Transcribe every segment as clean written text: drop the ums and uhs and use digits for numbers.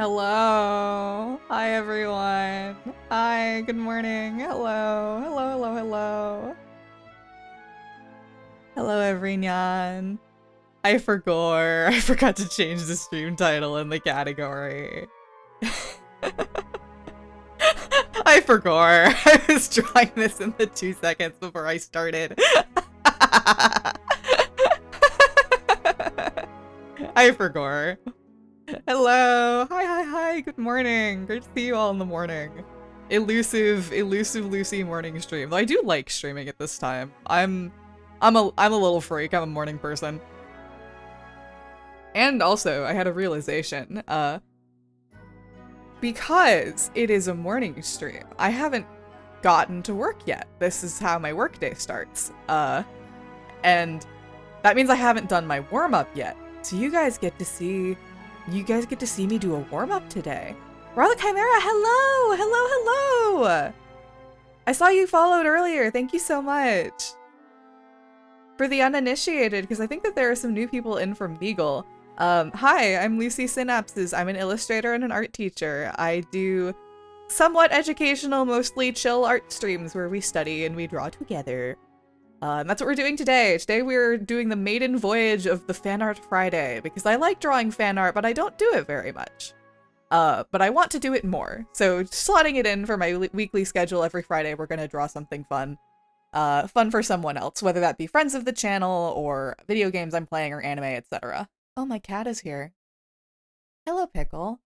Hello. Hi, everyone. Hi, good morning. Hello. Hello, hello, hello. Hello, everyone. I forgot. I forgot to change the stream title in the category. I forgot. I was trying this in the 2 seconds before I started. I forgot. Hello. Hi. Good morning. Great to see you all in the morning. Elusive Lucy morning stream. Though I do like streaming at this time. I'm a little freak. I'm a morning person. And also, I had a realization. Because it is a morning stream, I haven't gotten to work yet. This is how my workday starts. And that means I haven't done my warm-up yet. So you guys get to see me do a warm-up today. Rala Chimera, hello! I saw you followed earlier. Thank you so much. For the uninitiated, because I think that there are some new people in from Beagle. Hi, I'm Lucy Synapses. I'm an illustrator and an art teacher. I do somewhat educational, mostly chill art streams where we study and we draw together. That's what we're doing today. Today we're doing the maiden voyage of the Fan Art Friday, because I like drawing fan art, but I don't do it very much. But I want to do it more. So slotting it in for my weekly schedule every Friday, we're gonna draw something fun. Fun for someone else, whether that be friends of the channel or video games I'm playing or anime, etc. Oh, my cat is here. Hello, Pickle.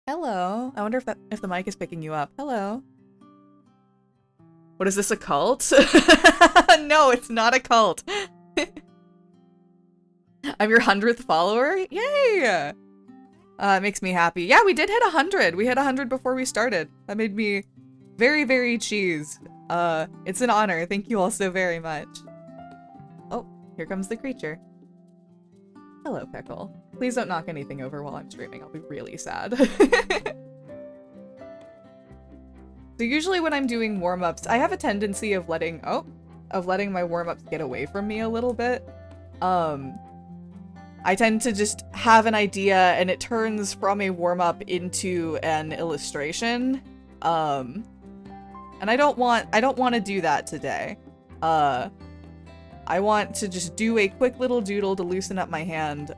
Hello. I wonder if the mic is picking you up. Hello. What is this, a cult? No, it's not a cult. I'm your 100th follower? Yay! It makes me happy. Yeah, we did hit 100. We hit 100 before we started. That made me very, very cheesed. It's an honor. Thank you all so very much. Oh, here comes the creature. Hello, Pickle. Please don't knock anything over while I'm streaming. I'll be really sad. So usually when I'm doing warm-ups, I have a tendency of letting my warm-ups get away from me a little bit. I tend to just have an idea and it turns from a warm-up into an illustration. And I don't want to do that today. I want to just do a quick little doodle to loosen up my hand,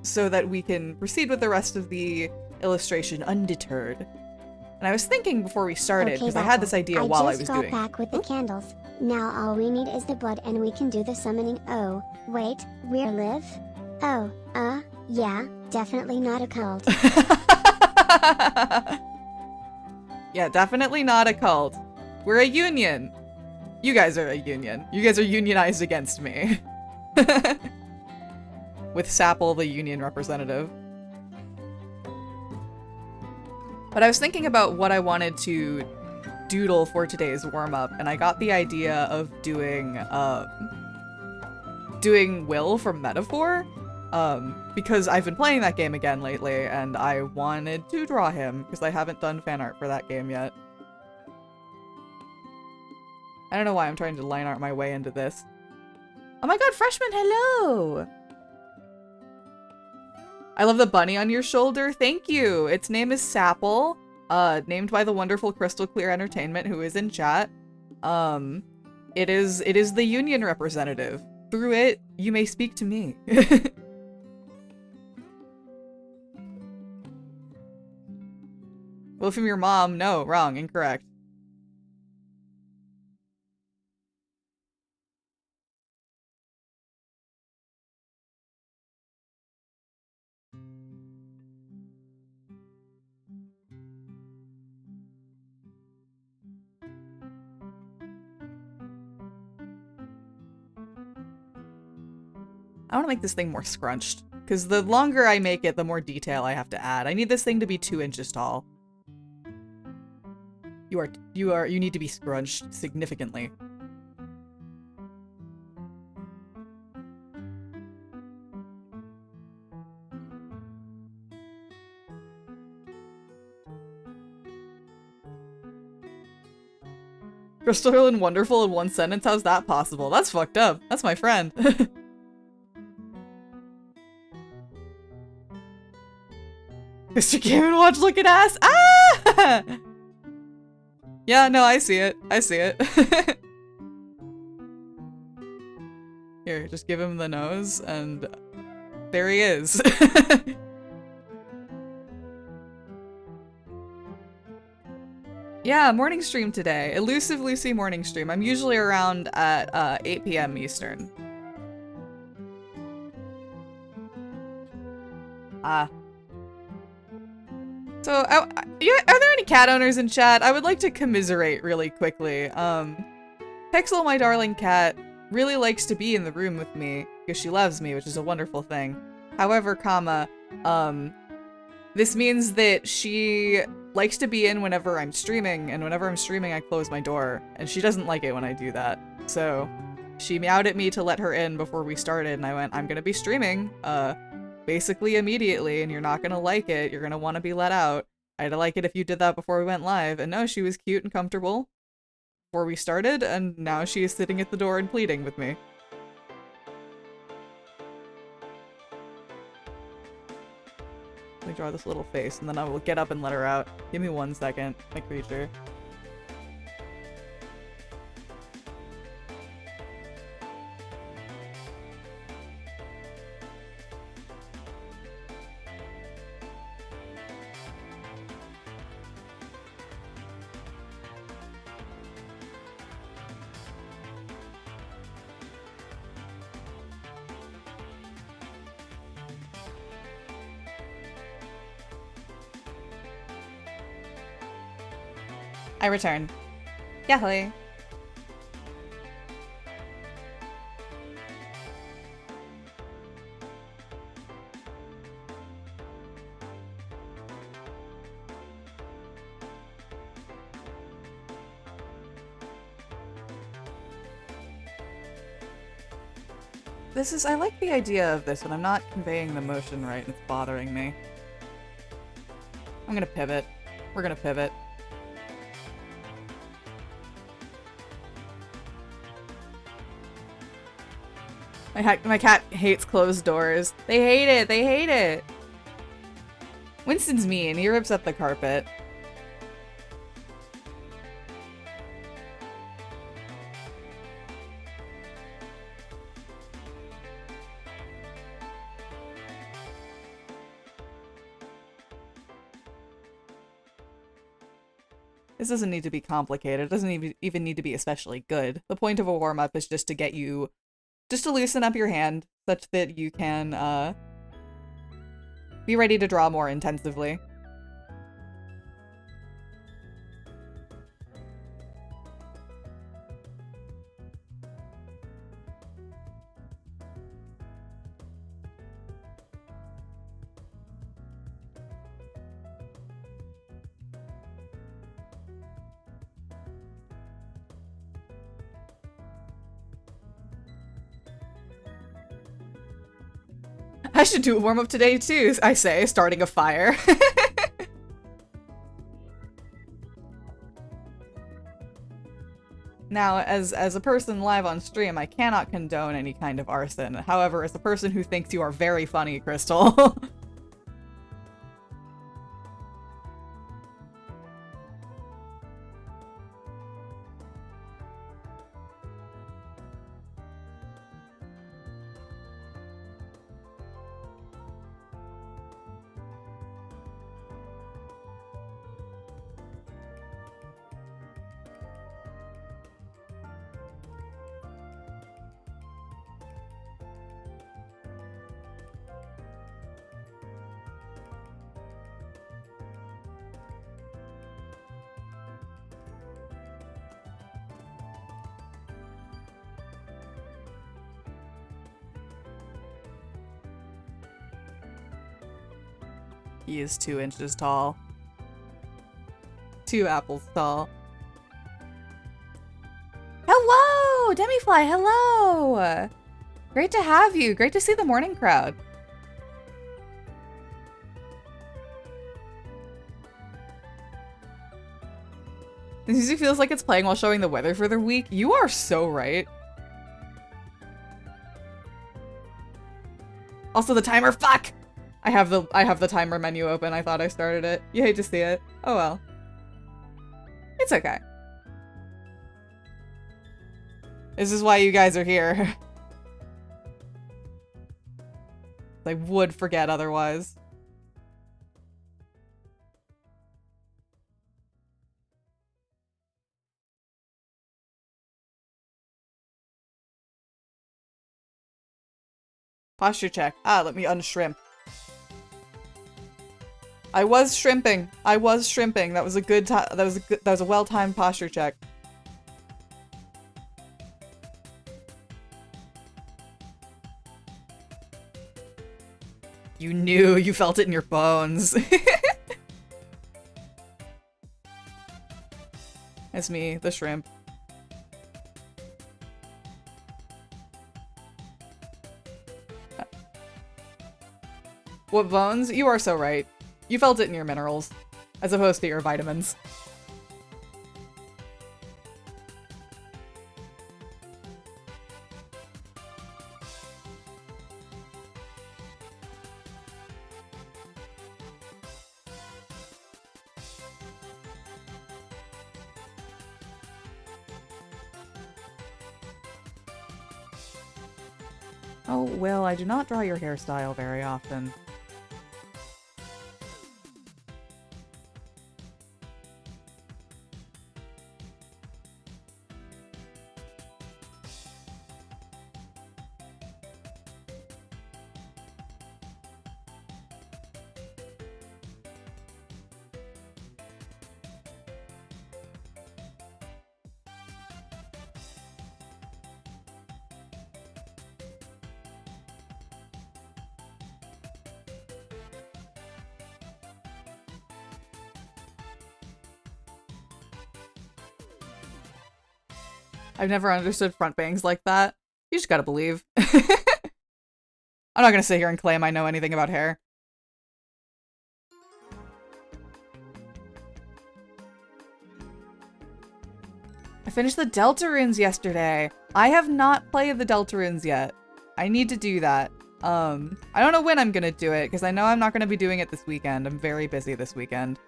so that we can proceed with the rest of the illustration undeterred. And I was thinking before we started, because I had this idea while I was doing. I just got back with the candles. Now all we need is the blood and we can do the summoning. Oh, wait, we're live? Oh, yeah, definitely not a cult. Yeah, definitely not a cult. We're a union. You guys are a union. You guys are unionized against me. With Sapple, the union representative. But I was thinking about what I wanted to doodle for today's warm-up, and I got the idea of doing Will from Metaphor, because I've been playing that game again lately, and I wanted to draw him, because I haven't done fan art for that game yet. I don't know why I'm trying to line art my way into this. Oh my god, Freshman, hello! I love the bunny on your shoulder. Thank you. Its name is Sapple, named by the wonderful Crystal Clear Entertainment, who is in chat. It is the union representative. Through it, you may speak to me. Well, from your mom, no, wrong, incorrect. I want to make this thing more scrunched, because the longer I make it, the more detail I have to add. I need this thing to be 2 inches tall. You need to be scrunched significantly. Crystal and wonderful in one sentence? How's that possible? That's fucked up. That's my friend. Mr. Game and Watch looking ass. Ah! Yeah, no, I see it. I see it. Here, just give him the nose, and there he is. Yeah, morning stream today. Elusive Lucy morning stream. I'm usually around at 8 p.m. Eastern. So, are there any cat owners in chat? I would like to commiserate really quickly. Pixel, my darling cat, really likes to be in the room with me because she loves me, which is a wonderful thing. However, this means that she likes to be in whenever I'm streaming, and whenever I'm streaming, I close my door, and she doesn't like it when I do that. So, she meowed at me to let her in before we started, and I went, I'm gonna be streaming, basically immediately, and you're not gonna like it. You're gonna want to be let out. I'd like it if you did that before we went live. And no, she was cute and comfortable before we started, and now she is sitting at the door and pleading with me. Let me draw this little face, and then I will get up and let her out. Give me 1 second, my creature. I return. Yahoo! I like the idea of this, but I'm not conveying the motion right, and it's bothering me. I'm gonna pivot. We're gonna pivot. My cat hates closed doors. They hate it. They hate it. Winston's mean. He rips up the carpet. This doesn't need to be complicated. It doesn't even need to be especially good. The point of a warm-up is just to get you... just to loosen up your hand, such that you can, be ready to draw more intensively. I should do a warm-up today too, I say, starting a fire. Now, as a person live on stream, I cannot condone any kind of arson. However, as a person who thinks you are very funny, Crystal... He is 2 inches tall. 2 apples tall. Hello! Demifly, hello! Great to have you. Great to see the morning crowd. The music feels like it's playing while showing the weather for the week. You are so right. Also the timer, fuck! I have the timer menu open. I thought I started it. You hate to see it. Oh well. It's okay. This is why you guys are here. I would forget otherwise. Posture check. Ah, let me unshrimp. I was shrimping. I was shrimping. That was a good time. That was a well-timed posture check. You knew. You felt it in your bones. It's me, the shrimp. What bones? You are so right. You felt it in your minerals, as opposed to your vitamins. Oh, Will, I do not draw your hairstyle very often. I've never understood front bangs like that. You just gotta believe. I'm not gonna sit here and claim I know anything about hair. I finished the Deltarunes yesterday. I have not played the Deltarunes yet. I need to do that. I don't know when I'm gonna do it, because I know I'm not gonna be doing it this weekend. I'm very busy this weekend.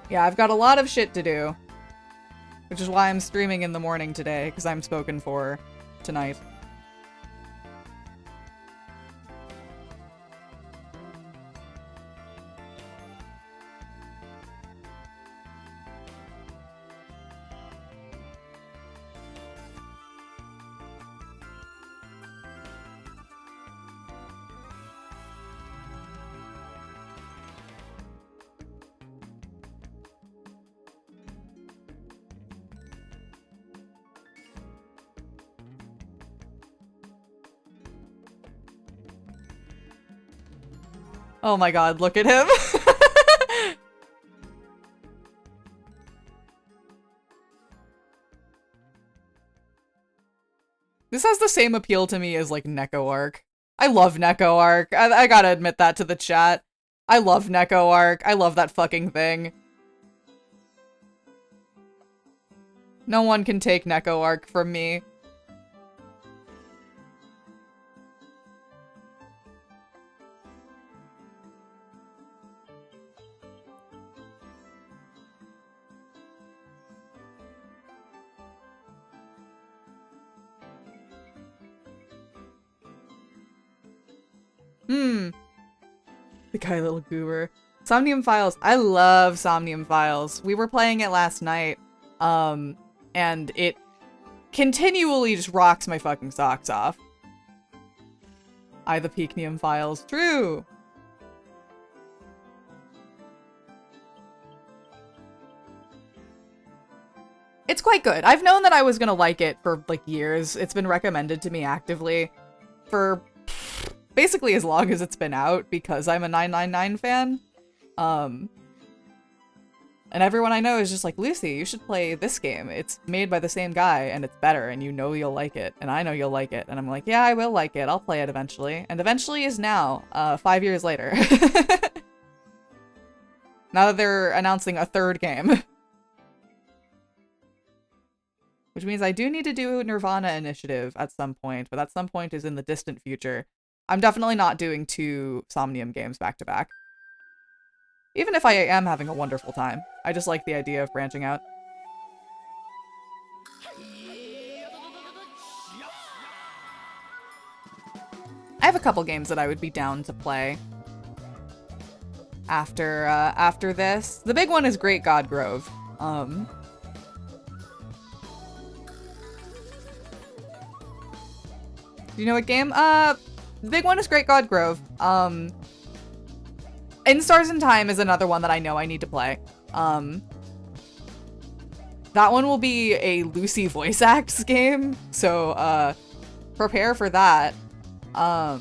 Yeah, I've got a lot of shit to do. Which is why I'm streaming in the morning today, because I'm spoken for tonight. Oh my god, look at him. This has the same appeal to me as, like, Neko Arc. I love Neko Arc. I gotta admit that to the chat. I love Neko Arc. I love that fucking thing. No one can take Neko Arc from me. The guy little goober. Somnium Files. I love Somnium Files. We were playing it last night, and it continually just rocks my fucking socks off. The Peaknium Files. True! It's quite good. I've known that I was gonna like it for, like, years. It's been recommended to me actively for basically as long as it's been out, because I'm a 999 fan. And everyone I know is just like, Lucy, you should play this game. It's made by the same guy, and it's better, and you know you'll like it, and I know you'll like it. And I'm like, yeah, I will like it. I'll play it eventually. And eventually is now, 5 years later. Now that they're announcing a third game. which means I do need to do Nirvana Initiative at some point, but that some point is in the distant future. I'm definitely not doing 2 Somnium games back to back. Even if I am having a wonderful time. I just like the idea of branching out. I have a couple games that I would be down to play after this. The big one is Great God Grove. Do you know what game? The big one is Great God Grove. In Stars in Time is another one that I know I need to play. That one will be a LUCI voice acts game, so prepare for that. How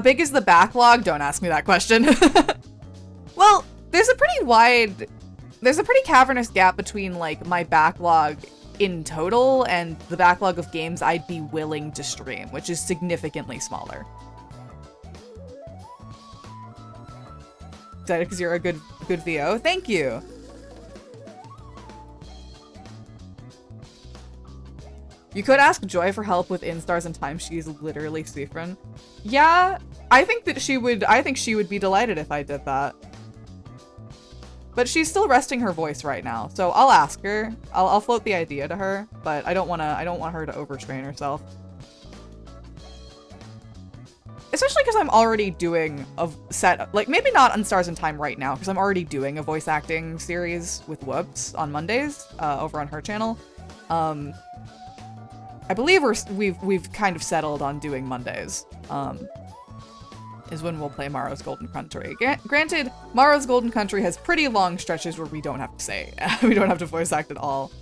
big is the backlog? Don't ask me that question. Well, there's a pretty cavernous gap between like my backlog in total and the backlog of games I'd be willing to stream, which is significantly smaller. Excited because you're a good VO? Thank you. You could ask Joy for help with In Stars in Time. She's literally Sifrin. Yeah, I think she would be delighted if I did that. But she's still resting her voice right now, so I'll ask her. I'll float the idea to her, but I don't want her to overtrain herself. Especially because I'm already doing a set, like maybe not on Stars in Time right now, because I'm already doing a voice acting series with Whoops on Mondays over on her channel. I believe we've kind of settled on doing Mondays. Is when we'll play Morrow's Golden Country. Granted, Morrow's Golden Country has pretty long stretches where we don't have to say, we don't have to voice act at all.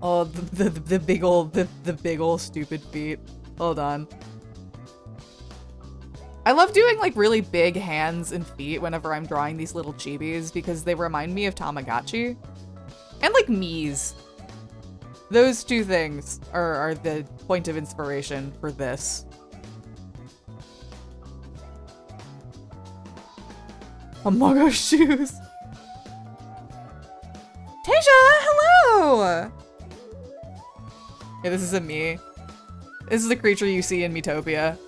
Oh, the big old stupid feet. Hold on. I love doing like really big hands and feet whenever I'm drawing these little chibis because they remind me of Tamagotchi. And like Miis. Those two things are the point of inspiration for this. Among Us shoes. Tasia, hello! Yeah, this isn't me. This is the creature you see in Miitopia.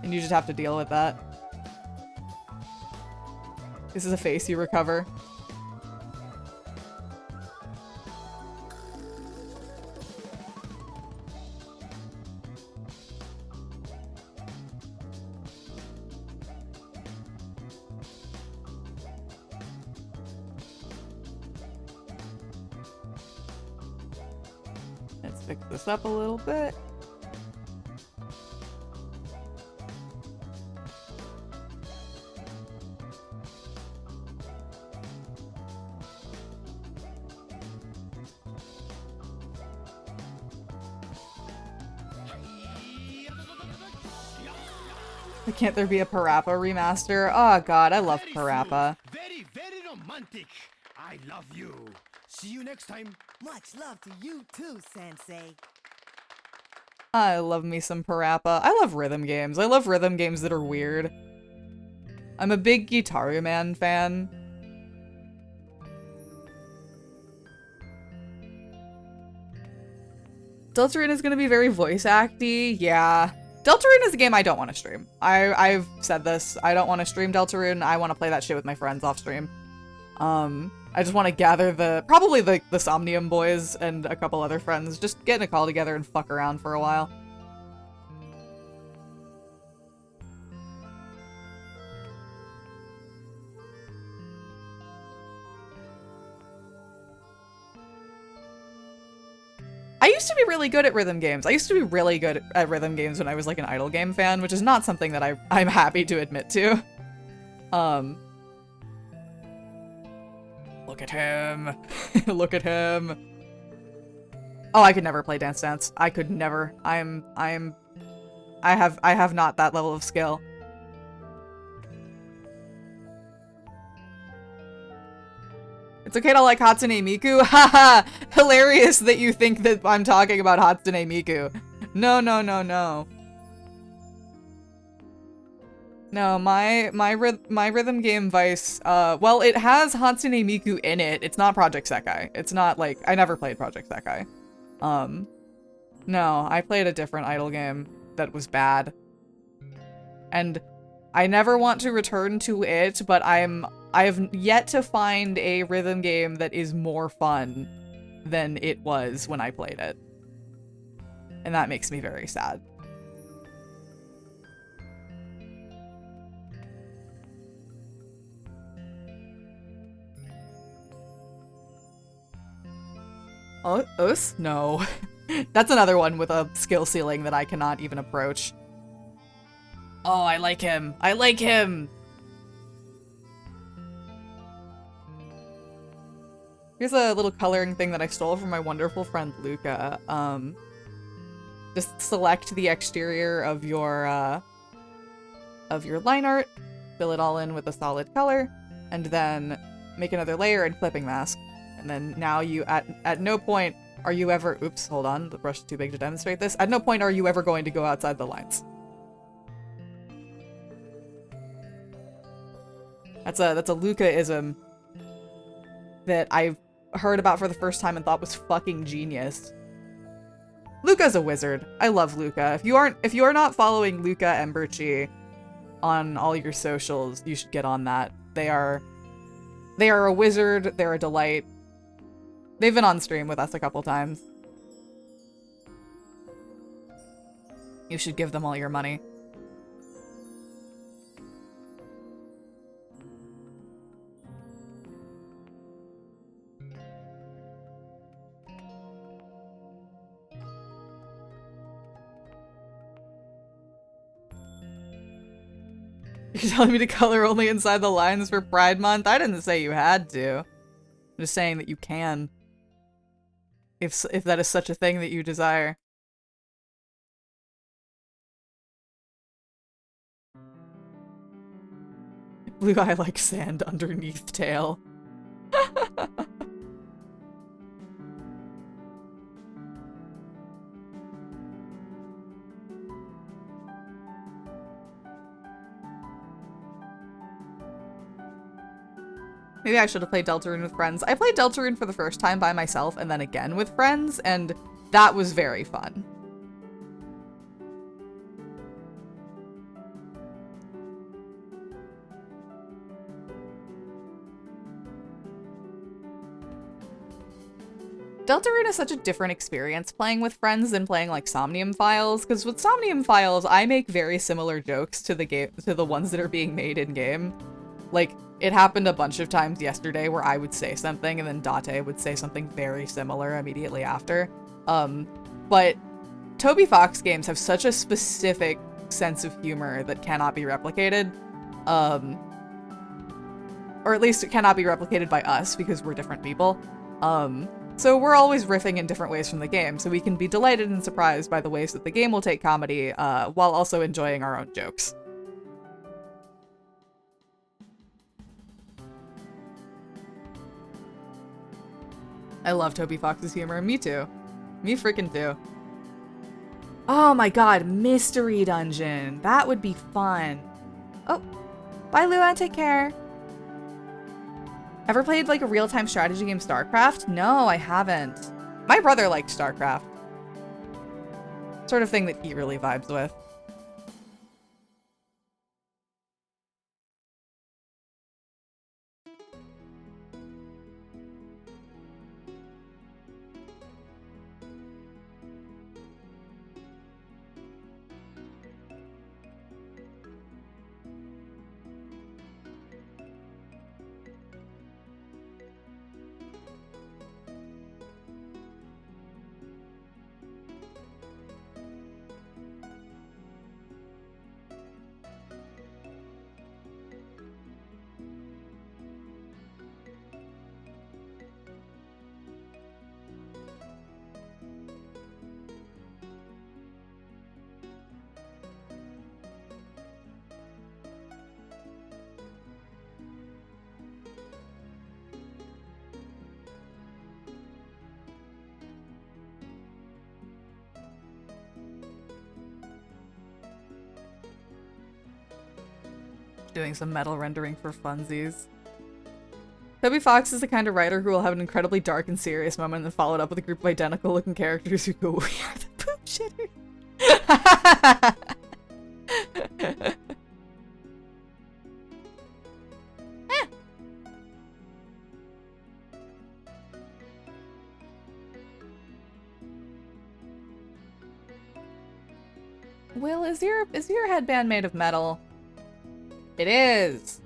And you just have to deal with that. This is a face you recover. Let's fix this up a little bit. Can't there be a Parappa remaster? Oh god, I love Parappa. Very, very romantic. I love you. See you next time. Much love to you too, Sensei. I love me some Parappa. I love rhythm games. I love rhythm games that are weird. I'm a big Gitaru Man fan. Deltarune is gonna be very voice acty. Yeah. Deltarune is a game I don't want to stream. I've said this. I don't want to stream Deltarune. I want to play that shit with my friends off stream. I just want to gather probably the Somnium boys and a couple other friends. Just get in a call together and fuck around for a while. I used to be really good at rhythm games. I used to be really good at rhythm games when I was like an idle game fan, which is not something that I'm happy to admit to. Look at him. Look at him. Oh, I could never play Dance Dance. I could never. I have not that level of skill. It's okay to like Hatsune Miku? Haha! Hilarious that you think that I'm talking about Hatsune Miku. No, no, no, no. No, my rhythm game Vice, well, it has Hatsune Miku in it. It's not Project Sekai. It's not like, I never played Project Sekai. No, I played a different idol game that was bad. And I never want to return to it, but I have yet to find a rhythm game that is more fun than it was when I played it. And that makes me very sad. Oh, us? No. That's another one with a skill ceiling that I cannot even approach. Oh, I like him. I like him! Here's a little coloring thing that I stole from my wonderful friend Luca. Just select the exterior of your line art, fill it all in with a solid color, and then make another layer and clipping mask. And then now you, at no point are you ever, oops, hold on, the brush is too big to demonstrate this. At no point are you ever going to go outside the lines. That's a Luca-ism that I've heard about for the first time and thought was fucking genius. Luca's a wizard. I love Luca. If you are not following Luca and Berchi on all your socials, you should get on that. They are a wizard, they're a delight. They've been on stream with us a couple times. You should give them all your money. You're telling me to color only inside the lines for Pride Month? I didn't say you had to. I'm just saying that you can. If that is such a thing that you desire. Blue eye like sand underneath tail. Maybe I should have played Deltarune with friends. I played Deltarune for the first time by myself and then again with friends, and that was very fun. Deltarune is such a different experience playing with friends than playing like Somnium Files, because with Somnium Files, I make very similar jokes to the ones that are being made in game. Like, it happened a bunch of times yesterday where I would say something and then Date would say something very similar immediately after. But Toby Fox games have such a specific sense of humor that cannot be replicated. Or at least it cannot be replicated by us because we're different people. So we're always riffing in different ways from the game, so we can be delighted and surprised by the ways that the game will take comedy, while also enjoying our own jokes. I love Toby Fox's humor. Me too. Me freaking too. Oh my god, Mystery Dungeon. That would be fun. Oh, bye Luan, take care. Ever played like a real-time strategy game StarCraft? No, I haven't. My brother liked StarCraft. Sort of thing that he really vibes with. Doing some metal rendering for funsies. Toby Fox is the kind of writer who will have an incredibly dark and serious moment and then follow it up with a group of identical looking characters who go, "We are the poop shitters." Will, is your headband made of metal? It is.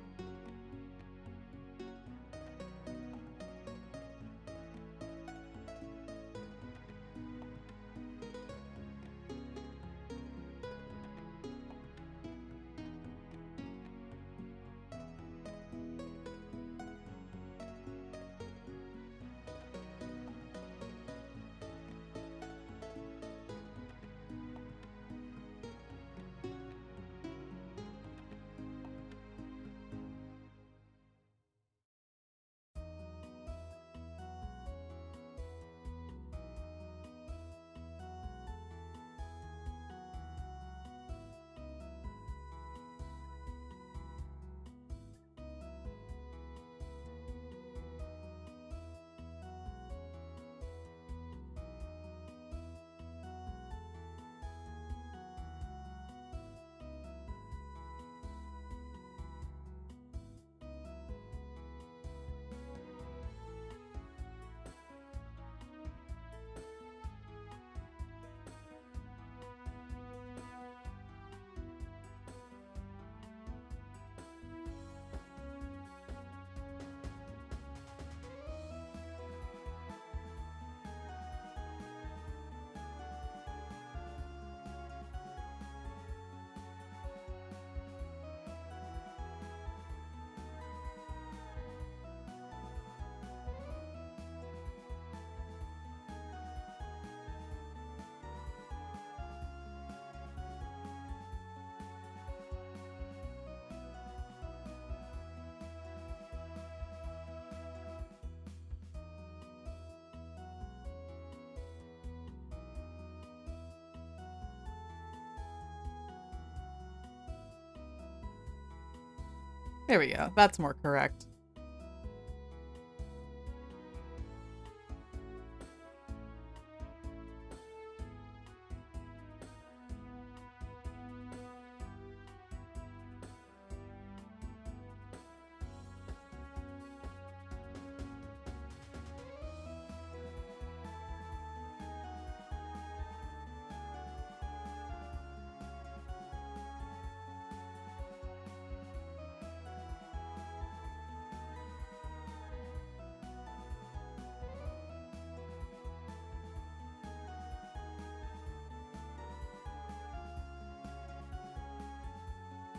There we go. That's more correct.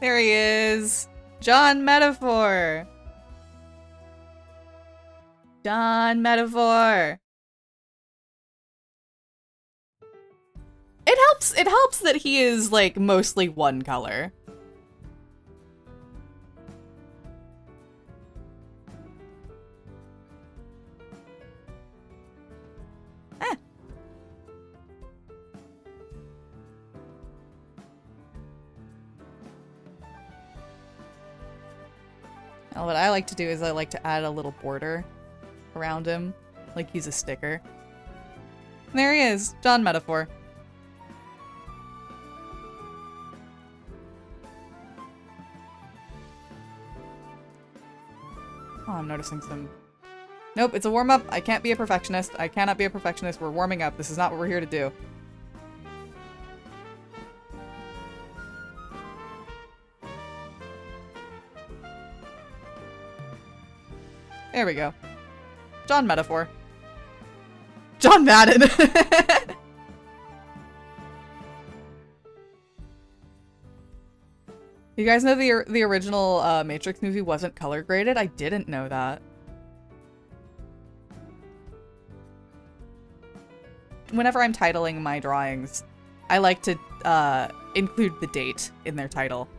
There he is. John Metaphor. John Metaphor. It helps that he is like mostly one color. Now, what I like to do is I like to add a little border around him, like he's a sticker. And there he is, John Metaphor. Oh, I'm noticing some... Nope, it's a warm-up. I can't be a perfectionist. I cannot be a perfectionist. We're warming up. This is not what we're here to do. There we go. John Metaphor. John Madden. You guys know the original Matrix movie wasn't color graded? I didn't know that. Whenever I'm titling my drawings, I like to include the date in their title.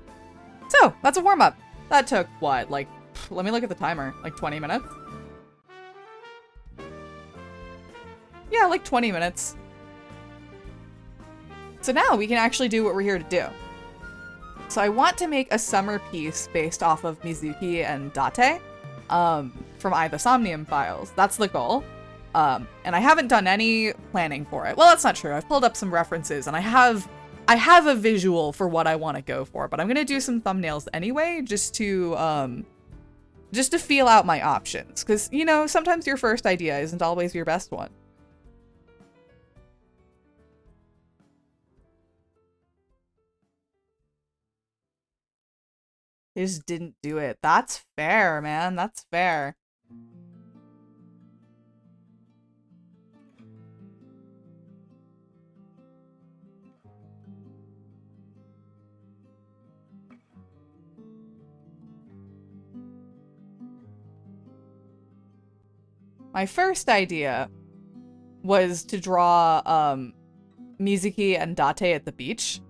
So, that's a warm-up. That took, what, like, let me look at the timer. Like 20 minutes? Yeah, like 20 minutes. So now we can actually do what we're here to do. So I want to make a summer piece based off of Mizuki and Date from the Somnium files. That's the goal. And I haven't done any planning for it. Well, that's not true. I've pulled up some references and I have a visual for what I want to go for, but I'm going to do some thumbnails anyway, just to feel out my options. Because, you know, sometimes your first idea isn't always your best one. They just didn't do it. That's fair, man. That's fair. My first idea was to draw Mizuki and Date at the beach.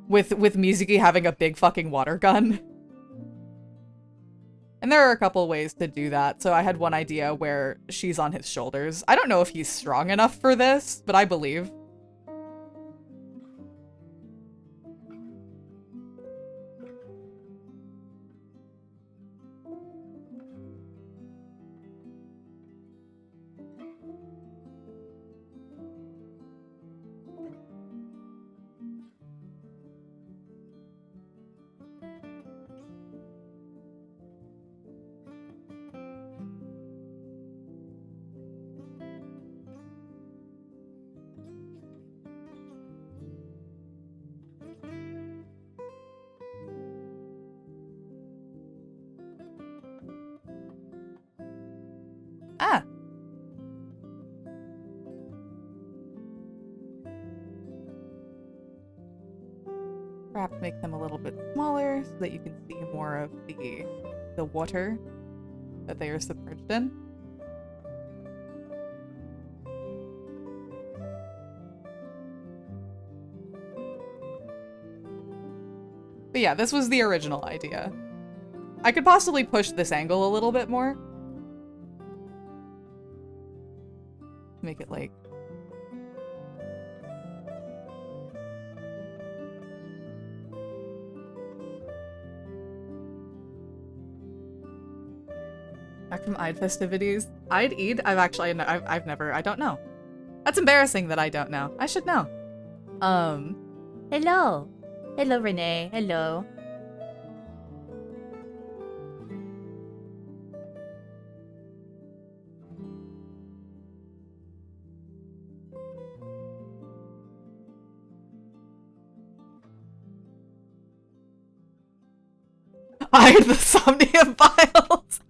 With Mizuki having a big fucking water gun. And there are a couple ways to do that. So I had one idea where she's on his shoulders. I don't know if he's strong enough for this, but I believe. Ah. Perhaps make them a little bit smaller so that you can see more of the water that they are submerged in. But yeah, this was the original idea. I could possibly push this angle a little bit more. Make it like... Back from Eid festivities. Eid? I've never, I don't know. That's embarrassing that I don't know. I should know. Hello. Hello, Renee. Hello. Eid the Somnium files.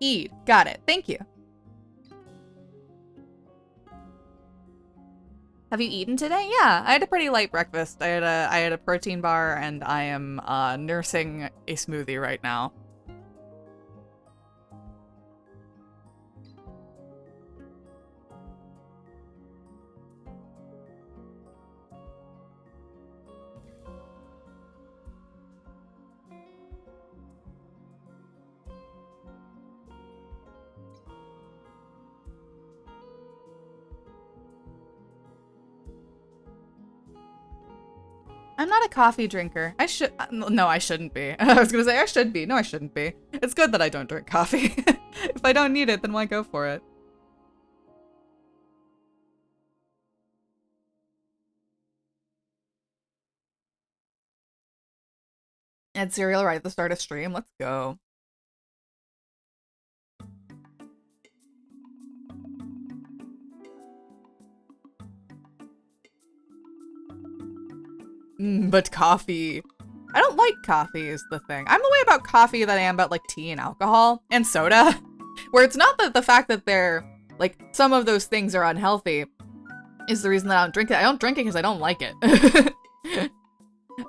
Eid. Got it. Thank you. Have you eaten today? Yeah, I had a pretty light breakfast. I had a protein bar and I am nursing a smoothie right now. I'm not a coffee drinker. No, I shouldn't be. I was gonna say I should be. No, I shouldn't be. It's good that I don't drink coffee. If I don't need it, then why go for it? Add cereal right at the start of stream. Let's go. But coffee. I don't like coffee is the thing. I'm the way about coffee that I am about like tea and alcohol and soda, where it's not that the fact that they're like some of those things are unhealthy is the reason that I don't drink it. I don't drink it because I don't like it.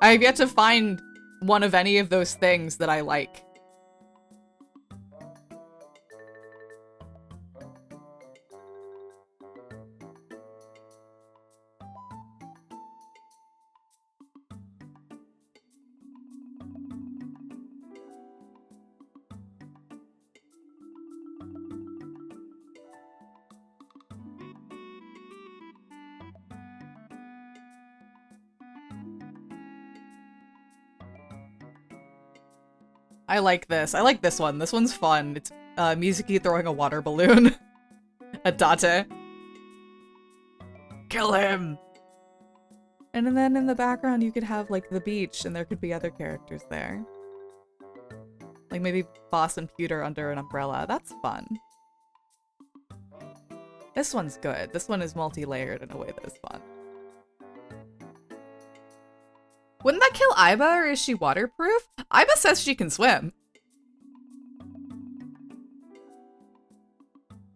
I've yet to find one of any of those things that I like. I like this. I like this one. This one's fun. It's Mizuki throwing a water balloon at Date. Kill him! And then in the background you could have like the beach and there could be other characters there. Like maybe Boss and Pewter under an umbrella. That's fun. This one's good. This one is multi-layered in a way that is fun. Wouldn't that kill Aiba, or is she waterproof? Aiba says she can swim.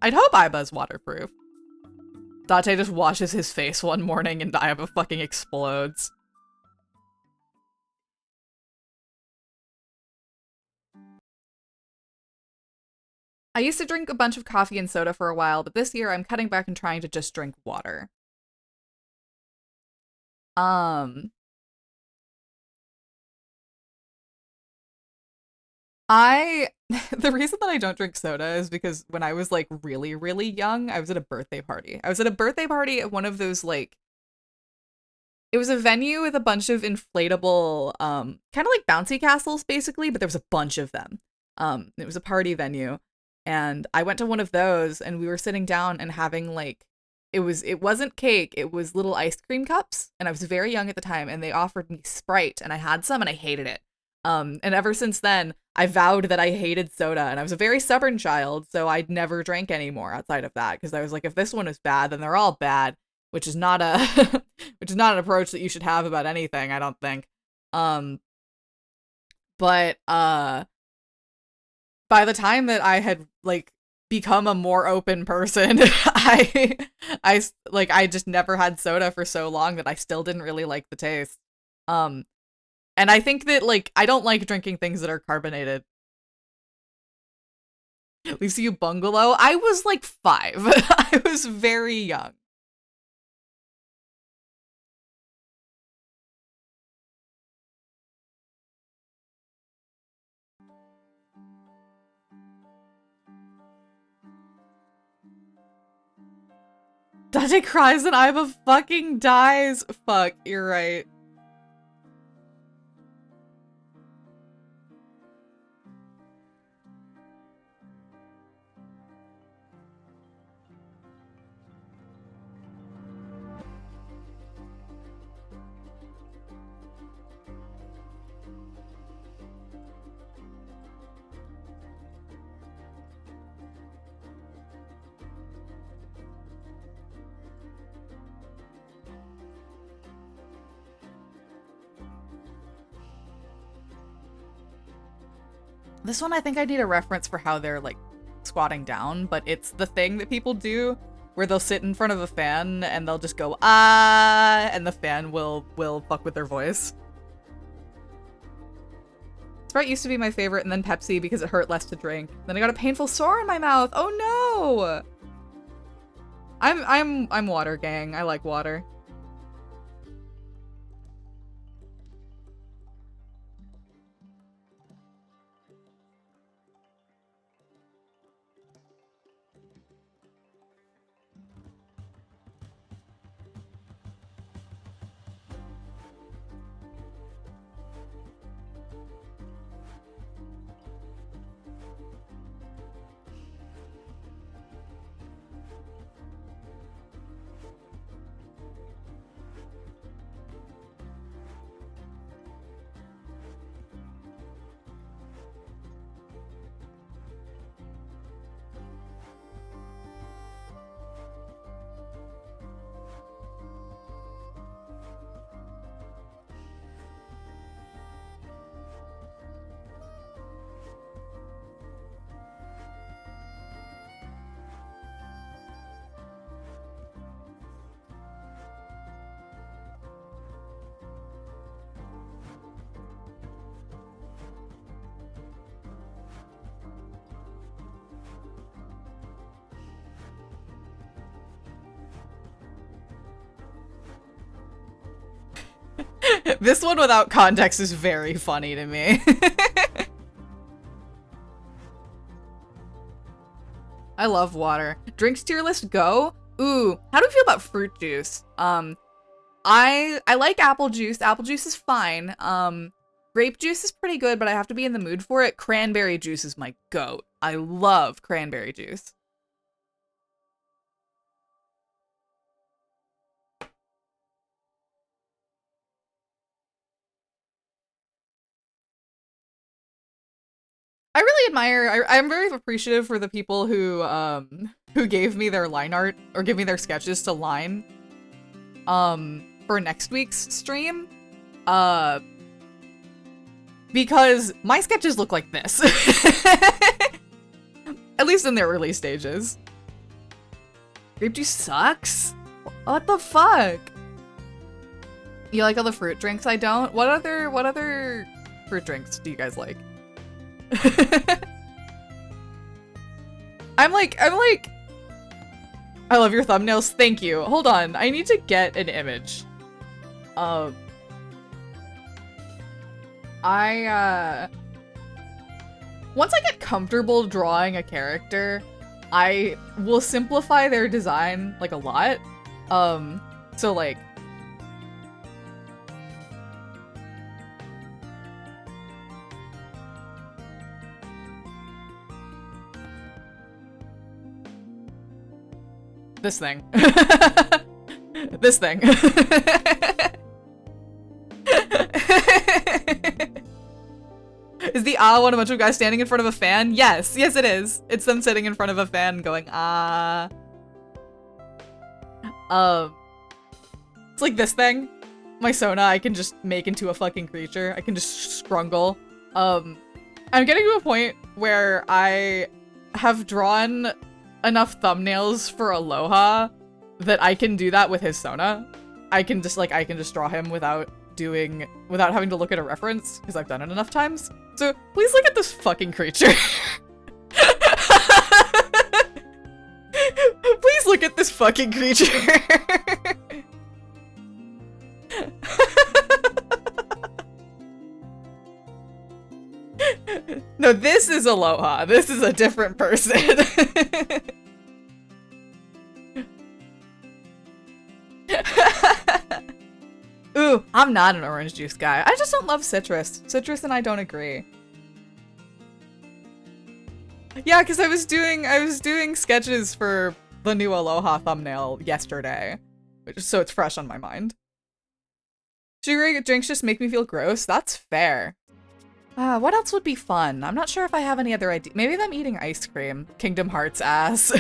I'd hope Aiba's waterproof. Date just washes his face one morning and Aiba fucking explodes. I used to drink a bunch of coffee and soda for a while, but this year I'm cutting back and trying to just drink water. The reason that I don't drink soda is because when I was like really, really young, I was at a birthday party. I was at a birthday party at one of those like, it was a venue with a bunch of inflatable, kind of like bouncy castles basically, but there was a bunch of them. It was a party venue and I went to one of those and we were sitting down and having like, it wasn't cake, it was little ice cream cups. And I was very young at the time and they offered me Sprite and I had some and I hated it. And ever since then, I vowed that I hated soda, and I was a very stubborn child, so I'd never drank anymore outside of that, because I was like, if this one is bad, then they're all bad, which is not a which is not an approach that you should have about anything, I don't think. But by the time that I had like become a more open person, I just never had soda for so long that I still didn't really like the taste. And I think that, like, I don't like drinking things that are carbonated. Lucy Bungalow? I was, like, 5. I was very young. Dante cries and Iva fucking dies. Fuck, you're right. This one, I think I need a reference for how they're, like, squatting down, but it's the thing that people do where they'll sit in front of a fan and they'll just go, ah, and the fan will fuck with their voice. Sprite used to be my favorite, and then Pepsi because it hurt less to drink. Then I got a painful sore in my mouth. Oh no! I'm water gang. I like water. This one without context is very funny to me. I love water. Drinks tier list go. Ooh, how do we feel about fruit juice? I like apple juice. Apple juice is fine. Grape juice is pretty good, but I have to be in the mood for it. Cranberry juice is my goat. I love cranberry juice. I really admire, I'm very appreciative for the people who gave me their line art or give me their sketches to line for next week's stream. Because my sketches look like this. At least in their early stages. Grape juice sucks? What the fuck? You like all the fruit drinks? I don't. What other fruit drinks do you guys like? I'm like, I love your thumbnails. Thank you. Hold on. I need to get an image. Once I get comfortable drawing a character, I will simplify their design like a lot. So like this thing. This thing. Is the one a bunch of guys standing in front of a fan? Yes. Yes, it is. It's them sitting in front of a fan going, ah. It's like this thing. My Sona, I can just make into a fucking creature. I can just scrungle. I'm getting to a point where I have drawn enough thumbnails for Aloha that I can do that with his Sona. I can just draw him without having to look at a reference because I've done it enough times. So please look at this fucking creature. Please look at this fucking creature. No, this is Aloha. This is a different person. Ooh, I'm not an orange juice guy. I just don't love citrus. Citrus and I don't agree. Yeah, because I was doing sketches for the new Aloha thumbnail yesterday, so it's fresh on my mind. Sugary drinks just make me feel gross. That's fair. What else would be fun? I'm not sure if I have any other idea. Maybe them eating ice cream. Kingdom Hearts ass.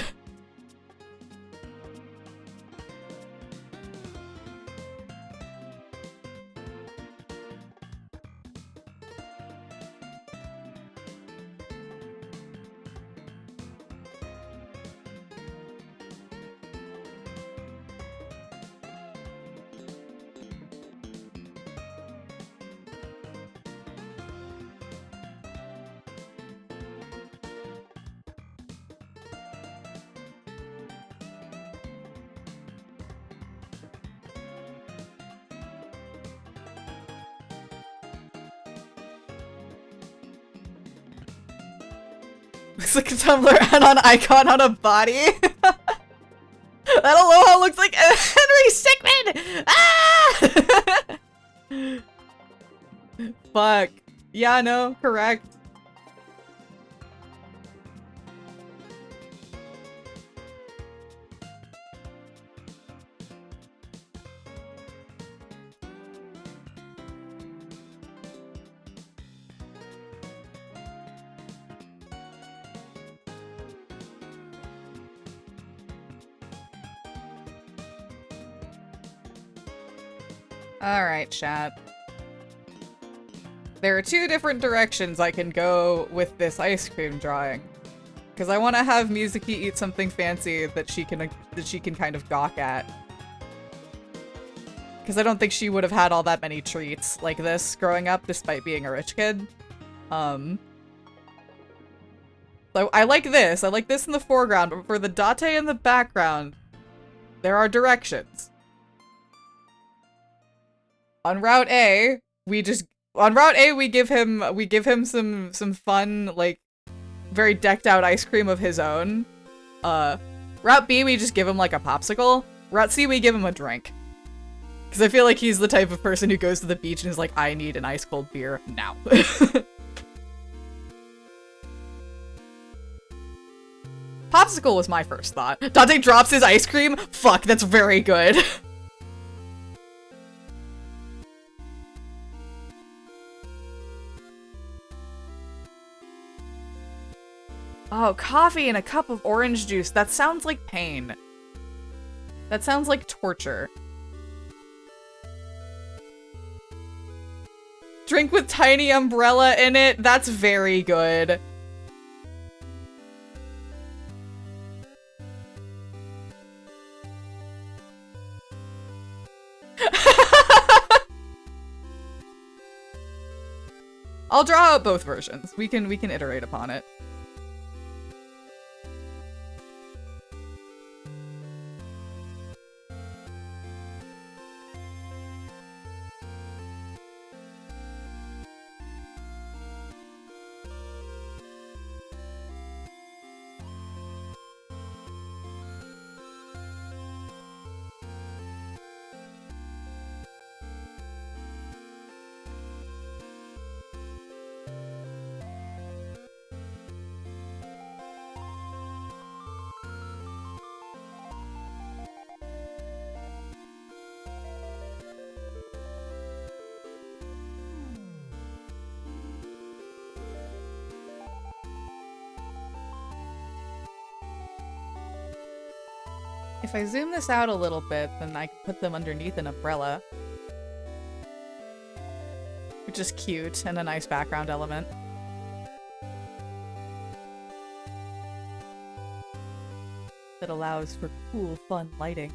Looks like a Tumblr add-on icon on a body. That Aloha looks like Henry Stickmin! Ah! Fuck. Yeah, no, correct. Alright, chat. There are two different directions I can go with this ice cream drawing. Because I want to have Mizuki eat something fancy that she can kind of gawk at. Because I don't think she would have had all that many treats like this growing up, despite being a rich kid. So I like this. I like this in the foreground, but for the date in the background, there are directions. On Route A, we give him some fun, like, very decked out ice cream of his own. Route B, we just give him like a popsicle. Route C, we give him a drink. Because I feel like he's the type of person who goes to the beach and is like, I need an ice cold beer now. Popsicle was my first thought. Dante drops his ice cream? Fuck, that's very good. Oh, coffee and a cup of orange juice. That sounds like pain. That sounds like torture. Drink with tiny umbrella in it. That's very good. I'll draw out both versions. We can iterate upon it. If I zoom this out a little bit, then I can put them underneath an umbrella. Which is cute and a nice background element. That allows for cool, fun lighting.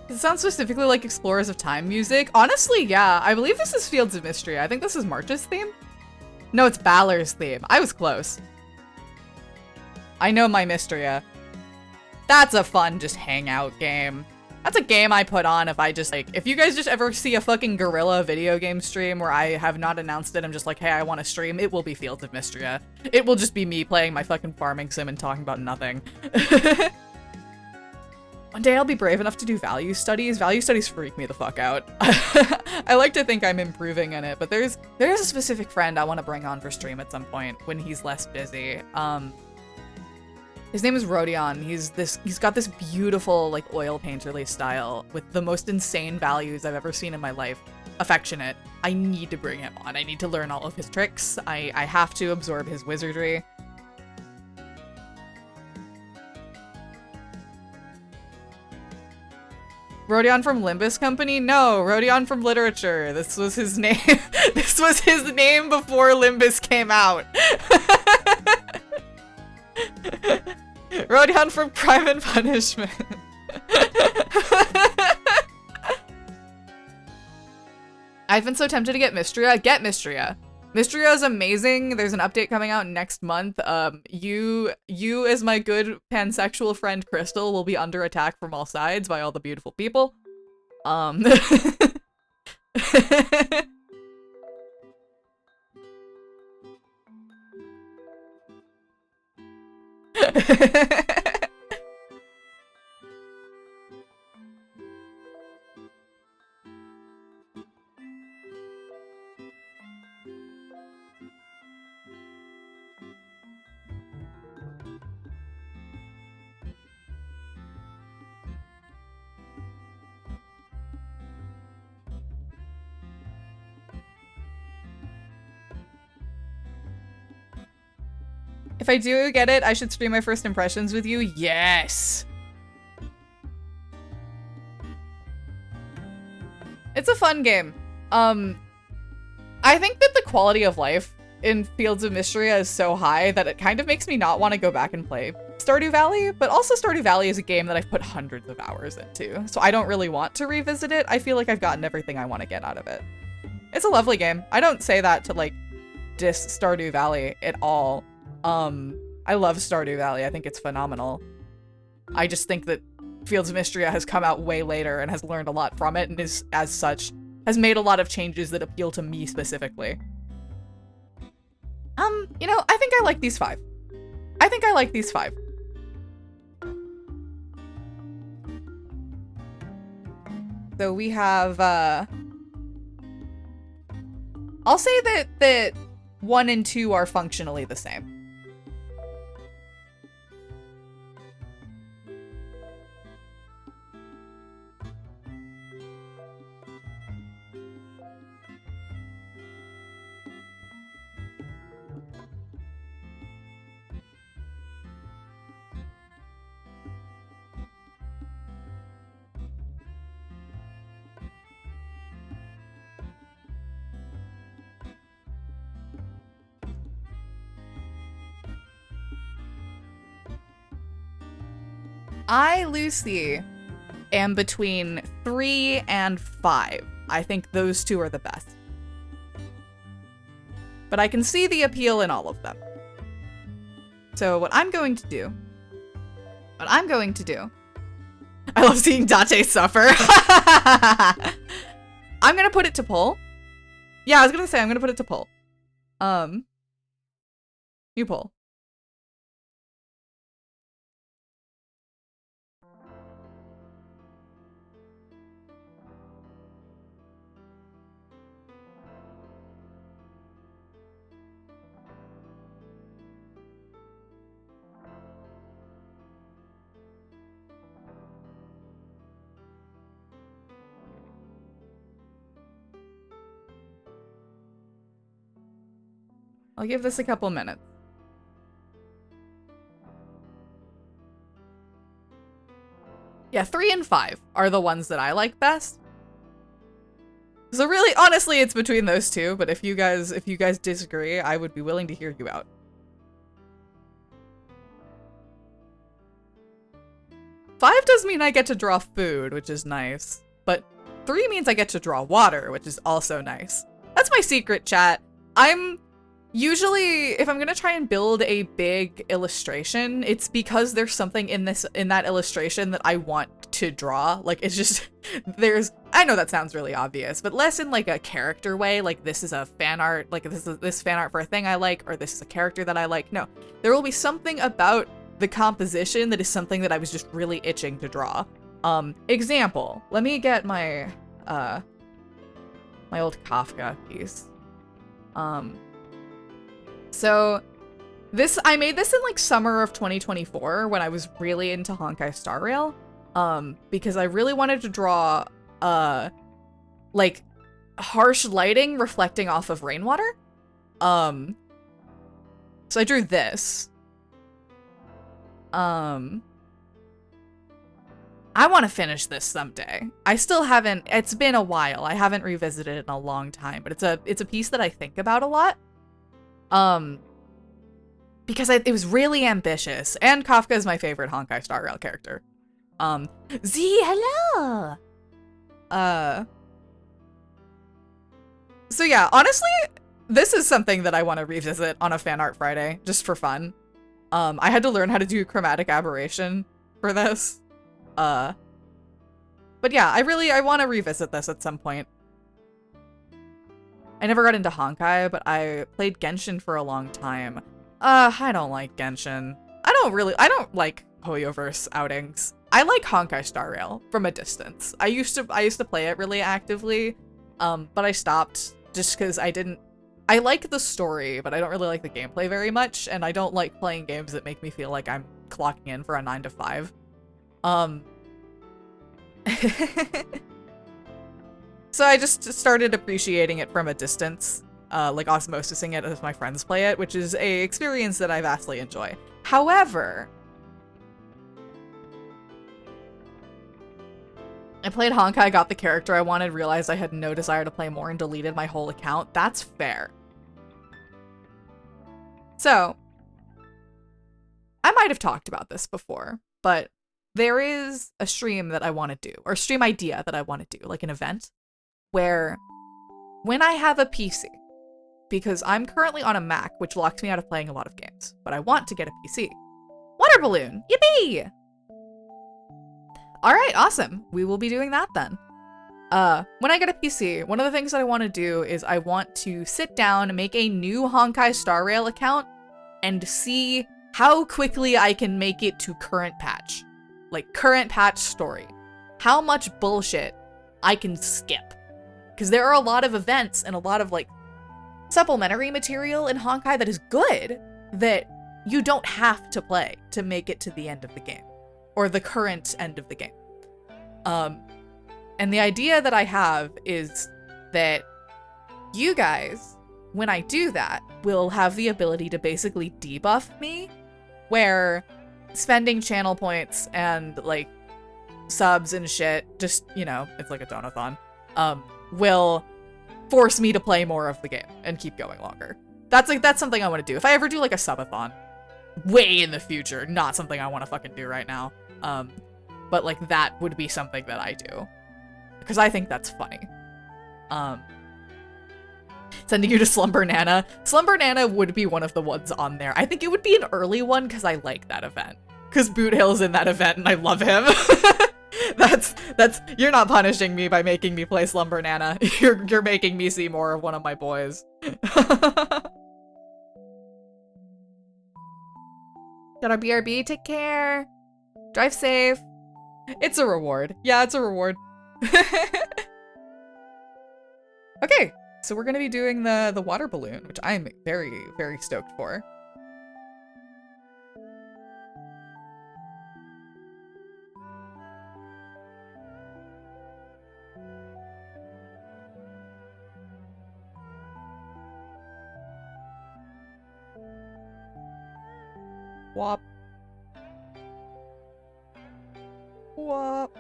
Does it sound specifically like Explorers of Time music? Honestly, yeah. I believe this is Fields of Mystery. I think this is March's theme. No, it's Balor's theme. I was close. I know my Mystria. That's a fun just hangout game. That's a game I put on if I just like, if you guys just ever see a fucking Gorilla video game stream where I have not announced it, I'm just like, hey, I want to stream, it will be Fields of Mystria. It will just be me playing my fucking farming sim and talking about nothing. One day I'll be brave enough to do value studies. Value studies freak me the fuck out. I like to think I'm improving in it, but there's a specific friend I want to bring on for stream at some point when he's less busy. His name is Rodion. He's got this beautiful like oil painterly style with the most insane values I've ever seen in my life. Affectionate. I need to bring him on. I need to learn all of his tricks. I have to absorb his wizardry. Rodion from Limbus Company? No, Rodion from literature. This was his name. This was his name before Limbus came out. Rodion from Crime and Punishment. I've been so tempted to get Mystria. Get Mystria. Mystria is amazing. There's an update coming out next month. You as my good pansexual friend Crystal will be under attack from all sides by all the beautiful people. If I do get it, I should stream my first impressions with you. Yes! It's a fun game. I think that the quality of life in Fields of Mysteria is so high that it kind of makes me not want to go back and play Stardew Valley, but also Stardew Valley is a game that I've put hundreds of hours into, so I don't really want to revisit it. I feel like I've gotten everything I want to get out of it. It's a lovely game. I don't say that to, like, diss Stardew Valley at all. I love Stardew Valley. I think it's phenomenal. I just think that Fields of Mysteria has come out way later and has learned a lot from it and is, as such, has made a lot of changes that appeal to me specifically. You know, I think I like these 5. I think I like these 5. So we have, I'll say that 1 and 2 are functionally the same. I, Lucy, am between 3 and 5. I think those 2 are the best. But I can see the appeal in all of them. So what I'm going to do, I love seeing Date suffer. I'm gonna put it to poll. Yeah, I was gonna say I'm gonna put it to poll. You poll. I'll give this a couple minutes. Yeah, 3 and 5 are the ones that I like best. So really, honestly, it's between those 2, but if you guys disagree, I would be willing to hear you out. 5 does mean I get to draw food, which is nice, but 3 means I get to draw water, which is also nice. That's my secret, chat. I'm usually, if I'm gonna try and build a big illustration, it's because there's something in that illustration that I want to draw. Like, it's just, I know that sounds really obvious, but less in like a character way, like this is a fan art, like this fan art for a thing I like, or this is a character that I like. No, there will be something about the composition that is something that I was just really itching to draw. Example, let me get my old Kafka piece. So I made this in like summer of 2024 when I was really into Honkai Star Rail, because I really wanted to draw like harsh lighting reflecting off of rainwater. So I drew this. I want to finish this someday. I still haven't, it's been a while. I haven't revisited it in a long time, but it's a piece that I think about a lot. Because it was really ambitious, and Kafka is my favorite Honkai Star Rail character. Z, hello! So yeah, honestly, this is something that I want to revisit on a Fan Art Friday, just for fun. I had to learn how to do chromatic aberration for this. But yeah, I want to revisit this at some point. I never got into Honkai, but I played Genshin for a long time. I don't like Genshin. I don't like Hoyoverse outings. I like Honkai Star Rail from a distance. I used to play it really actively, but I stopped just because I like the story, but I don't really like the gameplay very much, and I don't like playing games that make me feel like I'm clocking in for a 9 to 5. So I just started appreciating it from a distance. like osmosising it as my friends play it, which is a experience that I vastly enjoy. However, I played Honkai, got the character I wanted, realized I had no desire to play more, and deleted my whole account. That's fair. So, I might have talked about this before, but there is a stream that I want to do, or stream idea that I want to do, like an event, where when I have a PC, because I'm currently on a Mac, which locks me out of playing a lot of games, but I want to get a PC. Water balloon! Yippee! Alright, awesome. We will be doing that then. When I get a PC, one of the things that I want to do is I want to sit down, make a new Honkai Star Rail account, and see how quickly I can make it to current patch. Like, current patch story. How much bullshit I can skip. Because there are a lot of events and a lot of, like, supplementary material in Honkai that is good that you don't have to play to make it to the end of the game. Or the current end of the game. And the idea that I have is that you guys, when I do that, will have the ability to basically debuff me, where spending channel points and, like, subs and shit, just, you know, it's like a donathon, will force me to play more of the game and keep going longer. That's something I want to do. If I ever do, like, a subathon, way in the future, not something I want to fucking do right now. But, like, that would be something that I do. Because I think that's funny. Sending you to Slumber Nana. Slumber Nana would be one of the ones on there. I think it would be an early one because I like that event. Because Boot Hill's in that event and I love him. that's you're not punishing me by making me play Slumber Nana. You're making me see more of one of my boys. Got our BRB, take care. Drive safe. It's a reward. Yeah, it's a reward. Okay, so we're gonna be doing the water balloon, which I'm very, very stoked for. Wop. Wop.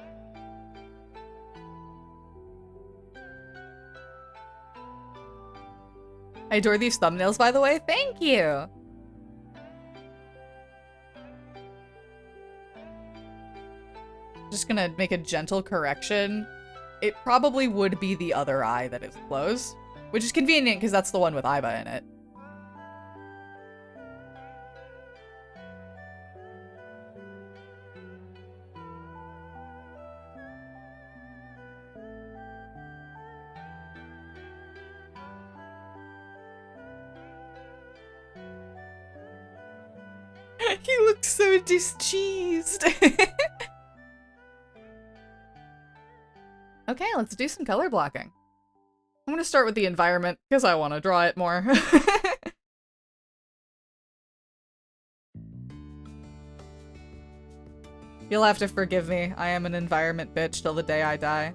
I adore these thumbnails, by the way. Thank you! Just gonna make a gentle correction. It probably would be the other eye that is closed, which is convenient because that's the one with Aiba in it. He looks so discheesed. Okay, let's do some color blocking. I'm gonna start with the environment because I want to draw it more. You'll have to forgive me. I am an environment bitch till the day I die.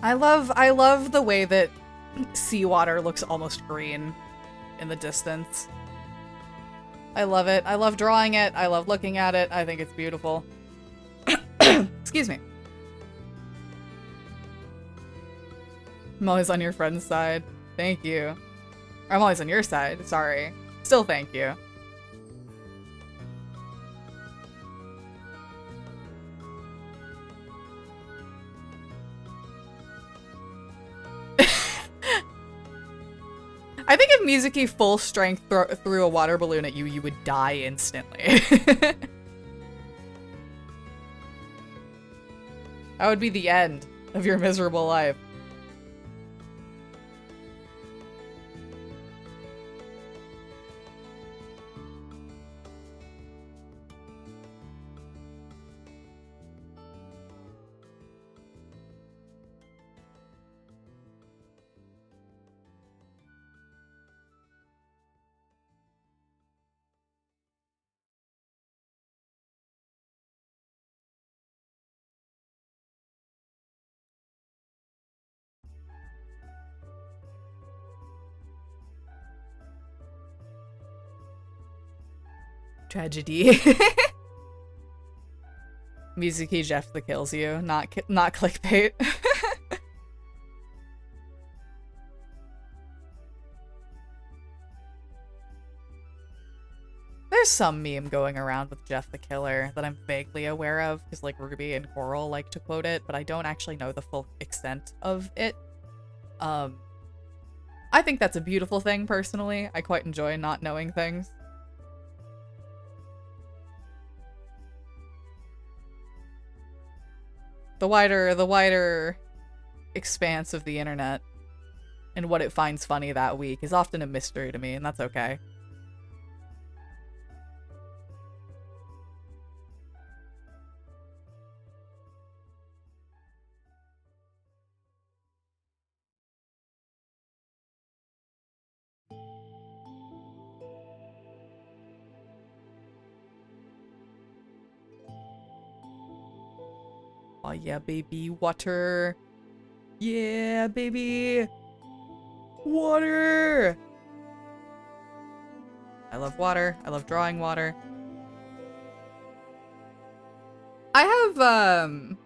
I love the way that seawater looks almost green in the distance. I love it. I love drawing it. I love looking at it. I think it's beautiful. Excuse me. I'm always on your friend's side. Thank you. I'm always on your side. Sorry. Still thank you. I think if Mizuki full strength threw a water balloon at you, you would die instantly. That would be the end of your miserable life. Tragedy. Mizuki Jeff that kills you, not clickbait. There's some meme going around with Jeff the Killer that I'm vaguely aware of, because like Ruby and Coral like to quote it, but I don't actually know the full extent of it. I think that's a beautiful thing, personally. I quite enjoy not knowing things. The wider expanse of the internet and what it finds funny that week is often a mystery to me, and that's okay. Oh yeah, baby, water. Yeah, baby. Water. I love water. I love drawing water. I have,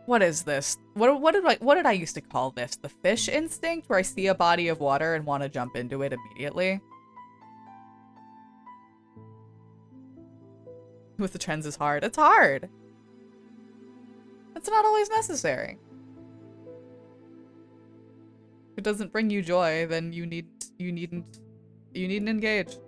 what is this? What did I used to call this? The fish instinct, where I see a body of water and want to jump into it immediately. With the trends is hard. It's hard. It's not always necessary. If it doesn't bring you joy, then you needn't engage.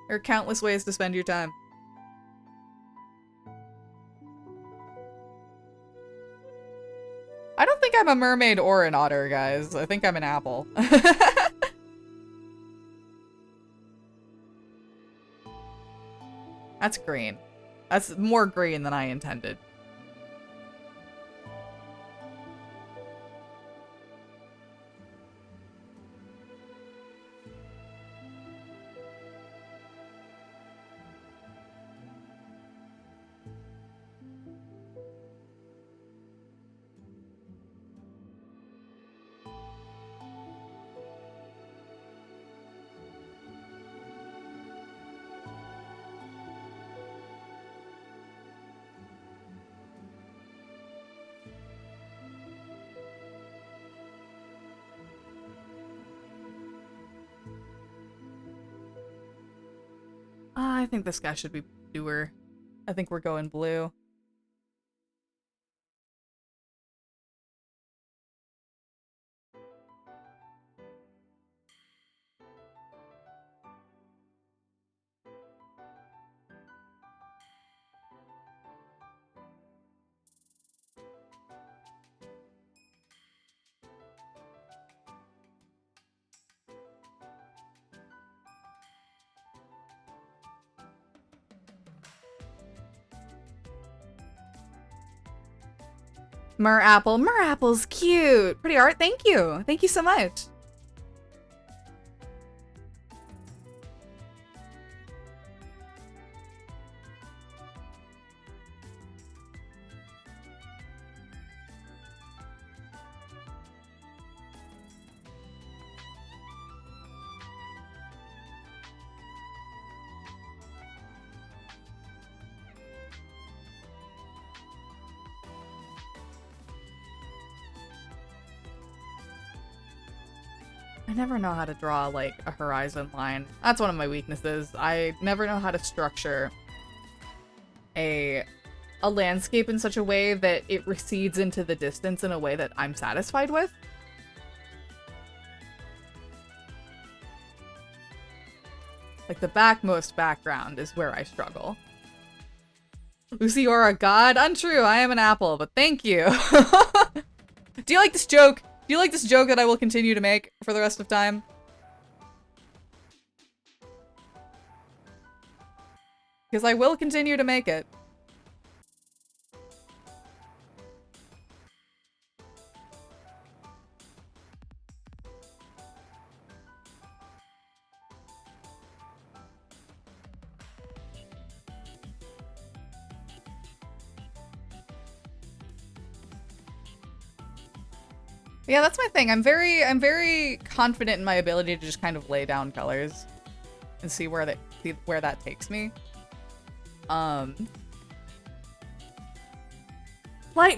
There are countless ways to spend your time. I don't think I'm a mermaid or an otter, guys. I think I'm an apple. That's green. That's more green than I intended. I think this guy should be newer. I think we're going blue. Merapple. Merapple's cute. Pretty art. Thank you. Thank you so much. I never know how to draw, like, a horizon line. That's one of my weaknesses. I never know how to structure a landscape in such a way that it recedes into the distance in a way that I'm satisfied with. Like, the backmost background is where I struggle. Lucy, you're a god? Untrue, I am an apple, but thank you. Do you like this joke? Do you like this joke that I will continue to make for the rest of time? Because I will continue to make it. Yeah, that's my thing. I'm very confident in my ability to just kind of lay down colors and see where that takes me. Light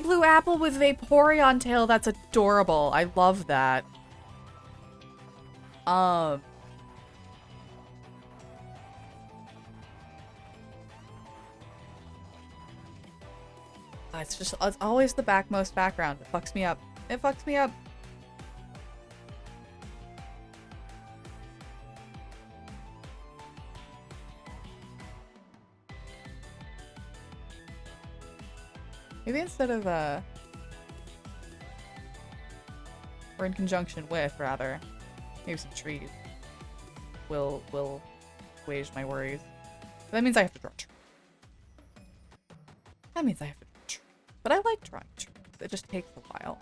blue apple with Vaporeon tail, that's adorable. I love that. It's always the backmost background. It fucks me up. It fucks me up. Maybe instead of, or in conjunction with, rather, maybe some trees will assuage my worries. But that means I have to draw trees. That means I have to draw trees. But I like drawing trees. It just takes a while.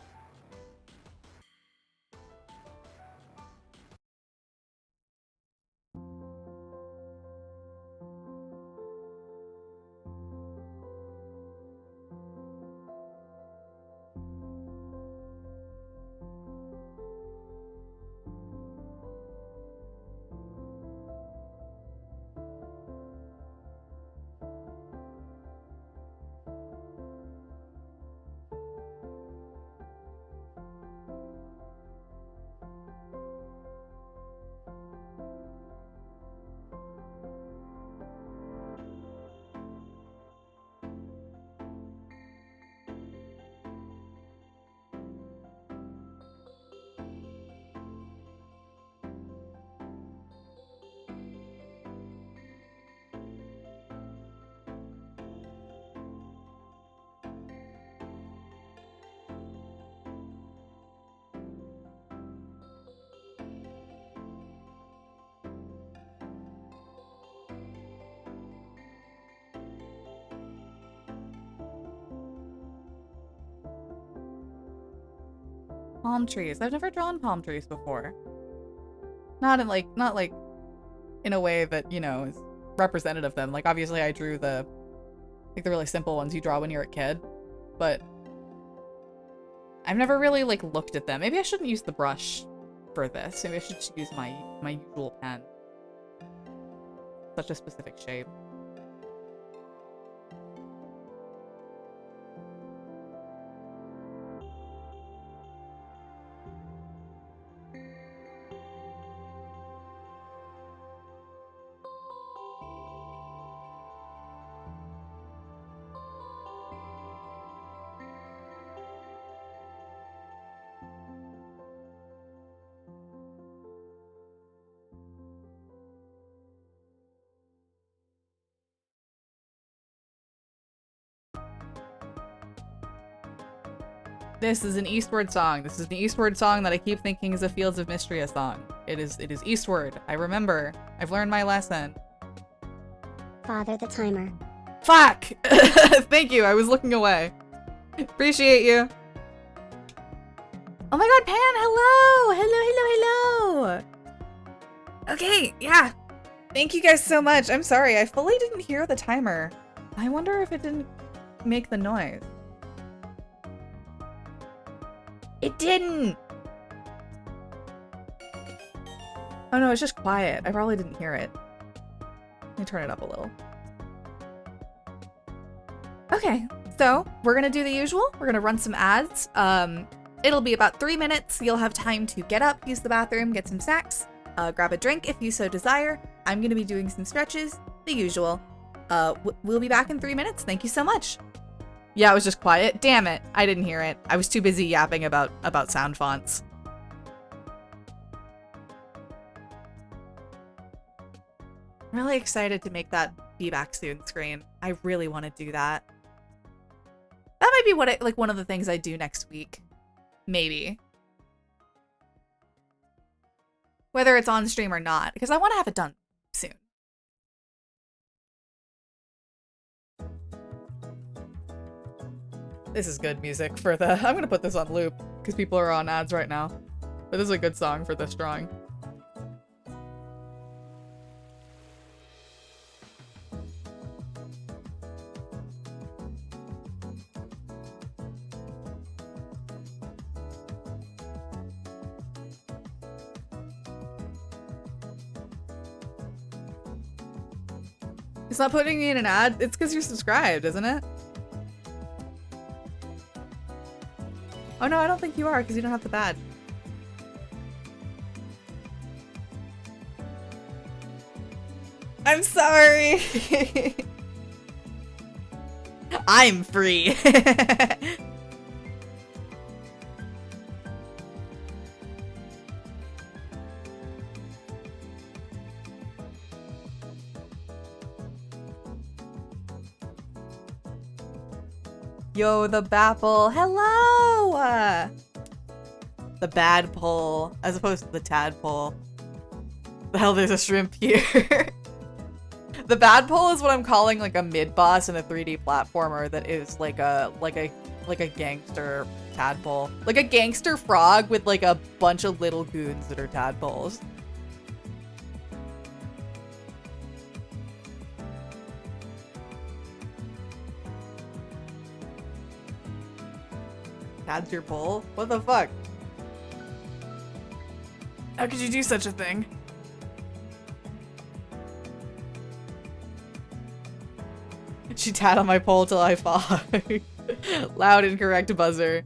Palm trees. I've never drawn palm trees before. Not like in a way that, you know, is representative of them. Like, obviously I drew the really simple ones you draw when you're a kid, but I've never really, like, looked at them. Maybe I shouldn't use the brush for this. Maybe I should just use my usual pen. Such a specific shape. This is an Eastward song. This is the Eastward song that I keep thinking is a Fields of Mystria song. It is Eastward. I remember. I've learned my lesson. Father the timer. Fuck! Thank you. I was looking away. Appreciate you. Oh my god, Pan, hello! Hello. Okay, yeah. Thank you guys so much. I'm sorry. I fully didn't hear the timer. I wonder if it didn't make the noise. It didn't! Oh no, it's just quiet. I probably didn't hear it. Let me turn it up a little. Okay, so we're gonna do the usual. We're gonna run some ads. It'll be about 3 minutes. You'll have time to get up, use the bathroom, get some snacks, grab a drink if you so desire. I'm gonna be doing some stretches, the usual. We'll be back in 3 minutes. Thank you so much. Yeah, it was just quiet. Damn it. I didn't hear it. I was too busy yapping about sound fonts. I'm really excited to make that Be Back Soon screen. I really want to do that. That might be what one of the things I do next week. Maybe. Whether it's on stream or not, because I want to have it done soon. This is good music for the... I'm gonna put this on loop, because people are on ads right now. But this is a good song for this drawing. It's not putting me in an ad? It's because you're subscribed, isn't it? Oh no, I don't think you are, because you don't have the badge. I'm sorry! I'm free! Yo, the Bapple. Hello! The bad pole, as opposed to the tadpole. The hell, there's a shrimp here. The bad pole is what I'm calling like a mid-boss in a 3D platformer that is like a gangster tadpole. Like a gangster frog with like a bunch of little goons that are tadpoles. Tad's your pole? What the fuck? How could you do such a thing? She tad on my pole till I fall. Loud incorrect buzzer.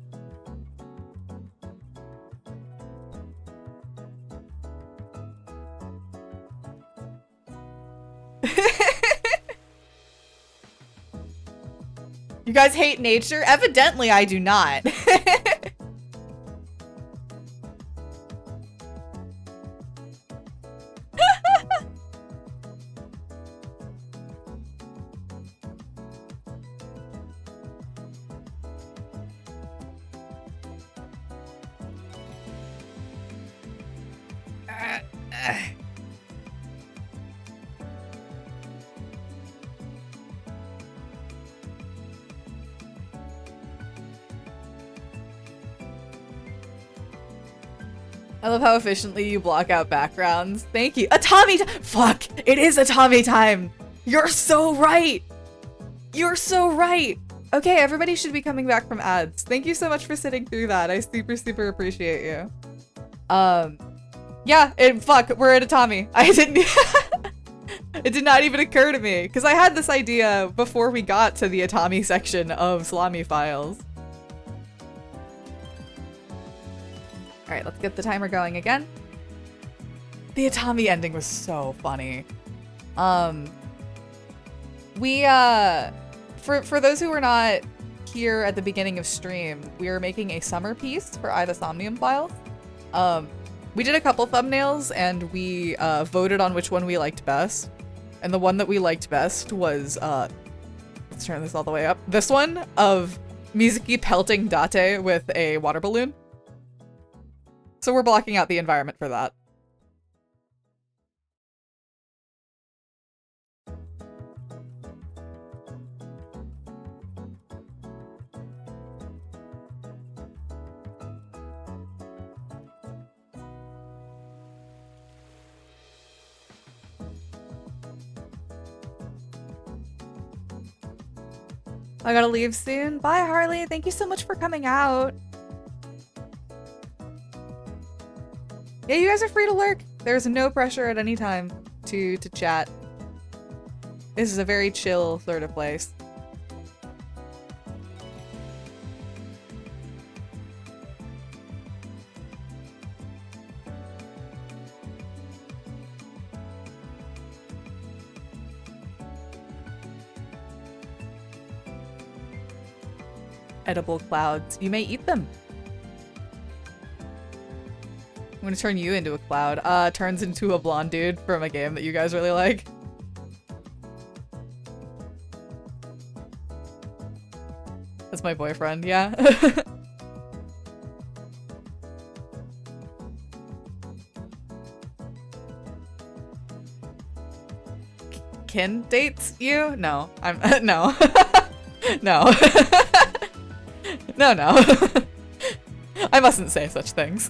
You guys hate nature? Evidently I do not. I love how efficiently you block out backgrounds. Thank you. Atami fuck! It is Atami time! You're so right! You're so right! Okay, everybody should be coming back from ads. Thank you so much for sitting through that. I super, super appreciate you. Yeah, fuck, we're at Atami. I didn't... It did not even occur to me, because I had this idea before we got to the Atami section of Salami Files. Alright, let's get the timer going again. The Atami ending was so funny. For those who were not here at the beginning of stream, we are making a summer piece for the Somnium Files. We did a couple thumbnails and we voted on which one we liked best. And the one that we liked best was, let's turn this all the way up. This one of Mizuki pelting Date with a water balloon. So we're blocking out the environment for that. I gotta leave soon. Bye, Harley. Thank you so much for coming out. Yeah, you guys are free to lurk. There's no pressure at any time to chat. This is a very chill sort of place. edible clouds. You may eat them. I'm gonna turn you into a cloud. Turns into a blonde dude from a game that you guys really like. That's my boyfriend, yeah. Kin dates you? No, I'm no. No. No. I mustn't say such things.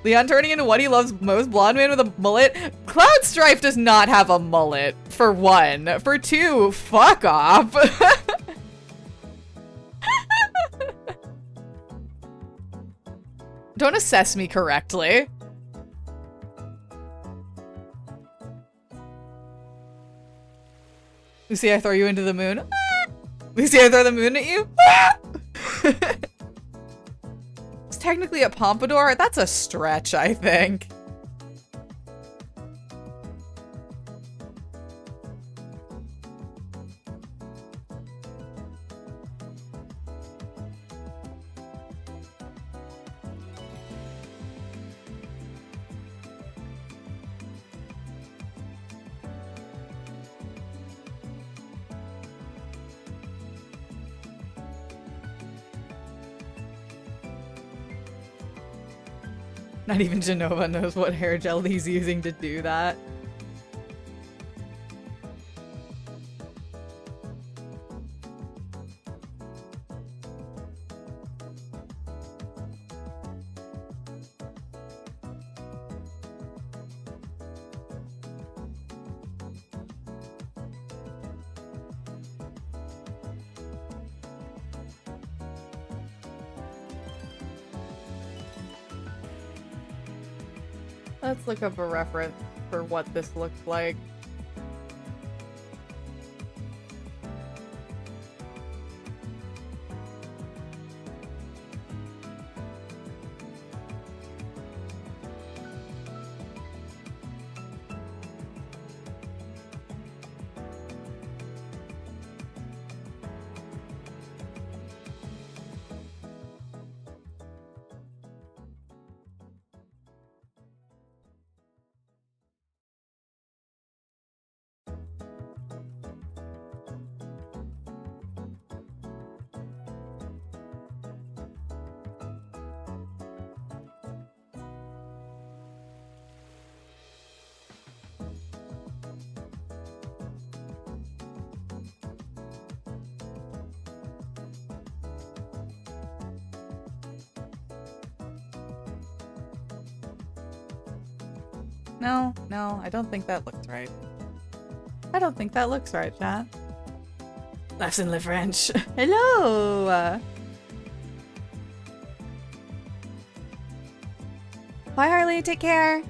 Leon turning into what he loves most, blonde man with a mullet. Cloud Strife does not have a mullet, for one. For two, fuck off. Don't assess me correctly. Lucy, I throw you into the moon. Lucy, I throw the moon at you. It's technically a pompadour. That's a stretch, I think. Not even Genova knows what hair gel he's using to do that. Let's look up a reference for what this looks like. No, I don't think that looks right. I don't think that looks right, chat. Laughs in Le French. Hello! Bye, Harley. Take care.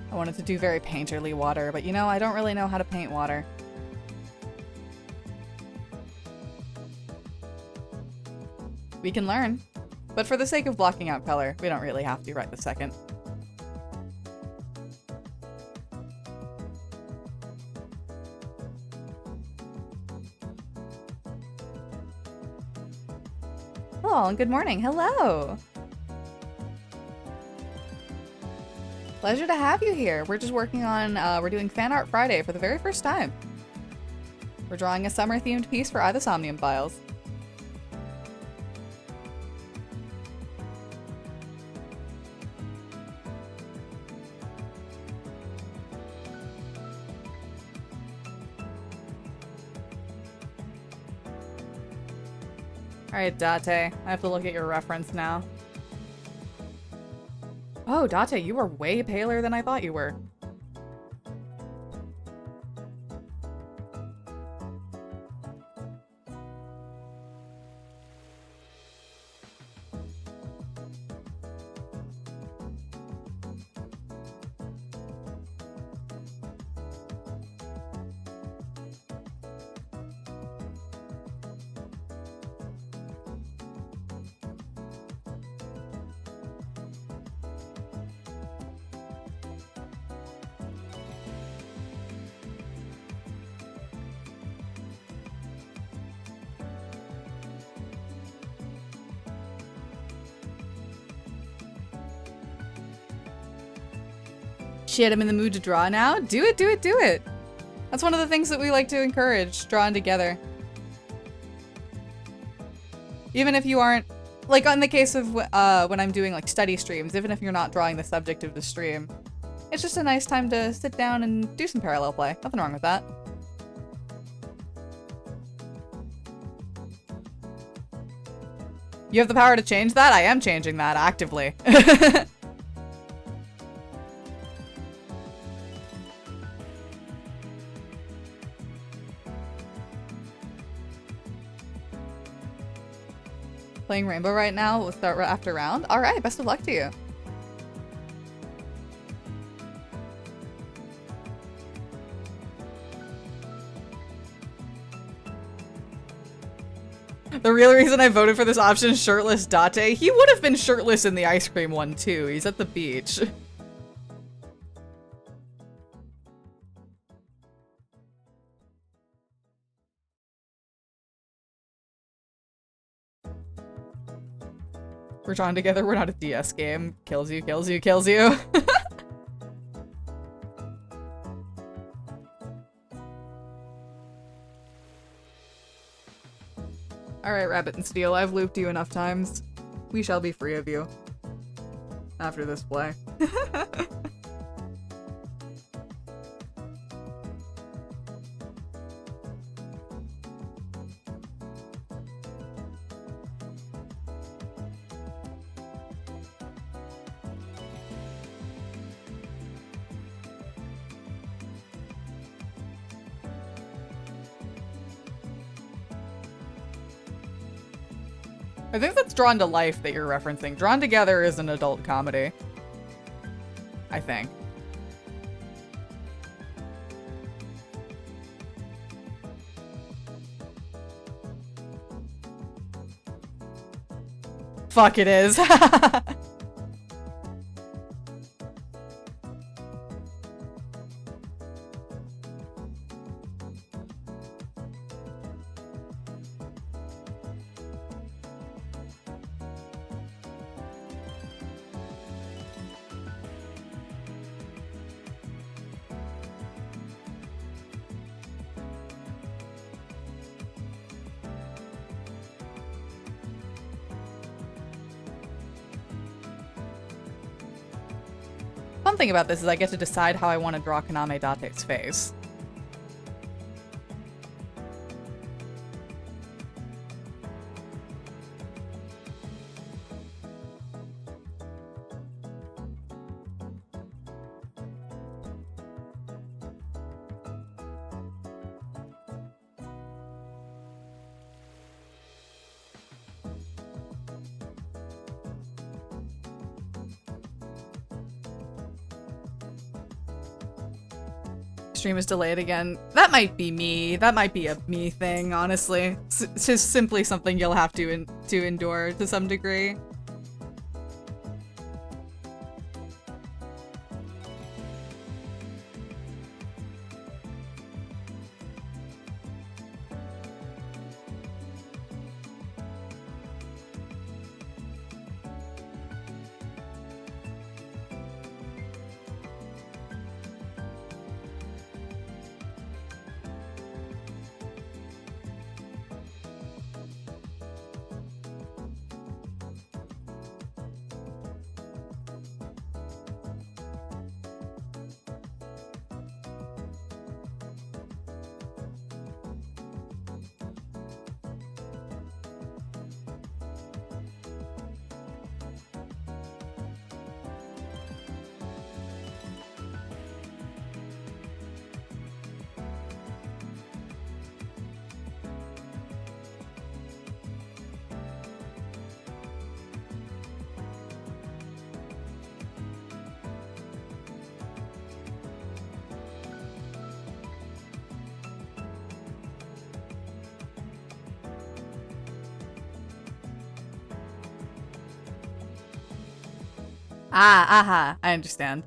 I wanted to do very painterly water, but you know, I don't really know how to paint water. We can learn, but for the sake of blocking out color, we don't really have to right this second. Oh, and good morning. Hello. Pleasure to have you here. We're just working on, we're doing Fan Art Friday for the very first time. We're drawing a summer-themed piece for the Somnium files. Alright, Date. I have to look at your reference now. Oh, Date, you are way paler than I thought you were. shit, I'm in the mood to draw now. Do it, do it, do it. That's one of the things that we like to encourage, drawing together. Even if you aren't, like in the case of when I'm doing like study streams, even if you're not drawing the subject of the stream, it's just a nice time to sit down and do some parallel play. Nothing wrong with that. You have the power to change that? I am changing that actively. Playing Rainbow right now. We'll start after round. All right, best of luck to you. The real reason I voted for this option is shirtless Date. He would have been shirtless in the ice cream one too. He's at the beach. We're drawing together. We're not a DS game. Kills you, kills you, kills you. Alright, Rabbit and Steel, I've looped you enough times. We shall be free of you. After this play. I think that's Drawn to Life that you're referencing. Drawn Together is an adult comedy. I think. Fuck, it is. Fun thing about this is I get to decide how I want to draw Kaname Date's face. Stream is delayed again. That might be me. That might be a me thing, honestly. It's just simply something you'll have to endure to some degree. Aha, I understand.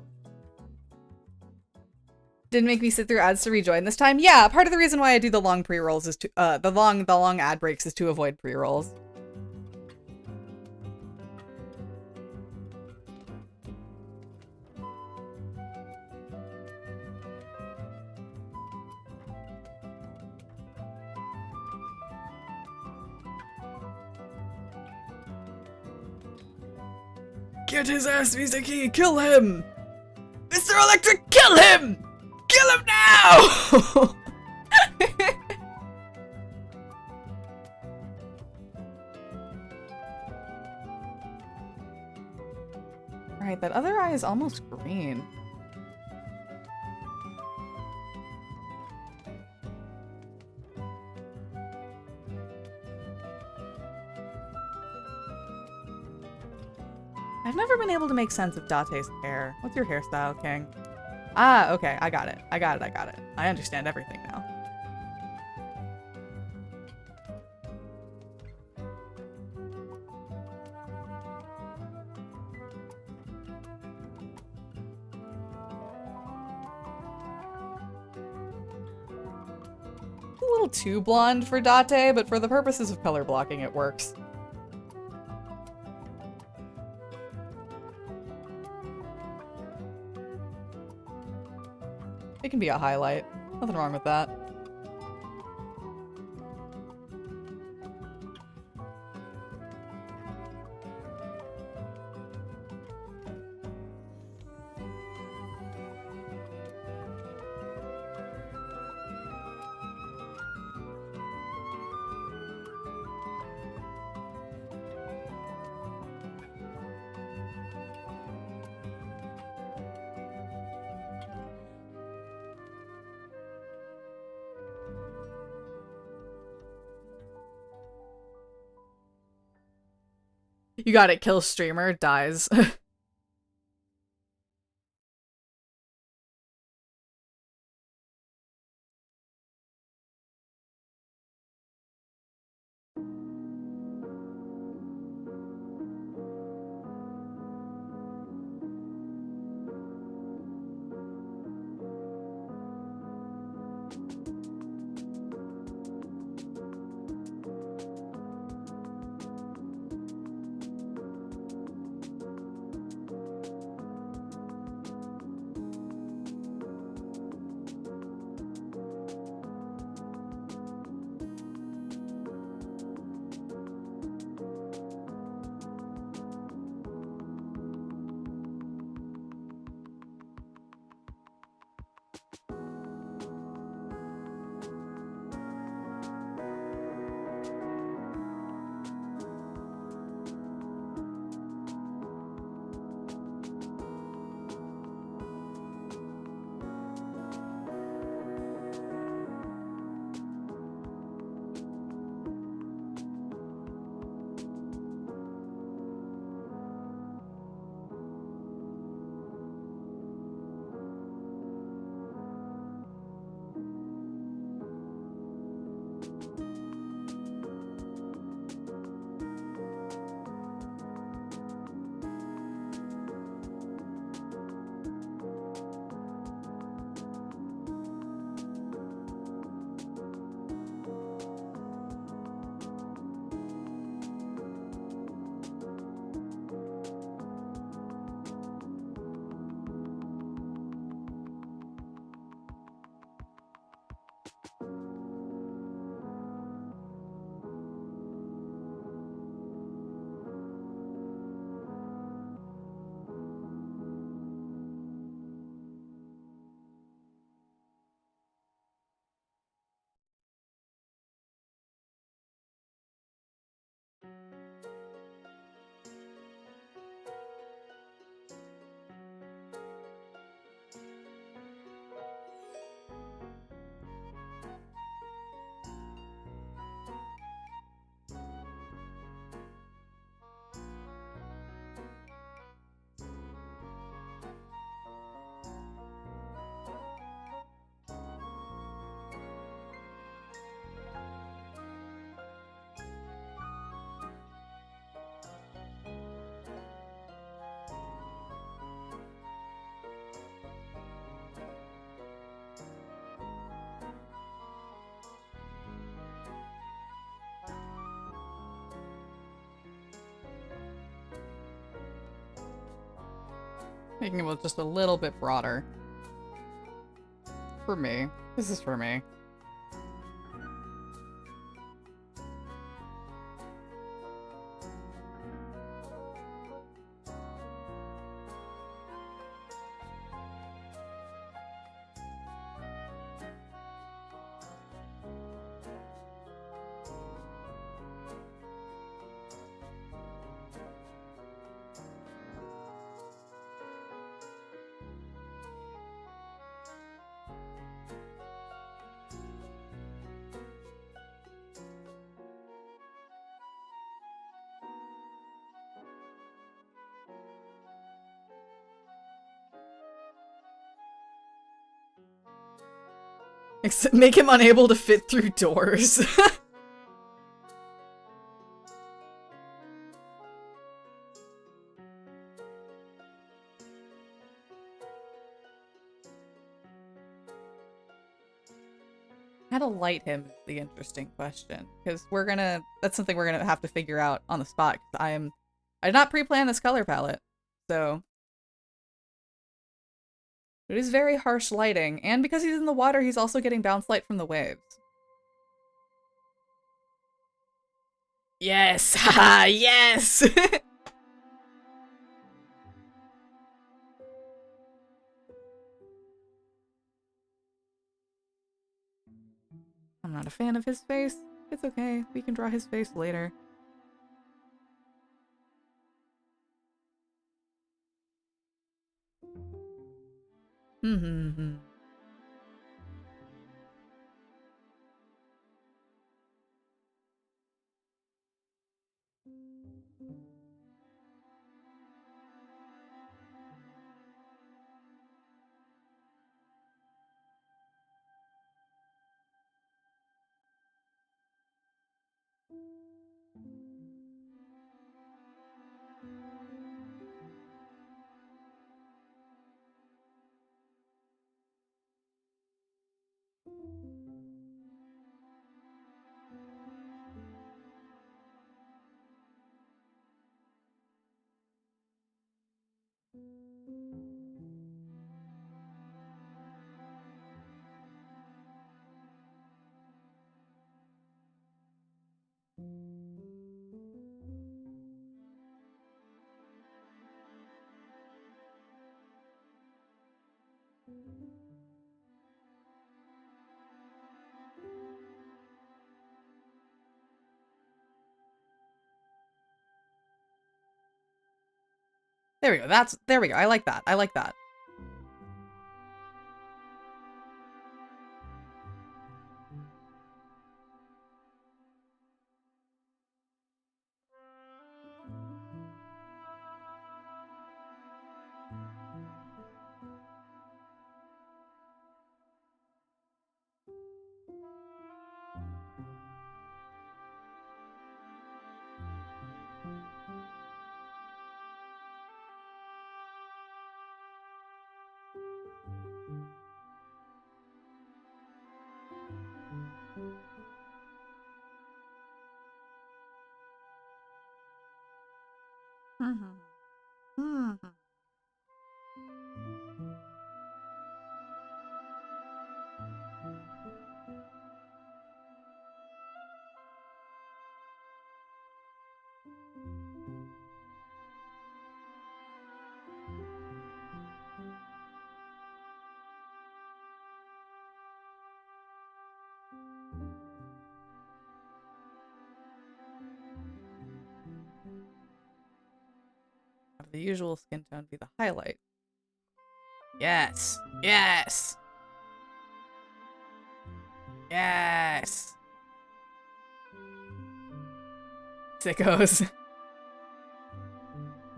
Didn't make me sit through ads to rejoin this time. Yeah, part of the reason why I do the long pre-rolls is to the long ad breaks is to avoid pre-rolls. Get his ass, Misaki! Kill him! Mr. Electric, kill him! Kill him now! Alright, that other eye is almost green. I've never been able to make sense of Date's hair. What's your hairstyle, King? Ah, okay, I got it. I got it. I understand everything now. A little too blonde for Date, but for the purposes of color blocking, it works. It can be a highlight. Nothing wrong with that. You got it, kill streamer, dies. Making it just a little bit broader. For me. This is for me. Make him unable to fit through doors. How to light him is the interesting question, because that's something we're gonna have to figure out on the spot, because I did not pre-plan this color palette, so it is very harsh lighting, and because he's in the water, he's also getting bounce light from the waves. Yes! Haha, yes! I'm not a fan of his face. It's okay. We can draw his face later. There we go. There we go. I like that. I like that. Have the usual skin tone be the highlight. Yes. Yes. Yes. Sickos.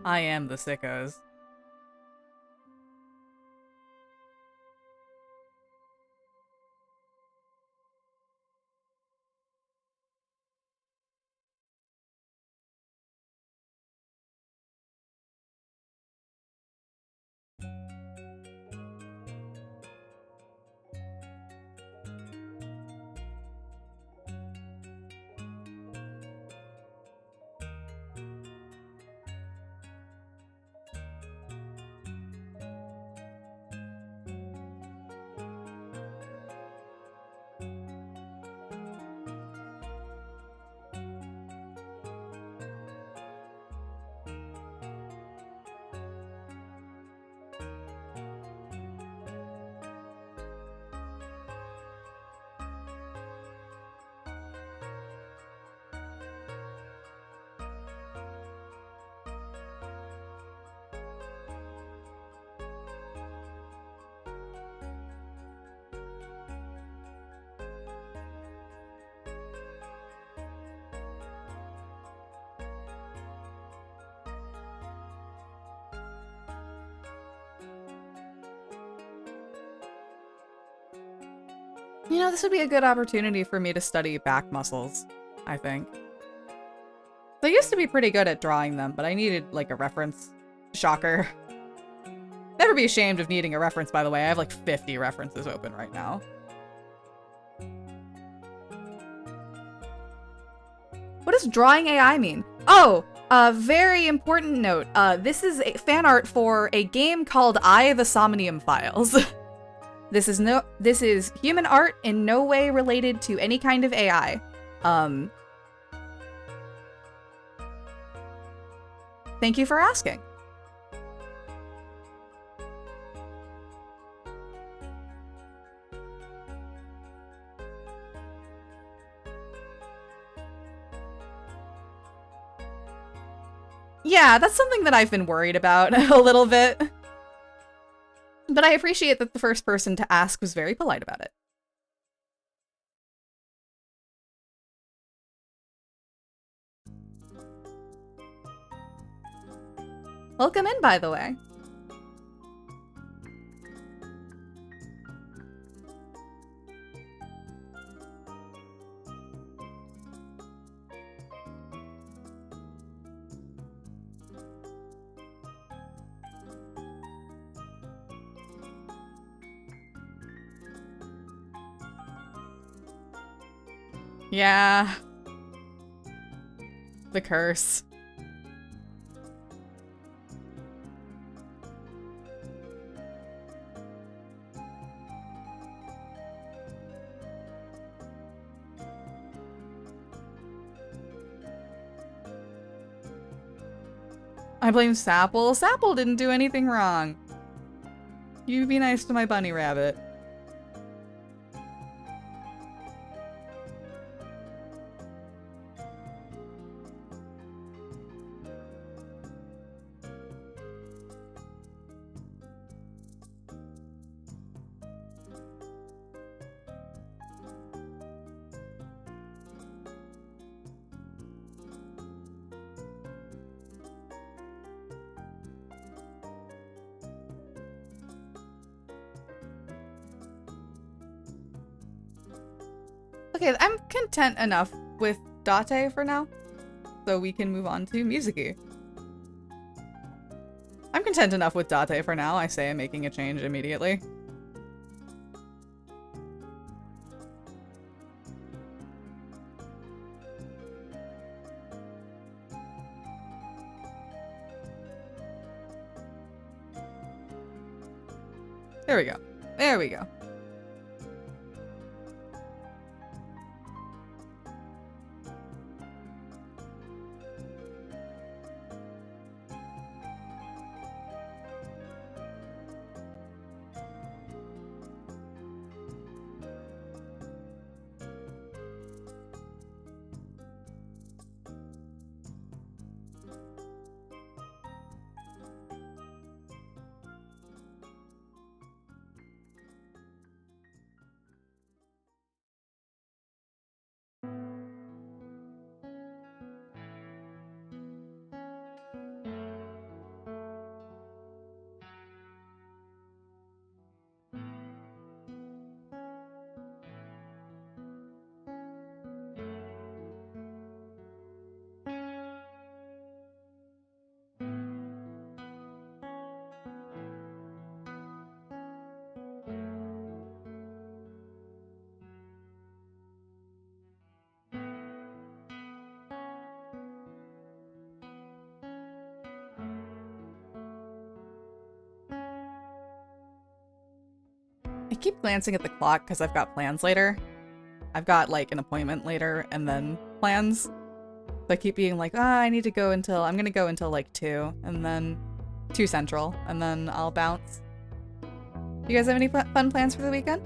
I am the sickos. You know, this would be a good opportunity for me to study back muscles, I think. I used to be pretty good at drawing them, but I needed, like, a reference. Shocker. Never be ashamed of needing a reference, by the way. I have, like, 50 references open right now. What does drawing AI mean? Oh, a very important note. This is a fan art for a game called the Somnium Files. This is human art in no way related to any kind of AI. Thank you for asking. Yeah, that's something that I've been worried about a little bit. But I appreciate that the first person to ask was very polite about it. Welcome in, by the way. Yeah. The curse. I blame Sapple. Sapple didn't do anything wrong. You be nice to my bunny rabbit. Okay, I'm content enough with Date for now, so we can move on to Musicy. I'm content enough with Date for now, I say, I'm making a change immediately. There we go. There we go. I keep glancing at the clock because I've got plans later. I've got like an appointment later and then plans. So I keep being like, I'm gonna go until like 2 and then 2 Central and then I'll bounce. You guys have any fun plans for the weekend?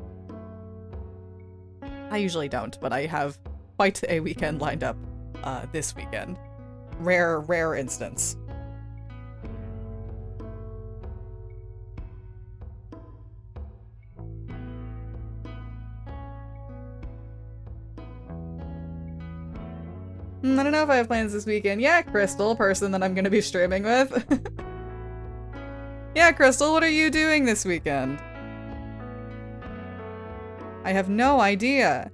I usually don't, but I have quite a weekend lined up this weekend. Rare instance. I don't know if I have plans this weekend. Yeah, Crystal, person that I'm gonna be streaming with. Yeah, Crystal, what are you doing this weekend? I have no idea.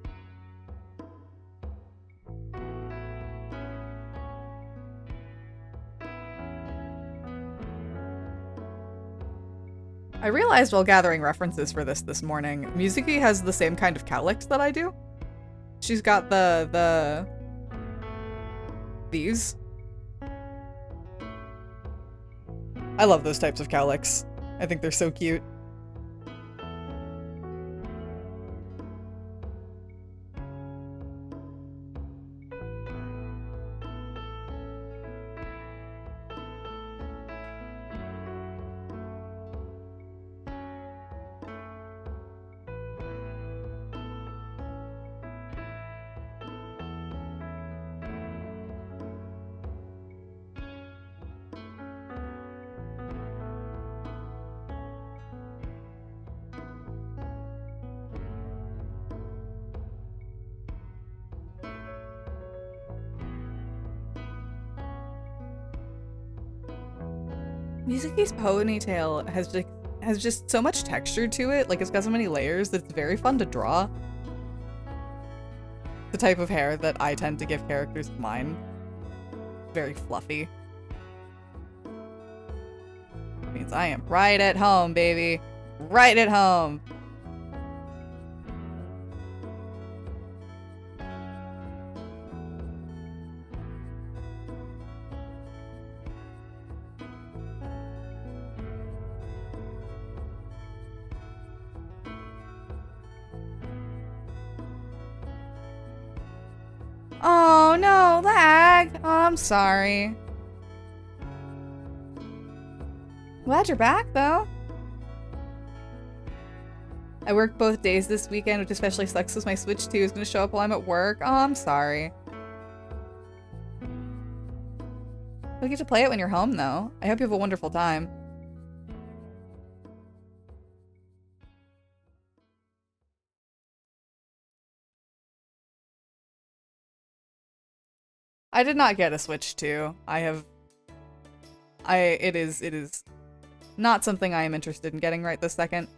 I realized while gathering references for this morning, Mizuki has the same kind of cowlicks that I do. She's got these. I love those types of cowlicks. I think they're so cute. Mizuki's ponytail has just so much texture to it. Like, it's got so many layers that it's very fun to draw. The type of hair that I tend to give characters of mine. Very fluffy. Means I am right at home, baby. Right at home. Oh no, lag! Oh, I'm sorry. Glad you're back, though. I worked both days this weekend, which especially sucks because my Switch 2 is going to show up while I'm at work. Oh, I'm sorry. You'll get to play it when you're home, though. I hope you have a wonderful time. I did not get a Switch 2. It is not something I am interested in getting right this second.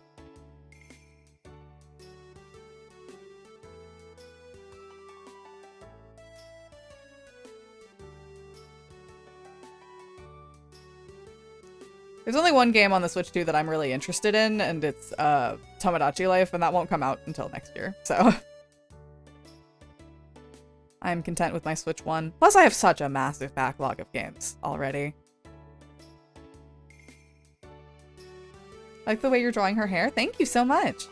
There's only one game on the Switch 2 that I'm really interested in, and it's Tomodachi Life, and that won't come out until next year, so I'm content with my Switch 1. Plus, I have such a massive backlog of games already. Like the way you're drawing her hair? Thank you so much!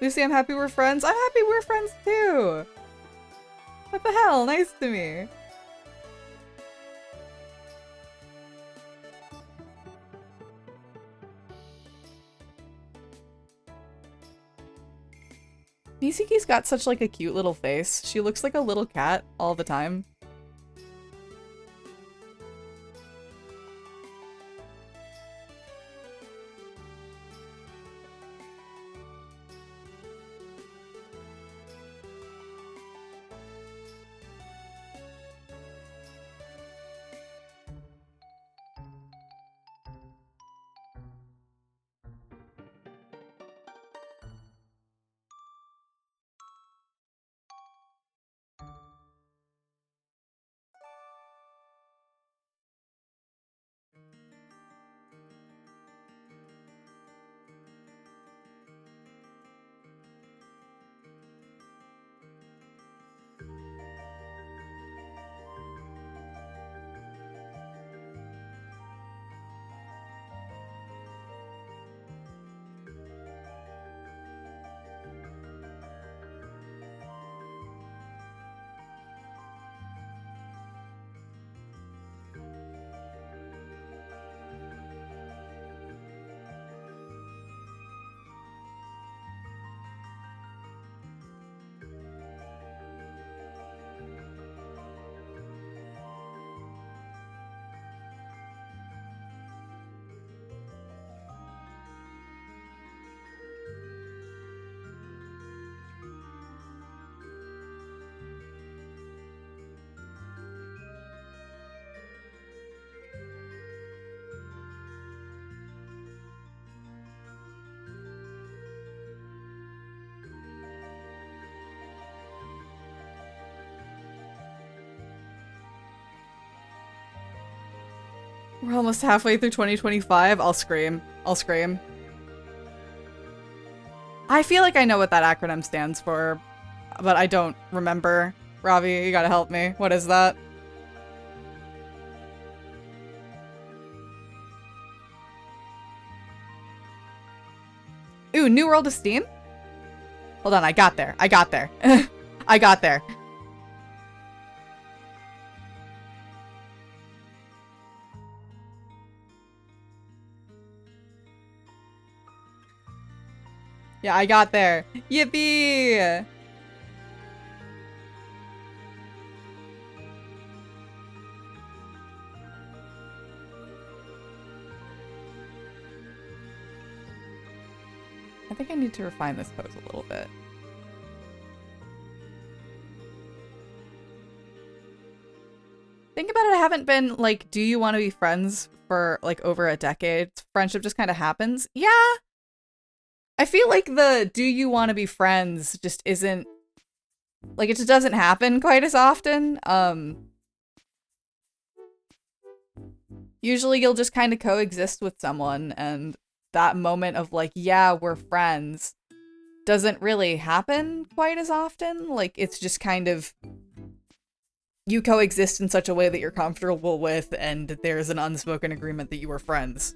Lucy, I'm happy we're friends. I'm happy we're friends too! What the hell? Nice to me. Mizuki's got such like a cute little face. She looks like a little cat all the time. We're almost halfway through 2025. I'll scream. I'll scream. I feel like I know what that acronym stands for, but I don't remember. Ravi, you gotta help me. What is that? Ooh, New World of Steam? Hold on, I got there. I got there. I got there. Yeah, I got there. Yippee! I think I need to refine this pose a little bit. Think about it, I haven't been, like, do you want to be friends for, like, over a decade? Friendship just kind of happens. Yeah! I feel like the do you want to be friends just isn't, like, it just doesn't happen quite as often. Usually you'll just kind of coexist with someone, and that moment of, like, yeah, we're friends doesn't really happen quite as often. Like, it's just kind of, you coexist in such a way that you're comfortable with, and there's an unspoken agreement that you are friends.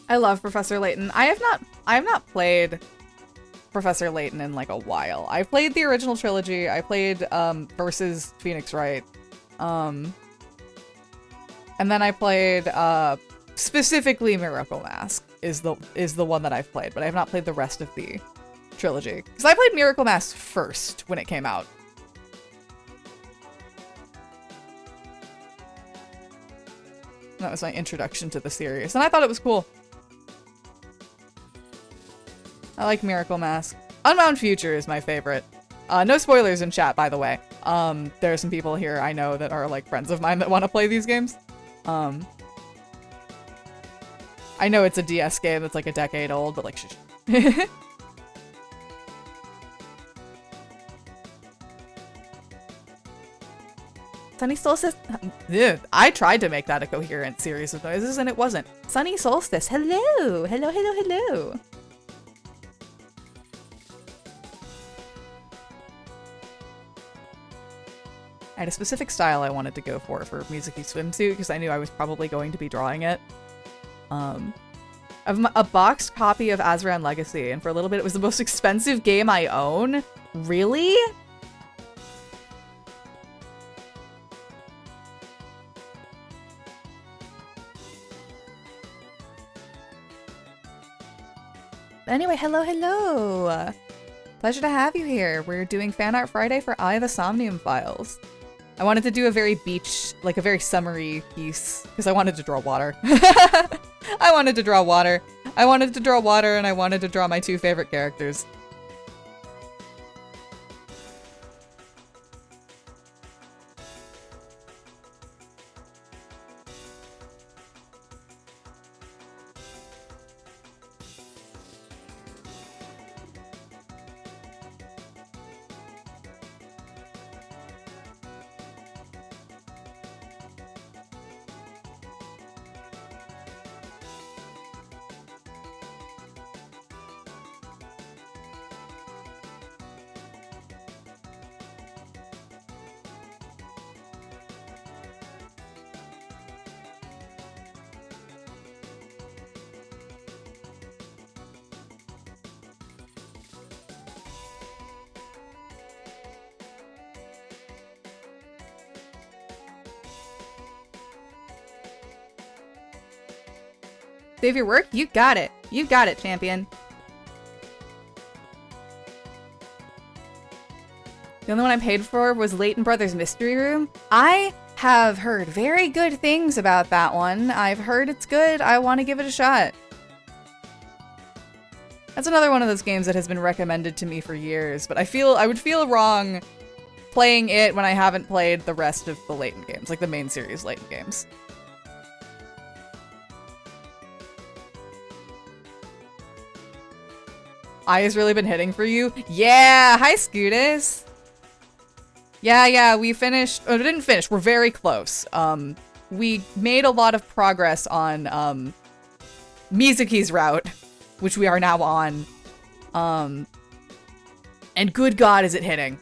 I love Professor Layton. I have not played Professor Layton in like a while. I played the original trilogy. I played versus Phoenix Wright. And then I played specifically Miracle Mask is the one that I've played, but I have not played the rest of the trilogy. Because I played Miracle Mask first when it came out. That was my introduction to the series, and I thought it was cool. I like Miracle Mask. Unbound Future is my favorite. No spoilers in chat, by the way. There are some people here I know that are like friends of mine that want to play these games. I know it's a DS game that's like a decade old, but like shh. Sunny Solstice. Ugh, I tried to make that a coherent series of noises and it wasn't. Sunny Solstice. Hello. Hello, hello, hello. I had a specific style I wanted to go for Mizuki Swimsuit because I knew I was probably going to be drawing it. I have a boxed copy of Azran Legacy, and for a little bit it was the most expensive game I own. Really? Anyway, hello, hello. Pleasure to have you here. We're doing Fan Art Friday for I, the Somnium Files. I wanted to do a very beach, like a very summery piece, because I wanted to draw water. I wanted to draw water. I wanted to draw water, and I wanted to draw my two favorite characters. Save your work? You got it. You got it, champion. The only one I paid for was Layton Brothers Mystery Room. I have heard very good things about that one. I've heard it's good. I want to give it a shot. That's another one of those games that has been recommended to me for years, but I would feel wrong playing it when I haven't played the rest of the Layton games, like the main series Layton games. I has really been hitting for you. Yeah, hi Scootus. Yeah, we finished, oh, we didn't finish, we're very close. We made a lot of progress on Mizuki's route, which we are now on. And good God, is it hitting.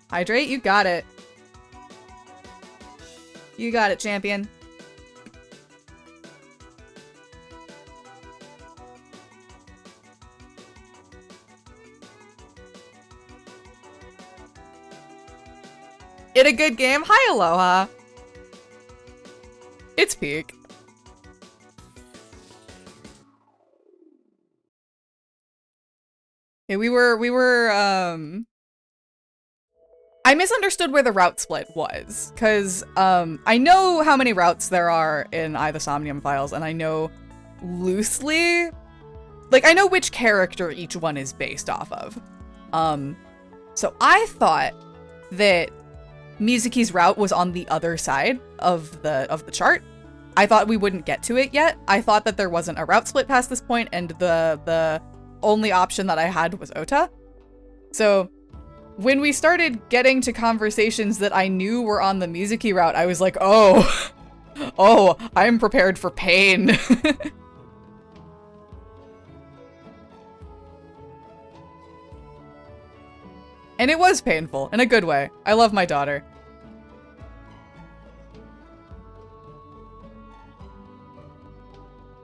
Hydrate, you got it. You got it, champion. In a good game? Hi, Aloha. It's peak. Yeah, we were, I misunderstood where the route split was, because, I know how many routes there are in I, the Somnium Files, and I know loosely, like, I know which character each one is based off of. So I thought that Mizuki's route was on the other side of the chart. I thought we wouldn't get to it yet. I thought that there wasn't a route split past this point, and the only option that I had was Ota. So when we started getting to conversations that I knew were on the Mizuki route, I was like, oh, I'm prepared for pain. And it was painful, in a good way. I love my daughter.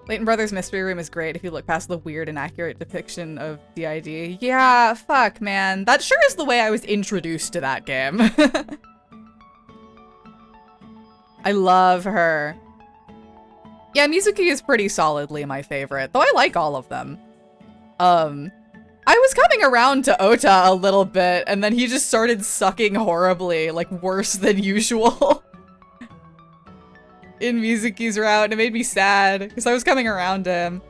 Layton Brothers Mystery Room is great if you look past the weird and accurate depiction of DID. Yeah, fuck, man. That sure is the way I was introduced to that game. I love her. Yeah, Mizuki is pretty solidly my favorite, though I like all of them. I was coming around to Ota a little bit, and then he just started sucking horribly, like worse than usual. In Mizuki's route, and it made me sad, because I was coming around to him.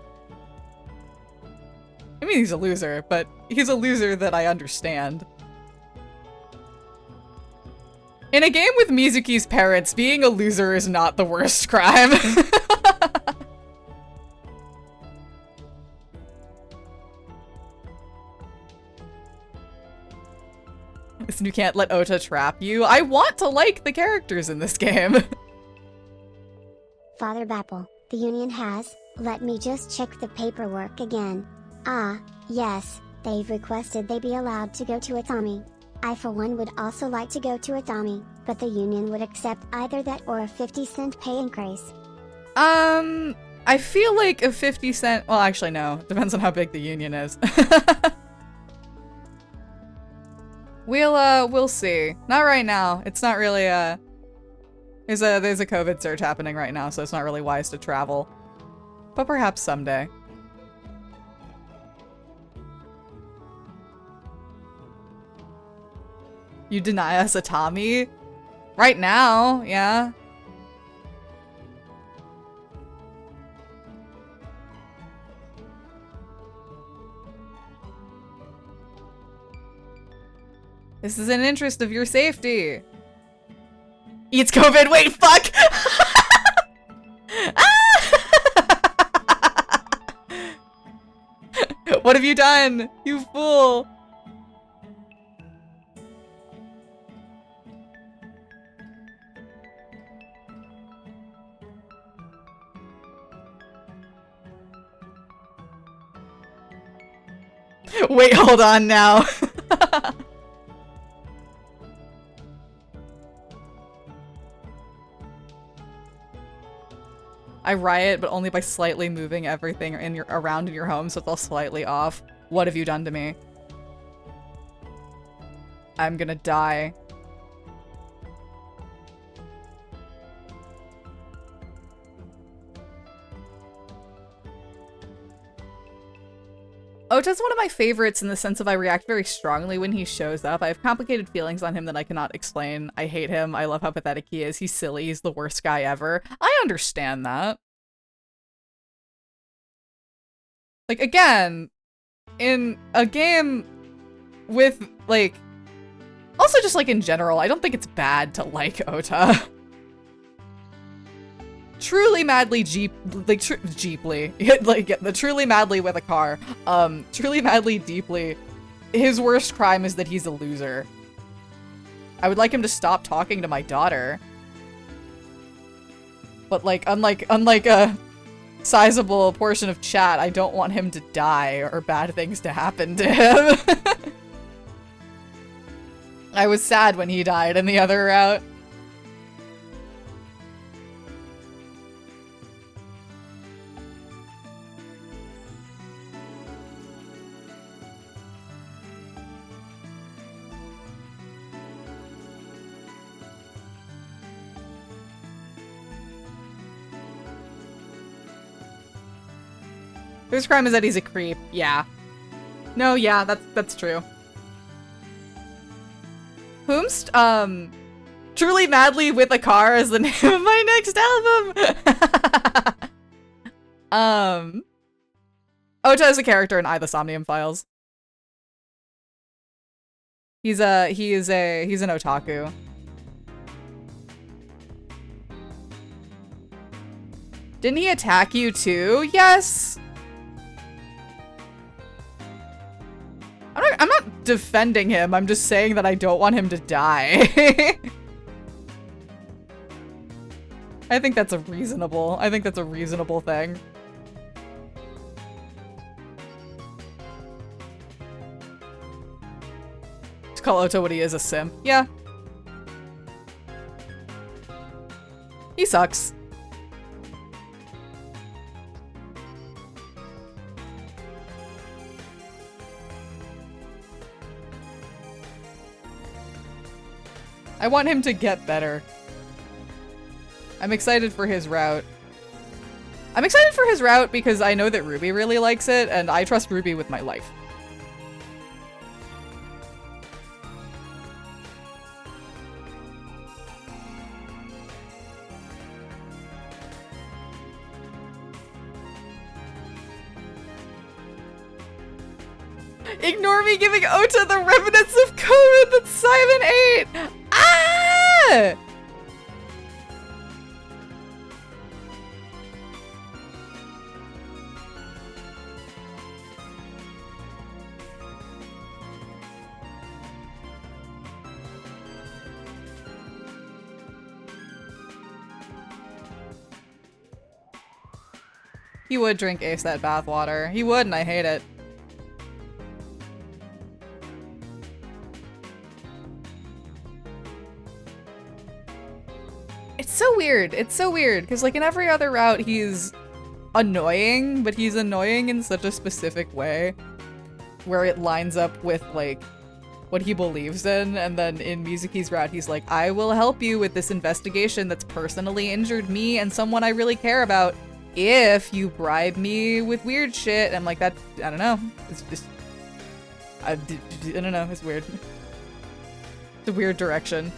I mean, he's a loser, but he's a loser that I understand. In a game with Mizuki's parents, being a loser is not the worst crime. Listen, you can't let Ota trap you. I want to like the characters in this game. Father Bapple, the union has, let me just check the paperwork again. Ah, yes, they've requested they be allowed to go to Atami. I for one would also like to go to Atami, but the union would accept either that or a 50-cent pay increase. I feel like a 50-cent, well actually no, depends on how big the union is. We'll see. Not right now. It's not really There's a COVID surge happening right now, so it's not really wise to travel. But perhaps someday. You deny us a Tommy? Right now, yeah. This is in interest of your safety. Eats COVID. Wait, fuck! What have you done? You fool! Wait, hold on now. I riot, but only by slightly moving everything around in your home, so it's all slightly off. What have you done to me? I'm gonna die. Ota's one of my favorites in the sense of I react very strongly when he shows up. I have complicated feelings on him that I cannot explain. I hate him. I love how pathetic he is. He's silly. He's the worst guy ever. I understand that. Like, again, in a game with, like, also just, like, in general, I don't think it's bad to like Ota. Truly madly jeeply. Like, the truly madly with a car. Truly madly deeply. His worst crime is that he's a loser. I would like him to stop talking to my daughter. But, like, unlike a sizable portion of chat, I don't want him to die or bad things to happen to him. I was sad when he died in the other route. His crime is that he's a creep. Yeah. No, yeah, that's true. Whomst, Truly Madly with a Car is the name of my next album. Ota is a character in the Somnium Files. He's an otaku. Didn't he attack you too? Yes. I'm not defending him. I'm just saying that I don't want him to die. I think that's a reasonable thing. To call Ota what he is, a simp. Yeah. He sucks. I want him to get better. I'm excited for his route. I'm excited for his route because I know that Ruby really likes it, and I trust Ruby with my life. Ignore me giving Ota the remnants of COVID that Simon ate! Ah! He would drink Ace that bathwater. He would, and I hate it. It's so weird. It's so weird because, like, in every other route, he's annoying, but he's annoying in such a specific way where it lines up with, like, what he believes in, and then in Mizuki's route, he's like, I will help you with this investigation that's personally injured me and someone I really care about if you bribe me with weird shit. And I'm like, that, I don't know. It's just, I don't know, it's weird. It's a weird direction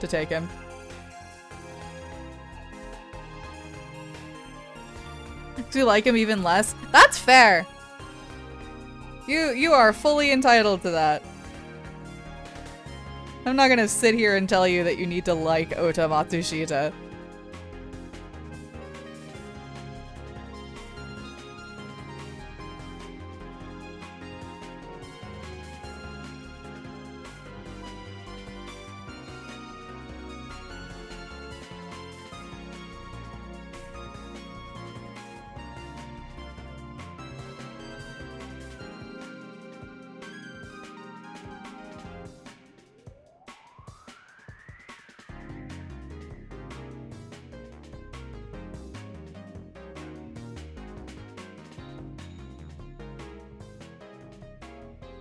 to take him. Do you like him even less? That's fair. You are fully entitled to that. I'm not gonna sit here and tell you that you need to like Ota Matsushita.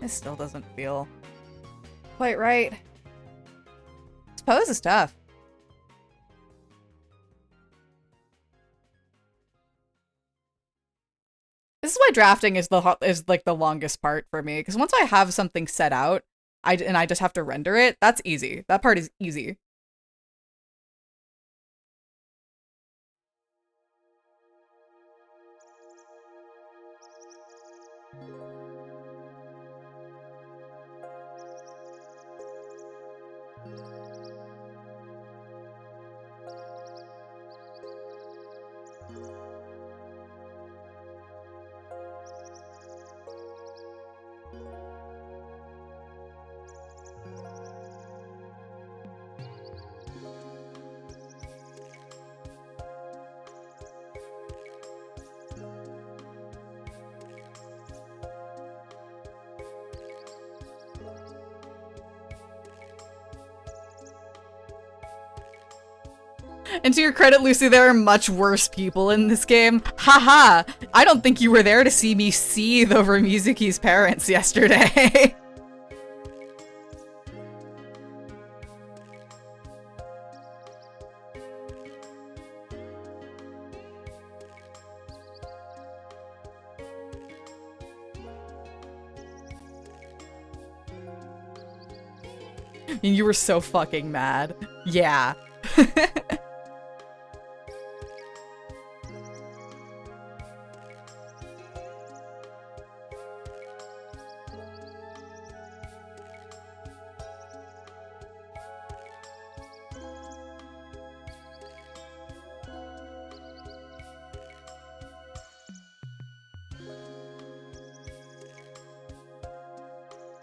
This still doesn't feel quite right. This pose is tough. This is why drafting is like the longest part for me, because once I have something set out, and I just have to render it, that's easy. That part is easy. And to your credit, Lucy, there are much worse people in this game. Haha! I don't think you were there to see me seethe over Mizuki's parents yesterday. And you were so fucking mad. Yeah.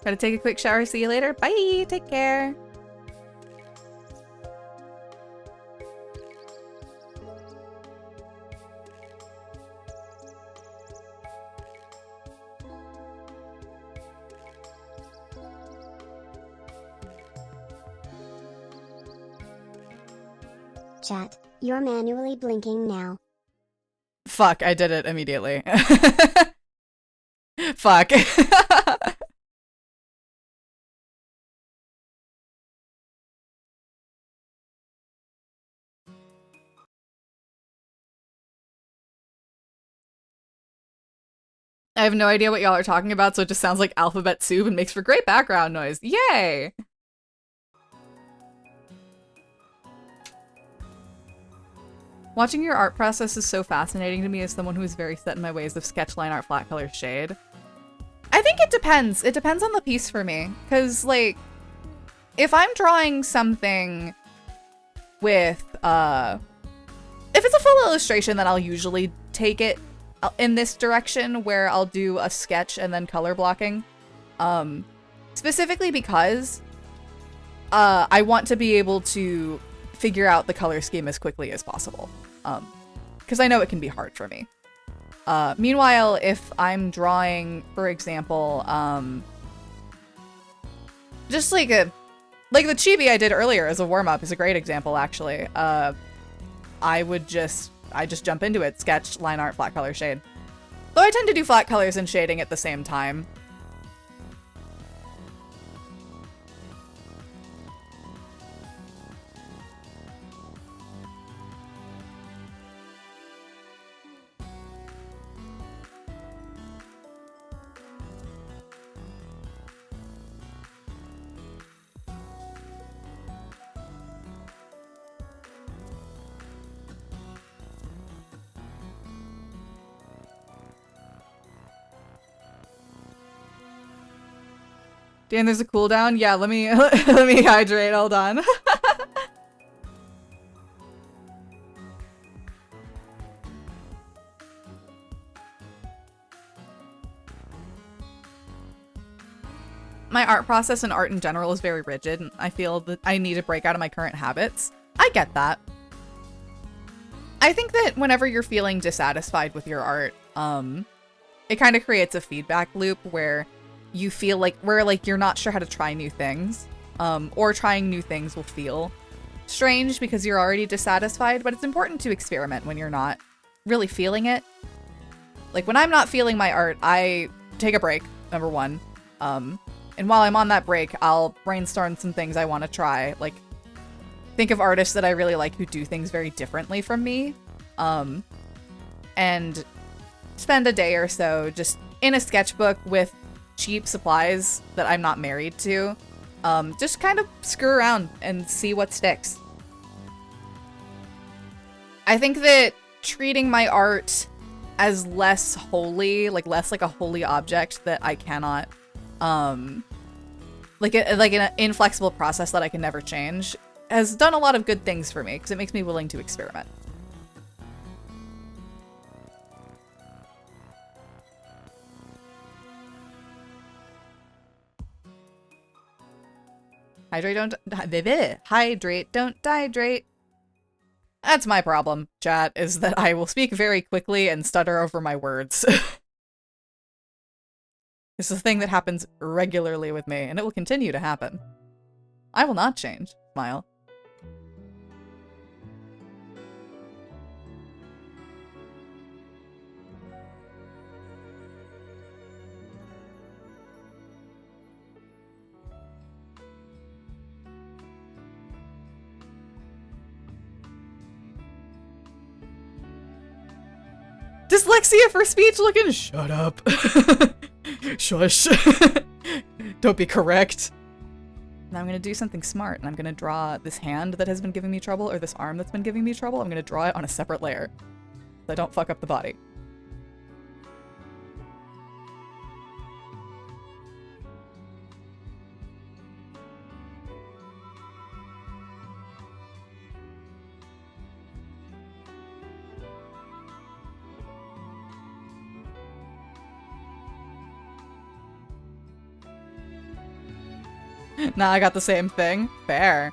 Gotta take a quick shower. See you later. Bye. Take care. Chat, you're manually blinking now. Fuck, I did it immediately. Fuck. I have no idea what y'all are talking about, so it just sounds like alphabet soup and makes for great background noise. Yay! Watching your art process is so fascinating to me as someone who is very set in my ways of sketch, line art, flat color, shade. I think it depends. It depends on the piece for me. Because, like, if I'm drawing something with, if it's a full illustration, then I'll usually take it in this direction where I'll do a sketch and then color blocking. Specifically because I want to be able to figure out the color scheme as quickly as possible. Because I know it can be hard for me. Meanwhile, if I'm drawing, for example, just like the chibi I did earlier as a warm-up is a great example, actually. I just jump into it, sketch, line art, flat color, shade. Though I tend to do flat colors and shading at the same time. Dan, there's a cooldown? Yeah, let me let me hydrate, hold on. My art process and art in general is very rigid, and I feel that I need to break out of my current habits. I get that. I think that whenever you're feeling dissatisfied with your art, it kind of creates a feedback loop where you feel like you're not sure how to try new things, or trying new things will feel strange because you're already dissatisfied, but it's important to experiment when you're not really feeling it. Like when I'm not feeling my art, I take a break, number one. And while I'm on that break, I'll brainstorm some things I want to try. Like, think of artists that I really like who do things very differently from me. And spend a day or so just in a sketchbook with cheap supplies that I'm not married to. Just kind of screw around and see what sticks. I think that treating my art as less holy, less like a holy object that I cannot, like an inflexible process that I can never change, has done a lot of good things for me because it makes me willing to experiment. Hydrate, don't dehydrate. That's my problem, chat, is that I will speak very quickly and stutter over my words. It's a thing that happens regularly with me, and it will continue to happen. I will not change. Smile. Dyslexia for speech looking. Shut up. Shush. Don't be correct. Now I'm gonna do something smart, and I'm gonna draw this hand that has been giving me trouble, or this arm that's been giving me trouble. I'm gonna draw it on a separate layer, so I don't fuck up the body. Nah, I got the same thing. Fair.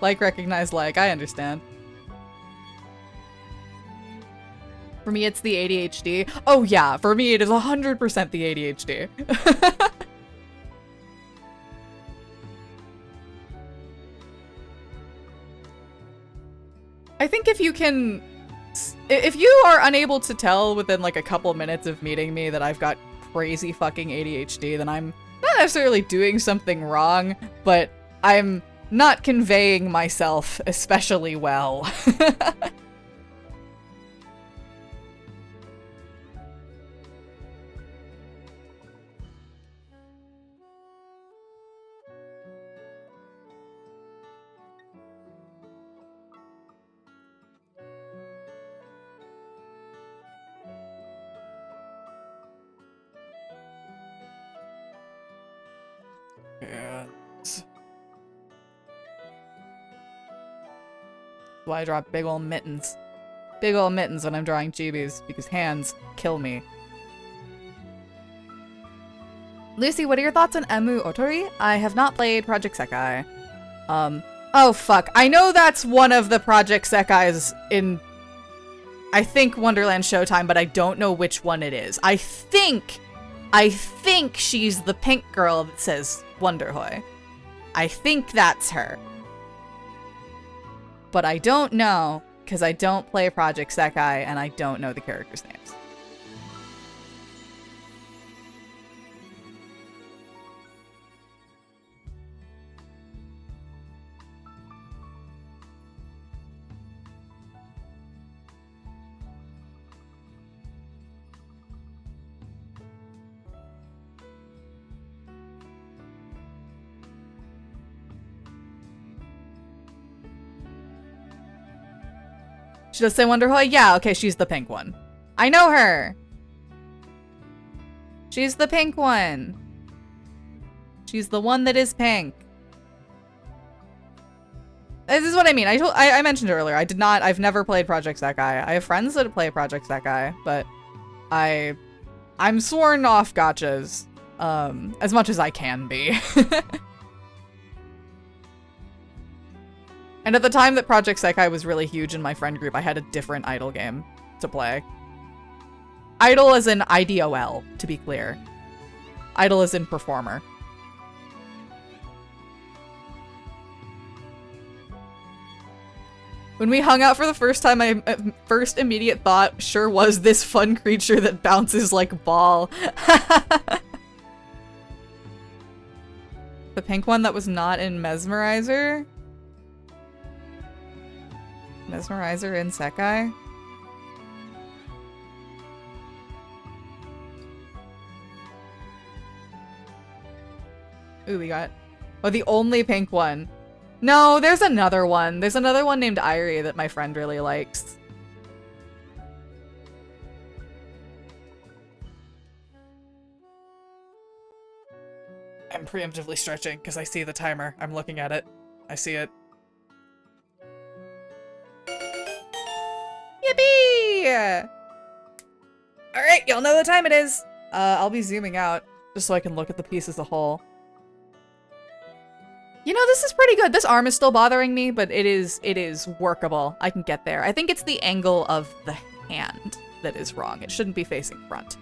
Like, recognize like. I understand. For me, it's the ADHD. Oh yeah, for me, it is 100% the ADHD. I think if you are unable to tell within like a couple minutes of meeting me that I've got crazy fucking ADHD, then I'm not necessarily doing something wrong, but I'm not conveying myself especially well. Yes. Why I draw big ol' mittens. Big ol' mittens when I'm drawing chibis, because hands kill me. Lucy, what are your thoughts on Emu Otori? I have not played Project Sekai. Oh fuck. I know that's one of the Project Sekais in, I think, Wonderland Showtime, but I don't know which one it is. I think she's the pink girl that says Wonderhoy. I think that's her. But I don't know, because I don't play Project Sekai, and I don't know the characters' names. She does say Wonderhoy? Yeah, okay, she's the pink one. I know her! She's the pink one. She's the one that is pink. This is what I mean. I mentioned earlier. I've never played Project Sekai. I have friends that play Project Sekai, but I'm sworn off gachas as much as I can be. And at the time that Project Sekai was really huge in my friend group, I had a different idol game to play. Idol as in IDOL, to be clear. Idol as in performer. When we hung out for the first time, my first immediate thought sure was this fun creature that bounces like a ball. The pink one that was not in Mesmerizer? Mesmerizer in Sekai? Ooh, we got... Oh, the only pink one. No, there's another one. There's another one named Irie that my friend really likes. I'm preemptively stretching because I see the timer. I'm looking at it. I see it. Yippee! Alright, y'all know what time it is. I'll be zooming out just so I can look at the piece as a whole. You know, this is pretty good. This arm is still bothering me, but it is workable. I can get there. I think it's the angle of the hand that is wrong. It shouldn't be facing front.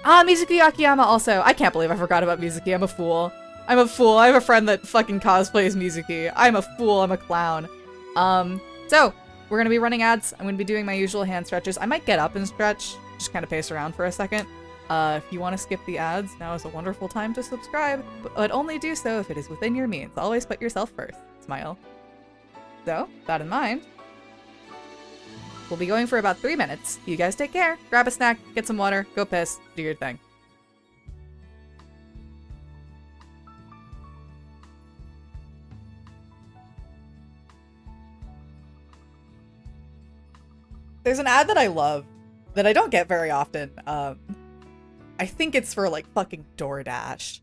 Mizuki Akiyama also. I can't believe I forgot about Mizuki. I'm a fool. I'm a fool. I have a friend that fucking cosplays Mizuki. I'm a fool. I'm a clown. So, we're gonna be running ads. I'm gonna be doing my usual hand stretches. I might get up and stretch. Just kind of pace around for a second. If you want to skip the ads, now is a wonderful time to subscribe, but only do so if it is within your means. Always put yourself first. Smile. So, that in mind, we'll be going for about 3 minutes. You guys take care. Grab a snack, get some water, go piss, do your thing. There's an ad that I love that I don't get very often. I think it's for like fucking DoorDash.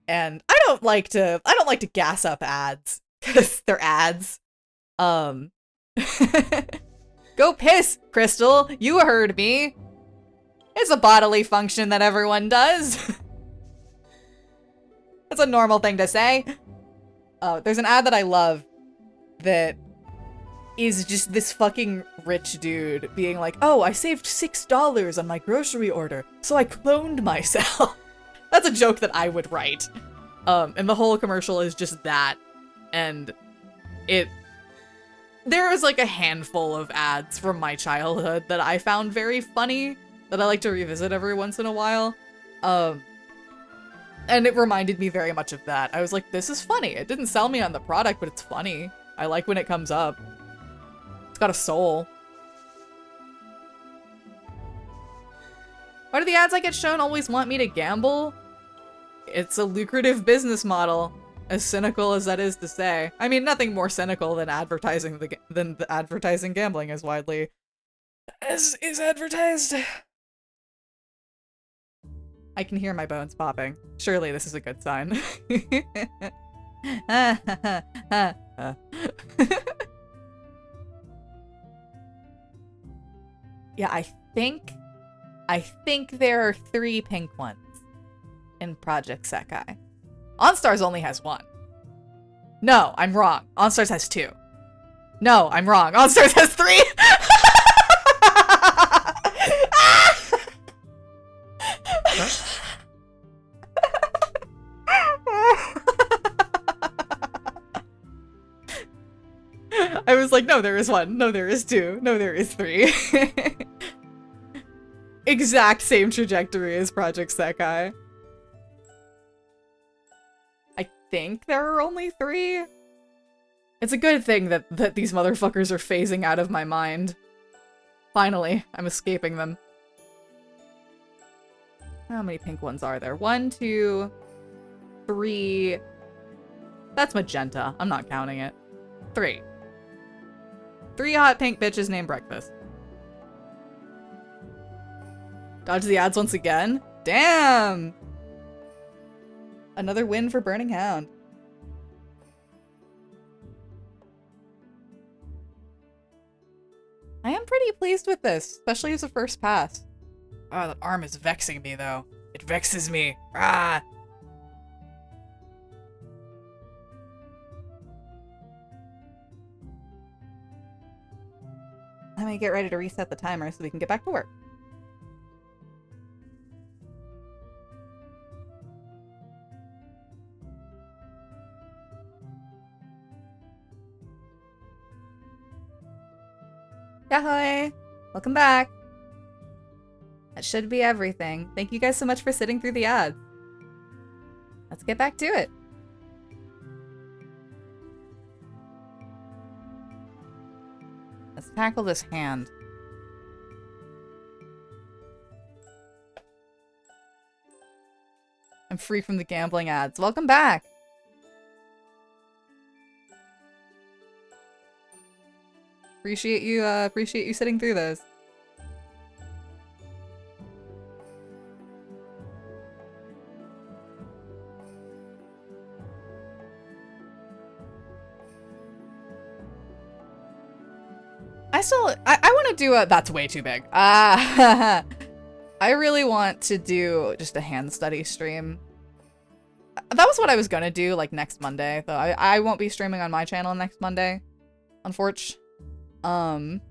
And I don't like to gas up ads because they're ads. Go piss, Crystal. You heard me. It's a bodily function that everyone does. That's a normal thing to say. There's an ad that I love that is just this fucking rich dude being like, oh, I saved $6 on my grocery order, so I cloned myself. That's a joke that I would write. And the whole commercial is just that. And there is like a handful of ads from my childhood that I found very funny, that I like to revisit every once in a while. And it reminded me very much of that. I was like, this is funny. It didn't sell me on the product, but it's funny. I like when it comes up. It's got a soul. Why do the ads I get shown always want me to gamble? It's a lucrative business model, as cynical as that is to say. I mean, nothing more cynical than advertising the advertising gambling as widely as is advertised. I can hear my bones popping. Surely this is a good sign. Yeah, I think there are 3 pink ones in Project Sekai. OnStars only has 1. No, I'm wrong. OnStars has 2. No, I'm wrong. OnStars has 3! I was like, no, there is 1. No, there is 2. No, there is 3. Exact same trajectory as Project Sekai. I think there are only 3. It's a good thing that these motherfuckers are phasing out of my mind. Finally, I'm escaping them. How many pink ones are there? 1, 2, 3. That's magenta. I'm not counting it. 3. 3 hot pink bitches named Breakfast. Dodge the ads once again? Damn! Another win for Burning Hound. I am pretty pleased with this, especially as a first pass. Oh, that arm is vexing me, though. It vexes me. Ah! Let me get ready to reset the timer so we can get back to work. Yahoy! Welcome back! That should be everything. Thank you guys so much for sitting through the ads. Let's get back to it. Let's tackle this hand. I'm free from the gambling ads. Welcome back! Appreciate you sitting through those. I want to do a, that's way too big. I really want to do just a hand study stream. That was what I was gonna do, like, next Monday, though I won't be streaming on my channel next Monday, unfortunately. I mean,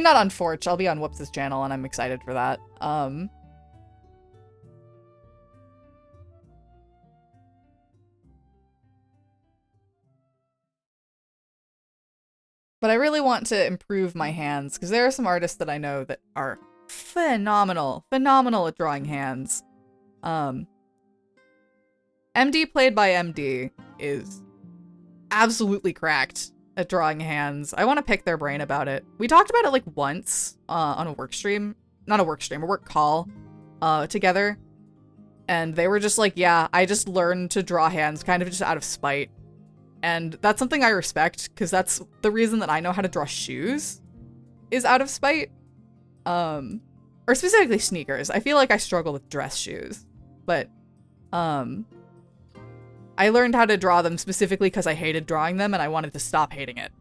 not unfortunately, I'll be on Whoops' channel, and I'm excited for that. But I really want to improve my hands, because there are some artists that I know that are phenomenal at drawing hands. MD played by MD is absolutely cracked at drawing hands. I want to pick their brain about it. We talked about it like once on a work stream. Not a work stream, a work call together. And they were just like, yeah, I just learned to draw hands kind of just out of spite. And that's something I respect, because that's the reason that I know how to draw shoes is out of spite. Or specifically sneakers. I feel like I struggle with dress shoes. But I learned how to draw them specifically because I hated drawing them and I wanted to stop hating it.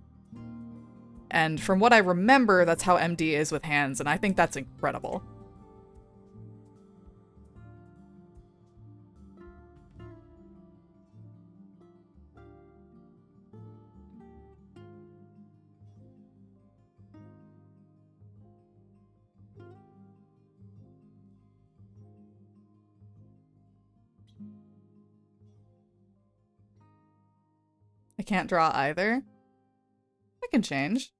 And from what I remember, that's how MD is with hands, and I think that's incredible. I can't draw either. I can change.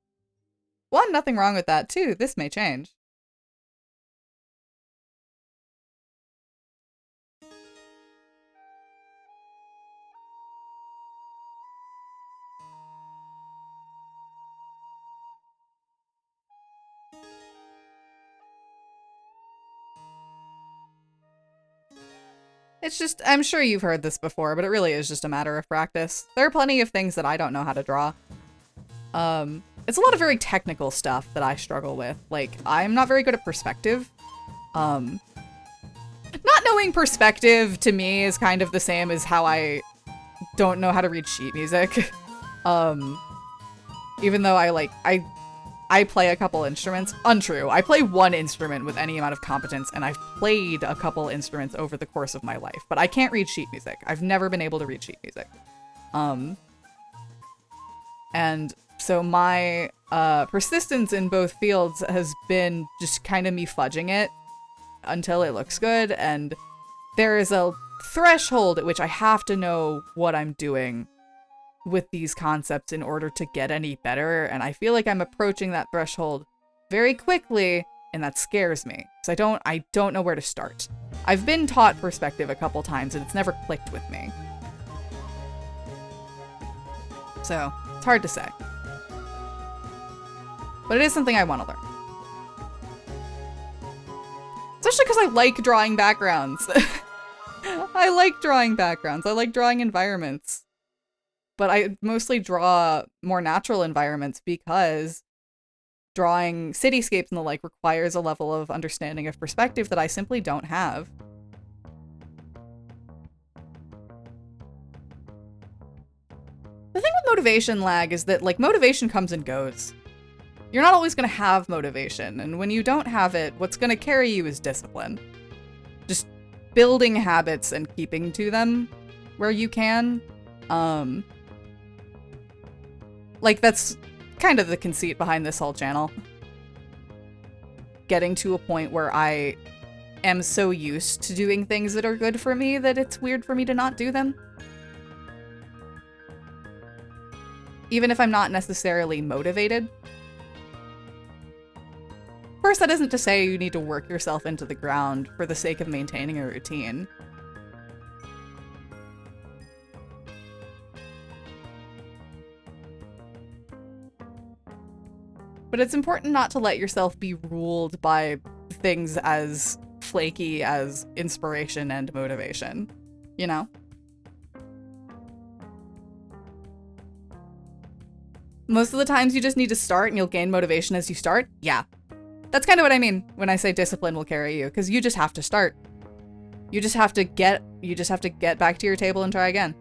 One, nothing wrong with that. Two, this may change. It's just, I'm sure you've heard this before, but it really is just a matter of practice. There are plenty of things that I don't know how to draw. It's a lot of very technical stuff that I struggle with. Like, I'm not very good at perspective. Not knowing perspective to me is kind of the same as how I don't know how to read sheet music. Even though I play a couple instruments. Untrue. I play one instrument with any amount of competence, and I've played a couple instruments over the course of my life, but I can't read sheet music. I've never been able to read sheet music. And so my persistence in both fields has been just kind of me fudging it until it looks good, and there is a threshold at which I have to know what I'm doing with these concepts in order to get any better, and I feel like I'm approaching that threshold very quickly, and that scares me because I don't know where to start. I've been taught perspective a couple times and it's never clicked with me. So, it's hard to say. But it is something I want to learn. Especially because I like drawing backgrounds. I like drawing backgrounds. I like drawing environments. But I mostly draw more natural environments because drawing cityscapes and the like requires a level of understanding of perspective that I simply don't have. The thing with motivation lag is that, like, motivation comes and goes. You're not always going to have motivation, and when you don't have it, what's going to carry you is discipline. Just building habits and keeping to them where you can. Like, that's kind of the conceit behind this whole channel. Getting to a point where I am so used to doing things that are good for me that it's weird for me to not do them. Even if I'm not necessarily motivated. Of course, that isn't to say you need to work yourself into the ground for the sake of maintaining a routine. But it's important not to let yourself be ruled by things as flaky as inspiration and motivation, you know? Most of the times you just need to start and you'll gain motivation as you start. Yeah. That's kind of what I mean when I say discipline will carry you, because you just have to start. You just have to get back to your table and try again.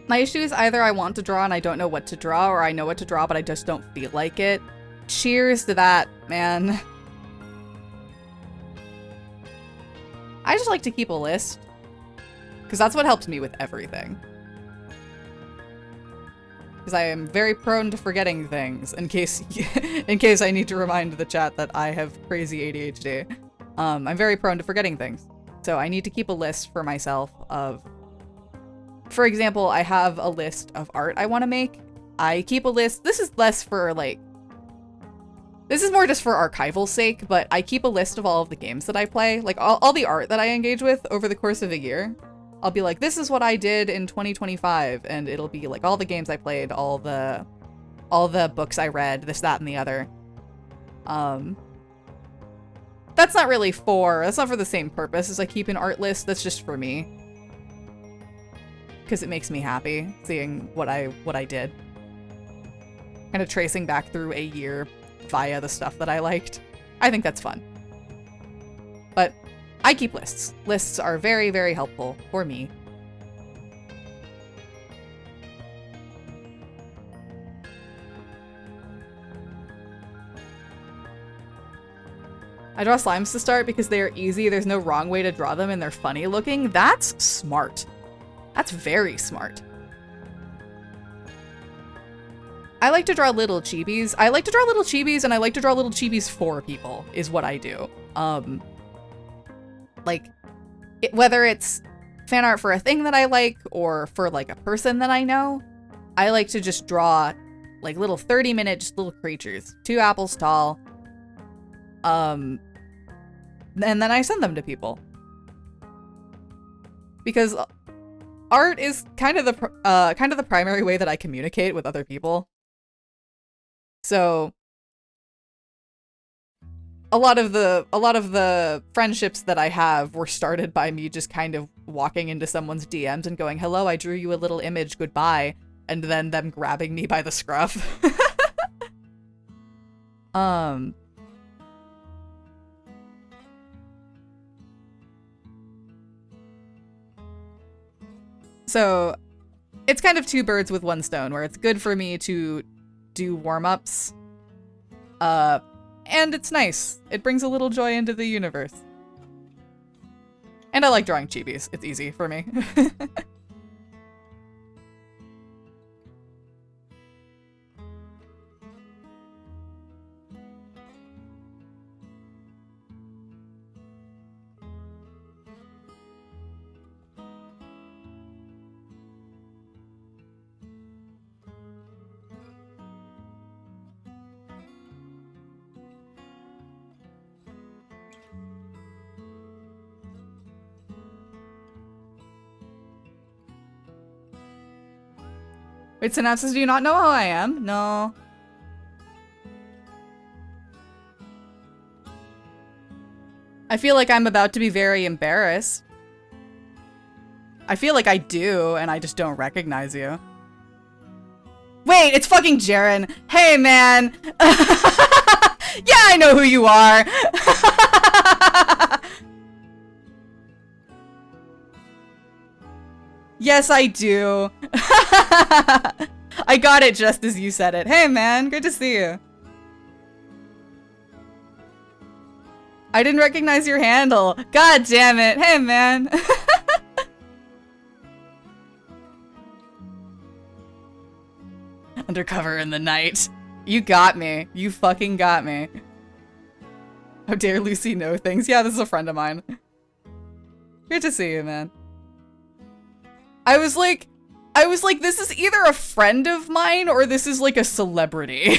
My issue is either I want to draw and I don't know what to draw, or I know what to draw but I just don't feel like it. Cheers to that, man. I just like to keep a list, because that's what helps me with everything. Because I am very prone to forgetting things, in case I need to remind the chat that I have crazy ADHD. I'm very prone to forgetting things. So I need to keep a list for myself of... For example, I have a list of art I want to make. I keep a list. This is less for, like... This is more just for archival sake, but I keep a list of all of the games that I play. Like, all the art that I engage with over the course of a year. I'll be like, this is what I did in 2025, and it'll be, like, all the games I played, all the books I read, this, that, and the other. That's not for the same purpose as I keep an art list. That's just for me. Because it makes me happy seeing what I did. Kind of tracing back through a year via the stuff that I liked. I think that's fun. But I keep lists. Lists are very, very helpful for me. I draw slimes to start because they are easy, there's no wrong way to draw them, and they're funny looking. That's smart. That's very smart. I like to draw little chibis. I like to draw little chibis, and I like to draw little chibis for people, is what I do. Whether it's fan art for a thing that I like, or for, like, a person that I know, I like to just draw, like, little 30-minute, just little creatures. 2 apples tall. And then I send them to people. Because art is kind of the primary way that I communicate with other people. So a lot of the friendships that I have were started by me just kind of walking into someone's DMs and going, "Hello, I drew you a little image, goodbye," and then them grabbing me by the scruff. So it's kind of 2 birds with 1 stone, where it's good for me to do warm-ups. And it's nice. It brings a little joy into the universe. And I like drawing chibis. It's easy for me. Wait, Synapses, do you not know how I am? No. I feel like I'm about to be very embarrassed. I feel like I do, and I just don't recognize you. Wait, it's fucking Jaren. Hey, man. Yeah, I know who you are. Yes, I do. I got it just as you said it. Hey, man. Good to see you. I didn't recognize your handle. God damn it. Hey, man. Undercover in the night. You got me. You fucking got me. How dare Lucy know things? Yeah, this is a friend of mine. Good to see you, man. I was like, this is either a friend of mine or this is like a celebrity.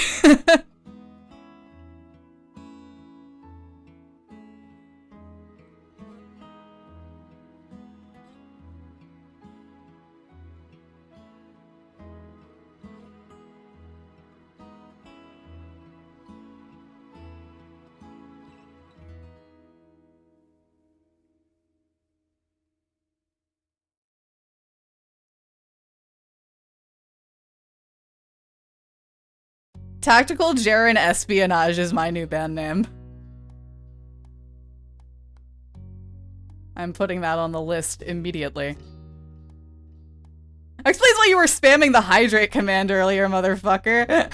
Tactical Jaren Espionage is my new band name. I'm putting that on the list immediately. Explains why you were spamming the hydrate command earlier, motherfucker.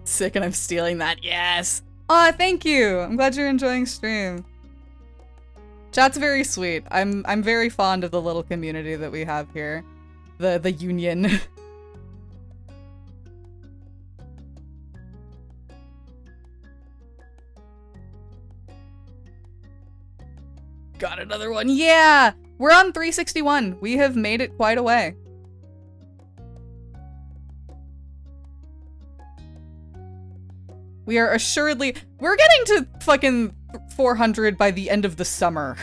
Sick, and I'm stealing that. Yes. Aw, thank you. I'm glad you're enjoying stream. Chat's very sweet. I'm very fond of the little community that we have here. The union. Got another one. Yeah! We're on 361. We have made it quite a way. We are assuredly... We're getting to fucking 400 by the end of the summer.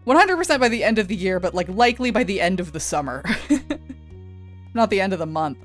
100% by the end of the year, but like likely by the end of the summer. Not the end of the month.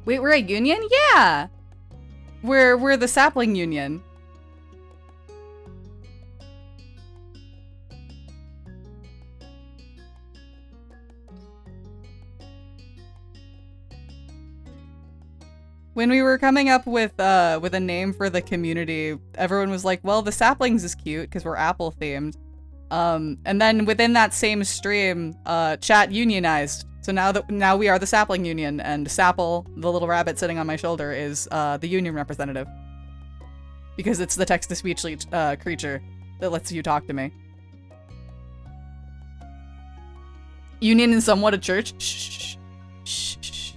Wait, we're a union? Yeah! We're the sapling union. When we were coming up with a name for the community, everyone was like, well, the saplings is cute because we're apple themed. And then within that same stream, chat unionized. So now we are the sapling union, and Sapple, the little rabbit sitting on my shoulder, is the union representative. Because it's the text-to-speech creature that lets you talk to me. Union is somewhat a church. Shh, shh, shh,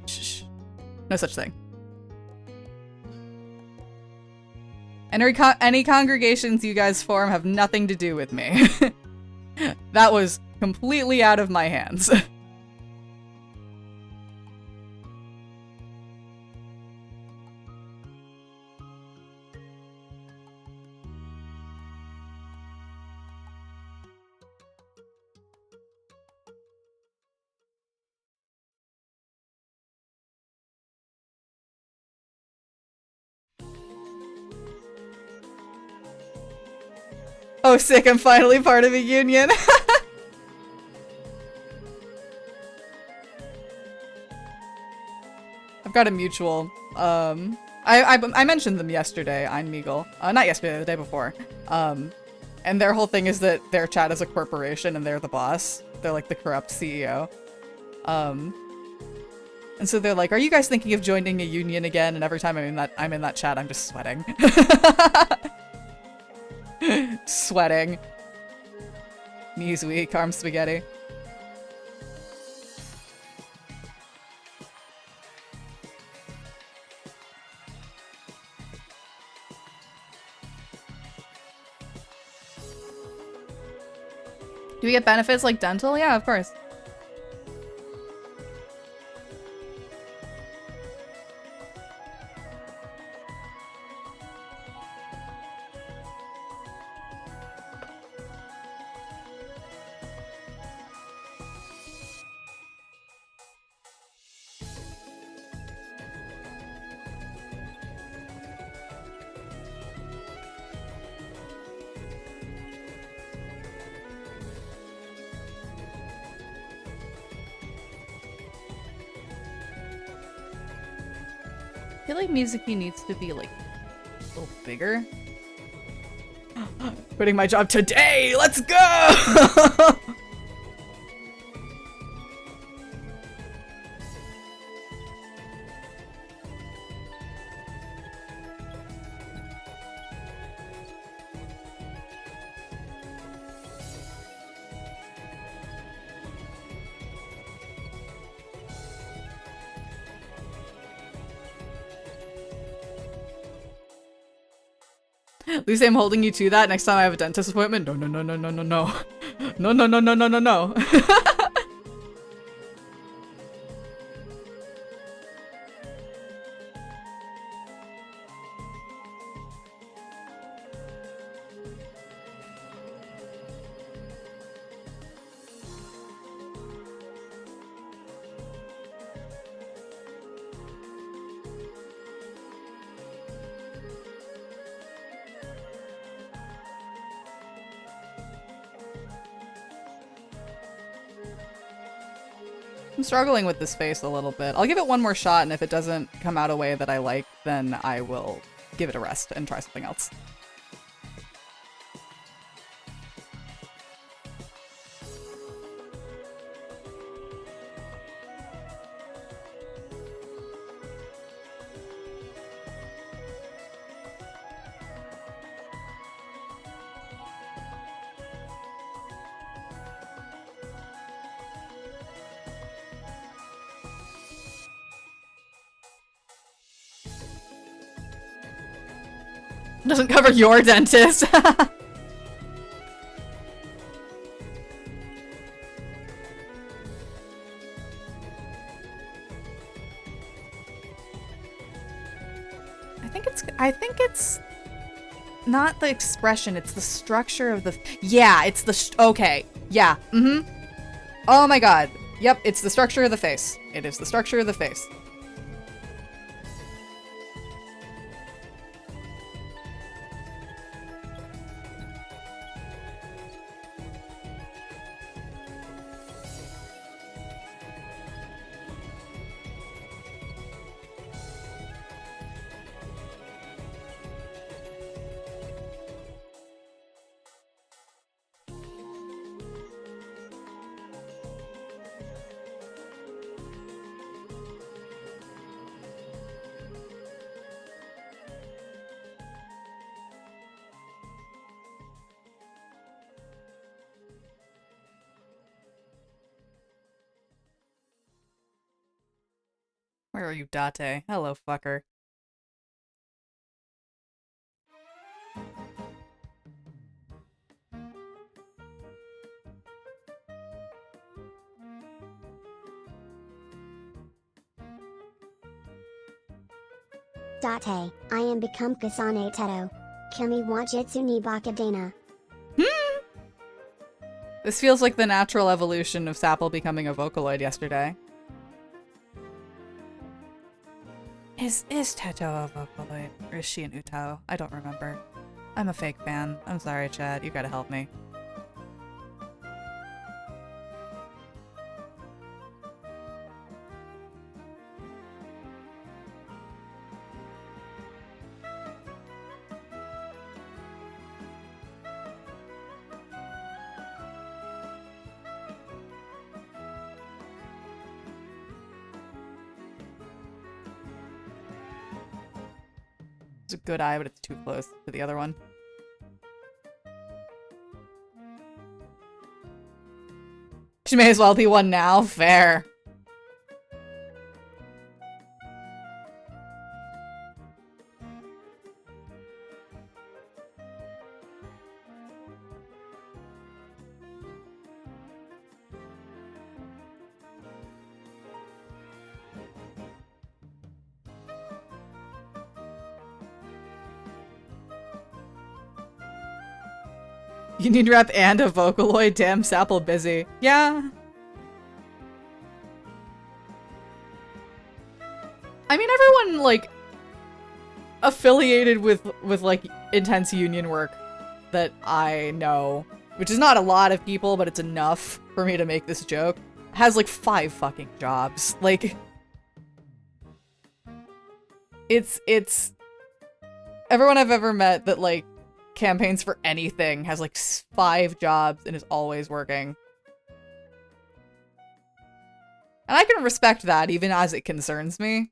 shh. No such thing. Any congregations you guys form have nothing to do with me. That was completely out of my hands. Oh, sick, I'm finally part of a union. got a mutual. I mentioned them yesterday on Meagle. Not yesterday, the day before. And their whole thing is that their chat is a corporation and they're the boss. They're like the corrupt CEO. And so they're like, "Are you guys thinking of joining a union again?" And every time I'm in that chat, I'm just sweating. Sweating. Knees weak, arms spaghetti. Do we get benefits like dental? Yeah, of course. I feel like Mizuki needs to be like a little bigger. Quitting my job today! Let's go! Lucy, I'm holding you to that. Next time I have a dentist appointment. No, no, no, no, no, no, no. No, no, no, no, no, no, no. I'm struggling with this face a little bit. I'll give it one more shot, and if it doesn't come out a way that I like, then I will give it a rest and try something else. Doesn't cover your dentist. I think it's not the expression, it's the structure of the yeah, it's the okay. Yeah. Mm-hmm. Oh my god. Yep, it's the structure of the face. It is the structure of the face. Where are you, Date? Hello, fucker. Date, I am become Kasane Teto. Kimi wa jitsu ni bakadena. This feels like the natural evolution of Sapple becoming a Vocaloid yesterday. Is Teto a Vocaloid? Or is she an Utao? I don't remember. I'm a fake fan. I'm sorry, Chad. You gotta help me. a good eye, but it's too close to the other one. She may as well be one now. Fair. You need rep and a Vocaloid? Damn, Sapple busy. Yeah. I mean, everyone, like, affiliated with like, intense union work that I know, which is not a lot of people, but it's enough for me to make this joke, has, like, 5 fucking jobs. Like, it's... Everyone I've ever met that, like, campaigns for anything has like 5 jobs and is always working. And I can respect that even as it concerns me.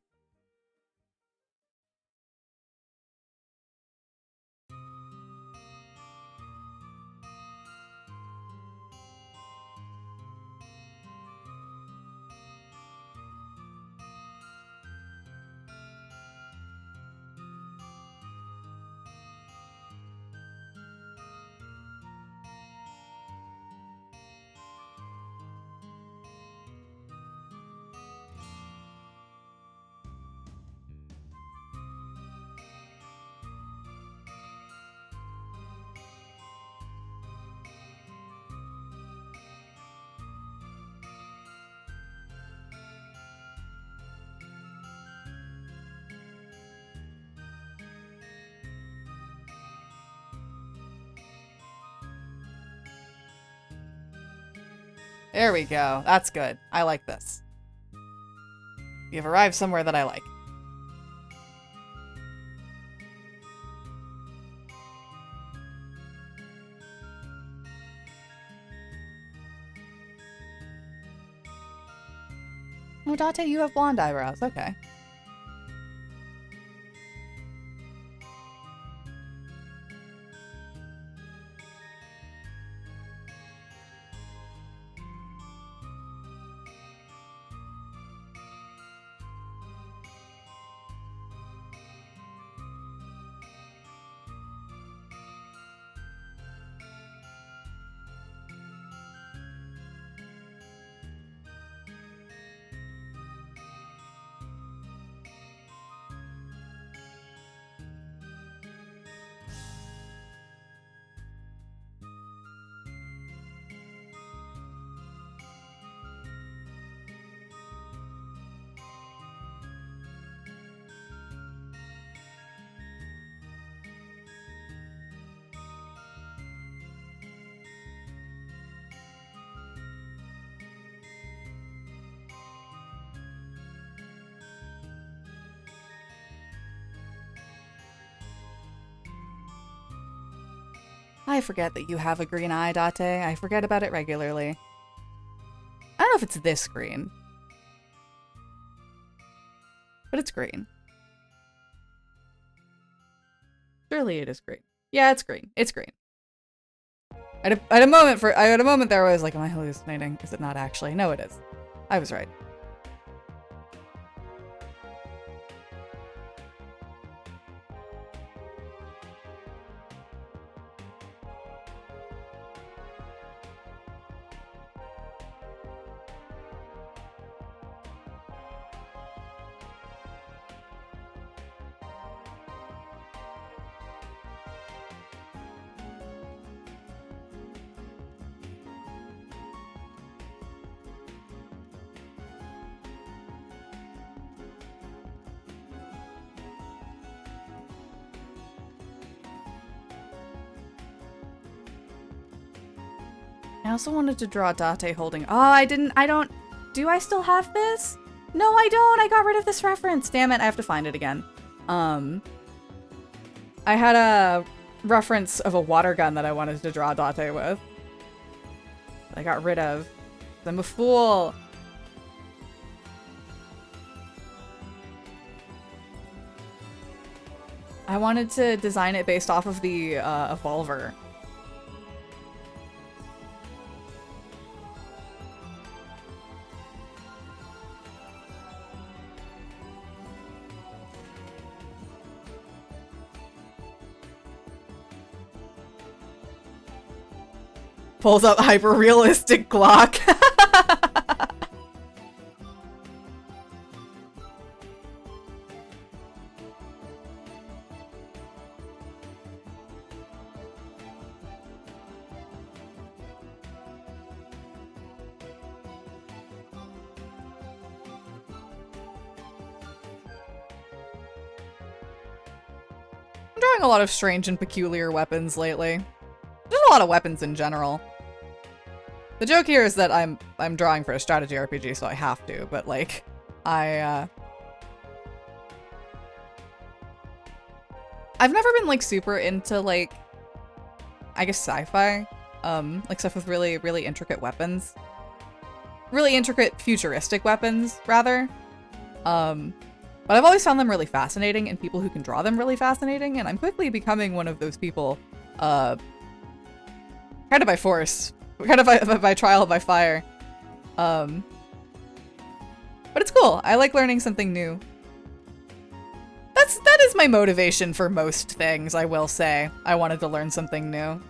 There we go. That's good. I like this. You've arrived somewhere that I like. Oh, Date, you have blonde eyebrows. Okay. I forget that you have a green eye, Date. I forget about it regularly. I don't know if it's this green. But it's green. Surely it is green. Yeah, it's green. It's green. I had a moment there where I was like, am I hallucinating? Is it not actually? No, it is. I was right. I also wanted to draw Date holding... Oh, I don't... Do I still have this? No, I don't! I got rid of this reference! Damn it, I have to find it again. I had a reference of a water gun that I wanted to draw Date with. That I got rid of. I'm a fool! I wanted to design it based off of the Evolver. Pulls up hyper-realistic Glock. I'm drawing a lot of strange and peculiar weapons lately. Just a lot of weapons in general. The joke here is that I'm drawing for a strategy RPG, so I have to, but like, I've never been like super into like, I guess sci-fi, like stuff with really, really intricate weapons. Really intricate futuristic weapons, rather. But I've always found them really fascinating, and people who can draw them really fascinating, and I'm quickly becoming one of those people, kind of by force. Kind of by trial by fire. But it's cool. I like learning something new. That is my motivation for most things, I will say. I wanted to learn something new.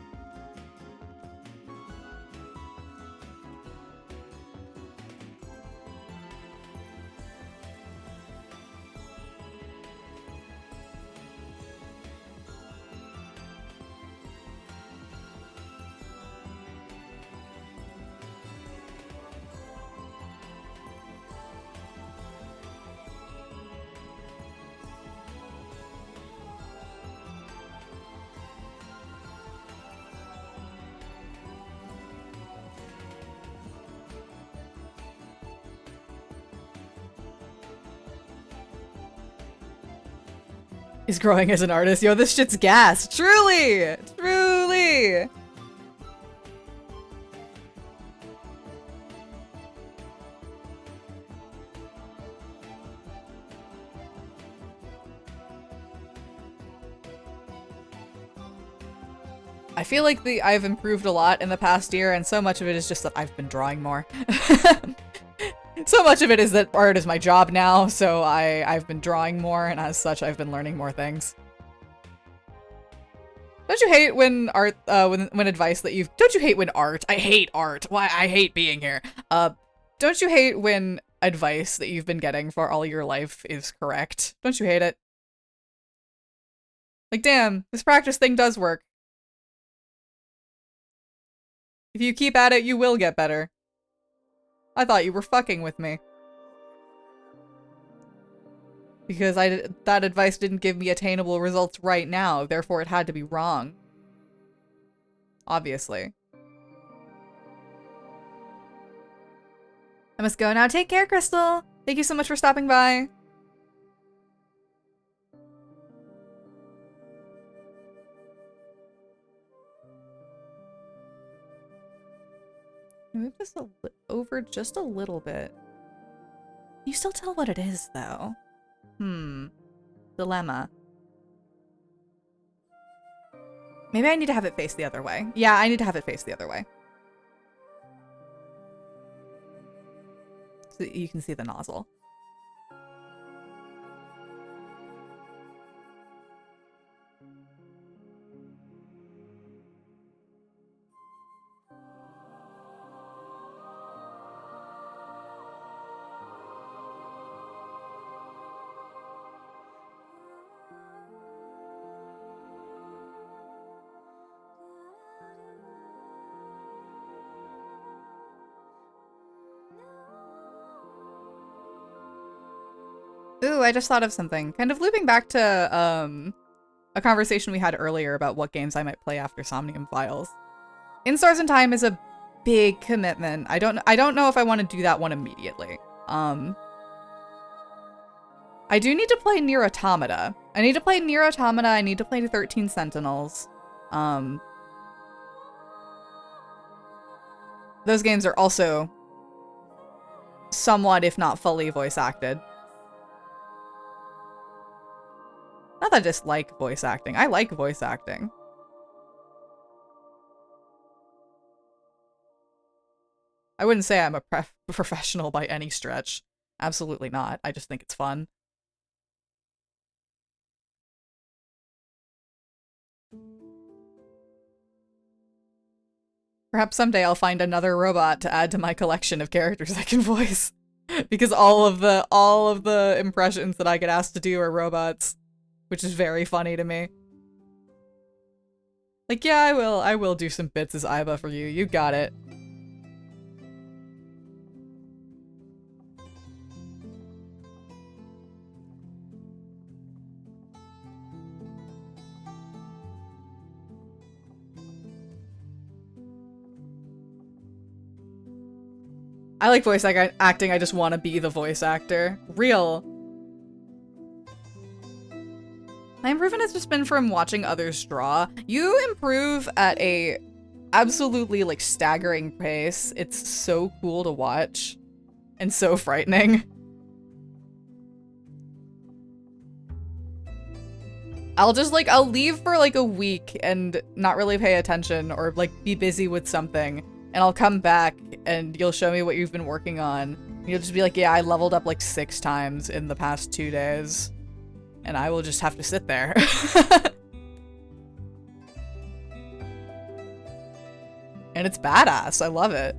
He's growing as an artist. Yo, this shit's gas. Truly! Truly! I feel like I've improved a lot in the past year, and so much of it is just that I've been drawing more. So much of it is that art is my job now, so I've been drawing more, and as such, I've been learning more things. Don't you hate when art, when advice that you've- Don't you hate when art- I hate art! Why, I hate being here. Don't you hate when advice that you've been getting for all your life is correct? Don't you hate it? Like, damn, this practice thing does work. If you keep at it, you will get better. I thought you were fucking with me. Because that advice didn't give me attainable results right now, therefore it had to be wrong. Obviously. I must go now. Take care, Crystal! Thank you so much for stopping by. Move this over just a little bit. Can you still tell what it is, though? Dilemma. Maybe I need to have it face the other way. Yeah, I need to have it face the other way. So you can see the nozzle. Ooh, I just thought of something. Kind of looping back to a conversation we had earlier about what games I might play after Somnium Files. In Stars in Time is a big commitment. I don't know if I want to do that one immediately. I do need to play Nier Automata. I need to play Nier Automata. I need to play 13 Sentinels. Those games are also somewhat, if not fully, voice acted. Not that I dislike voice acting. I like voice acting. I wouldn't say I'm a professional by any stretch. Absolutely not. I just think it's fun. Perhaps someday I'll find another robot to add to my collection of characters I can voice. Because all of the impressions that I get asked to do are robots, which is very funny to me. Like, yeah, I will do some bits as Aiba for you. You got it. I like voice acting, I just want to be the voice actor. Real. My improvement has just been from watching others draw. You improve at a absolutely, like, staggering pace. It's so cool to watch. And so frightening. I'll leave for, like, a week and not really pay attention or, like, be busy with something. And I'll come back and you'll show me what you've been working on. And you'll just be like, yeah, I leveled up like 6 times in the past 2 days. And I will just have to sit there. And it's badass. I love it.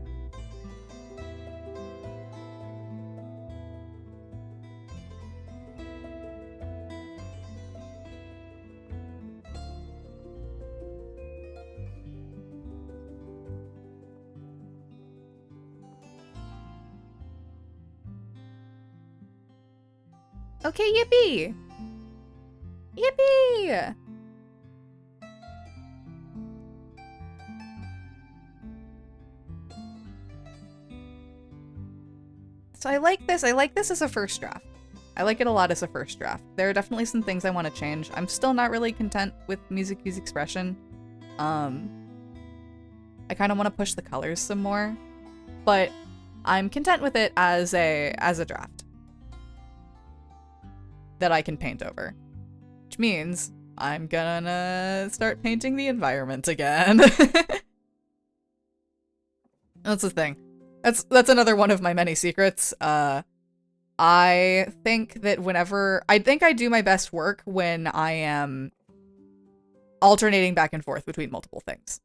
Okay, yippee! Yippee! So I like this. I like this as a first draft. I like it a lot as a first draft. There are definitely some things I want to change. I'm still not really content with music use expression. I kind of want to push the colors some more, but I'm content with it as a draft that I can paint over, which means I'm gonna start painting the environment again. That's the thing. That's another one of my many secrets. I think that I do my best work when I am alternating back and forth between multiple things.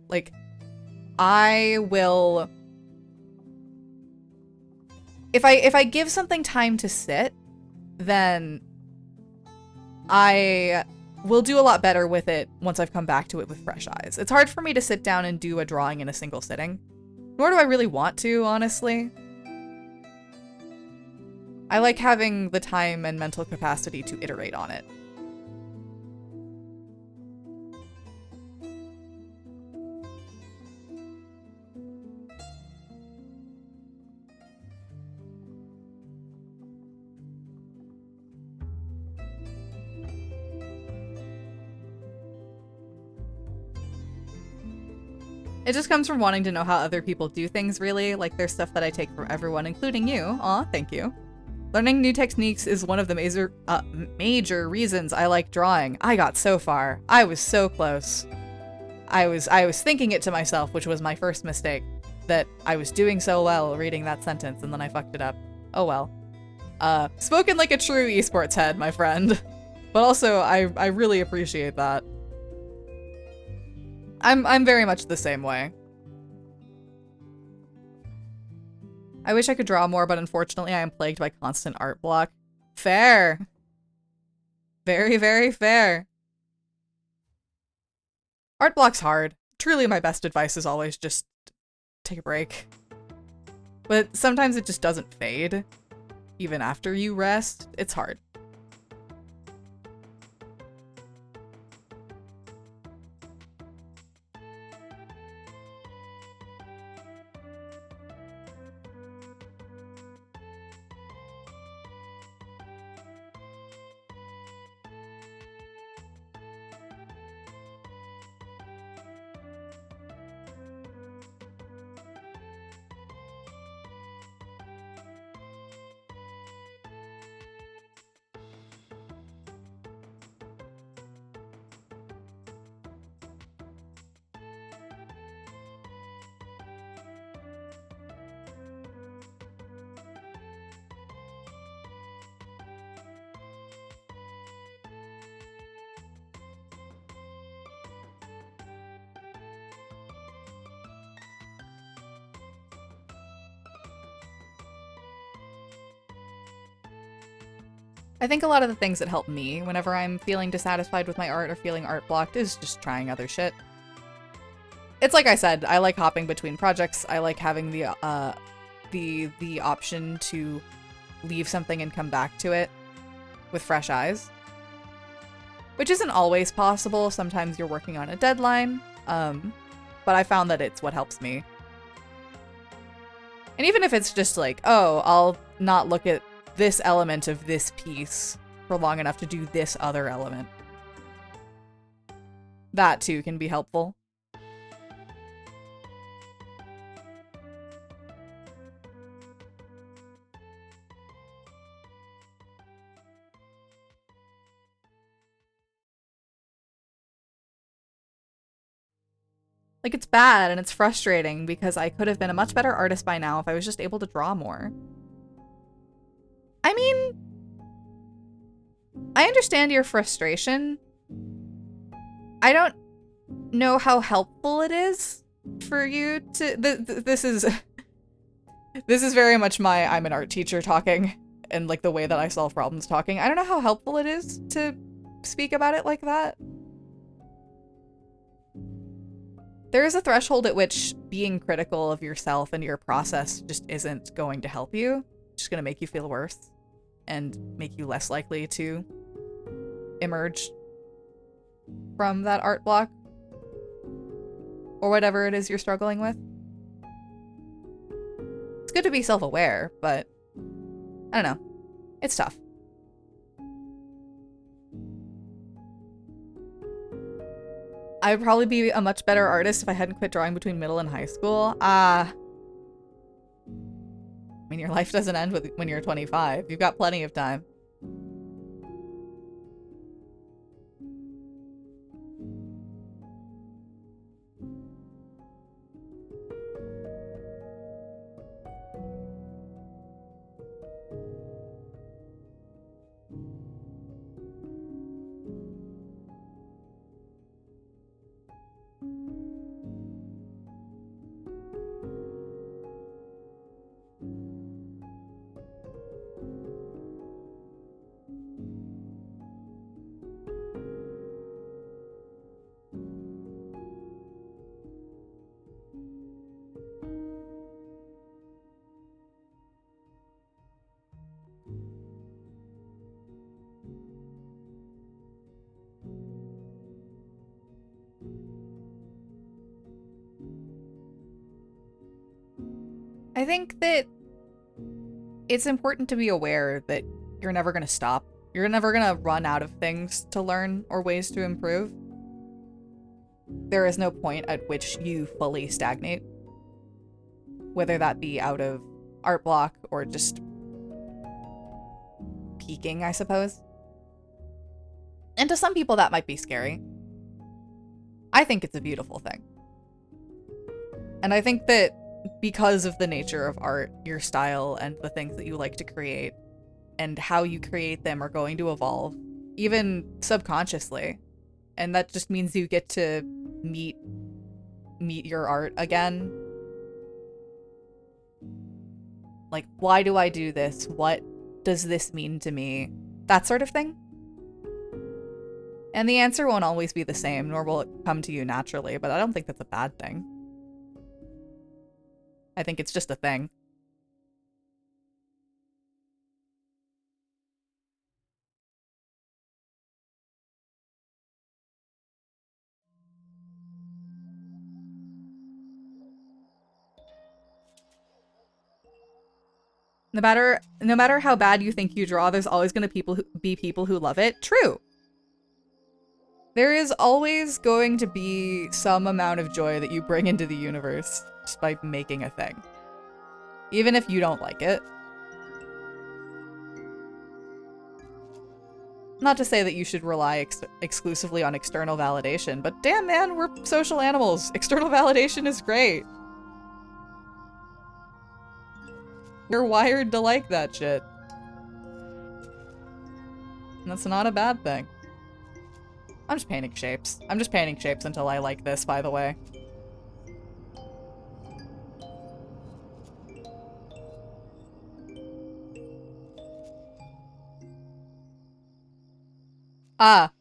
Like, I will, if I give something time to sit, then I will do a lot better with it once I've come back to it with fresh eyes. It's hard for me to sit down and do a drawing in a single sitting. Nor do I really want to, honestly. I like having the time and mental capacity to iterate on it. It just comes from wanting to know how other people do things, really. Like, there's stuff that I take from everyone, including you. Aw, thank you. Learning new techniques is one of the major reasons I like drawing. I got so far. I was so close. I was thinking it to myself, which was my first mistake, that I was doing so well reading that sentence, and then I fucked it up. Oh well. Spoken like a true esports head, my friend. But also, I really appreciate that. I'm very much the same way. I wish I could draw more, but unfortunately I am plagued by constant art block. Fair. Very, very fair. Art block's hard. Truly, my best advice is always just take a break. But sometimes it just doesn't fade. Even after you rest, it's hard. I think a lot of the things that help me whenever I'm feeling dissatisfied with my art or feeling art blocked is just trying other shit. It's like I said, I like hopping between projects. I like having the option to leave something and come back to it with fresh eyes, which isn't always possible. Sometimes you're working on a deadline, but I found that it's what helps me. And even if it's just like, oh, I'll not look at this element of this piece for long enough to do this other element. That too can be helpful. Like, it's bad and it's frustrating because I could have been a much better artist by now if I was just able to draw more. I mean, I understand your frustration. I don't know how helpful it is for you to... This is very much my I'm an art teacher talking and like the way that I solve problems talking. I don't know how helpful it is to speak about it like that. There is a threshold at which being critical of yourself and your process just isn't going to help you. It's just going to make you feel worse and make you less likely to emerge from that art block or whatever it is you're struggling with. It's good to be self-aware, but I don't know. It's tough. I would probably be a much better artist if I hadn't quit drawing between middle and high school. I mean, your life doesn't end when you're 25. You've got plenty of time. I think that it's important to be aware that you're never going to stop. You're never going to run out of things to learn or ways to improve. There is no point at which you fully stagnate, whether that be out of art block or just peaking, I suppose. And to some people that might be scary. I think it's a beautiful thing. And I think that because of the nature of art, your style and the things that you like to create and how you create them are going to evolve, even subconsciously. And that just means you get to meet your art again. Like, why do I do this? What does this mean to me? That sort of thing. And the answer won't always be the same, nor will it come to you naturally, but I don't think that's a bad thing. I think it's just a thing. No matter how bad you think you draw, there's always going to be people who love it. True. There is always going to be some amount of joy that you bring into the universe just by making a thing. Even if you don't like it. Not to say that you should rely exclusively on external validation, but damn man, we're social animals. External validation is great. You're wired to like that shit. And that's not a bad thing. I'm just painting shapes. I'm just painting shapes until I like this, by the way. Ah,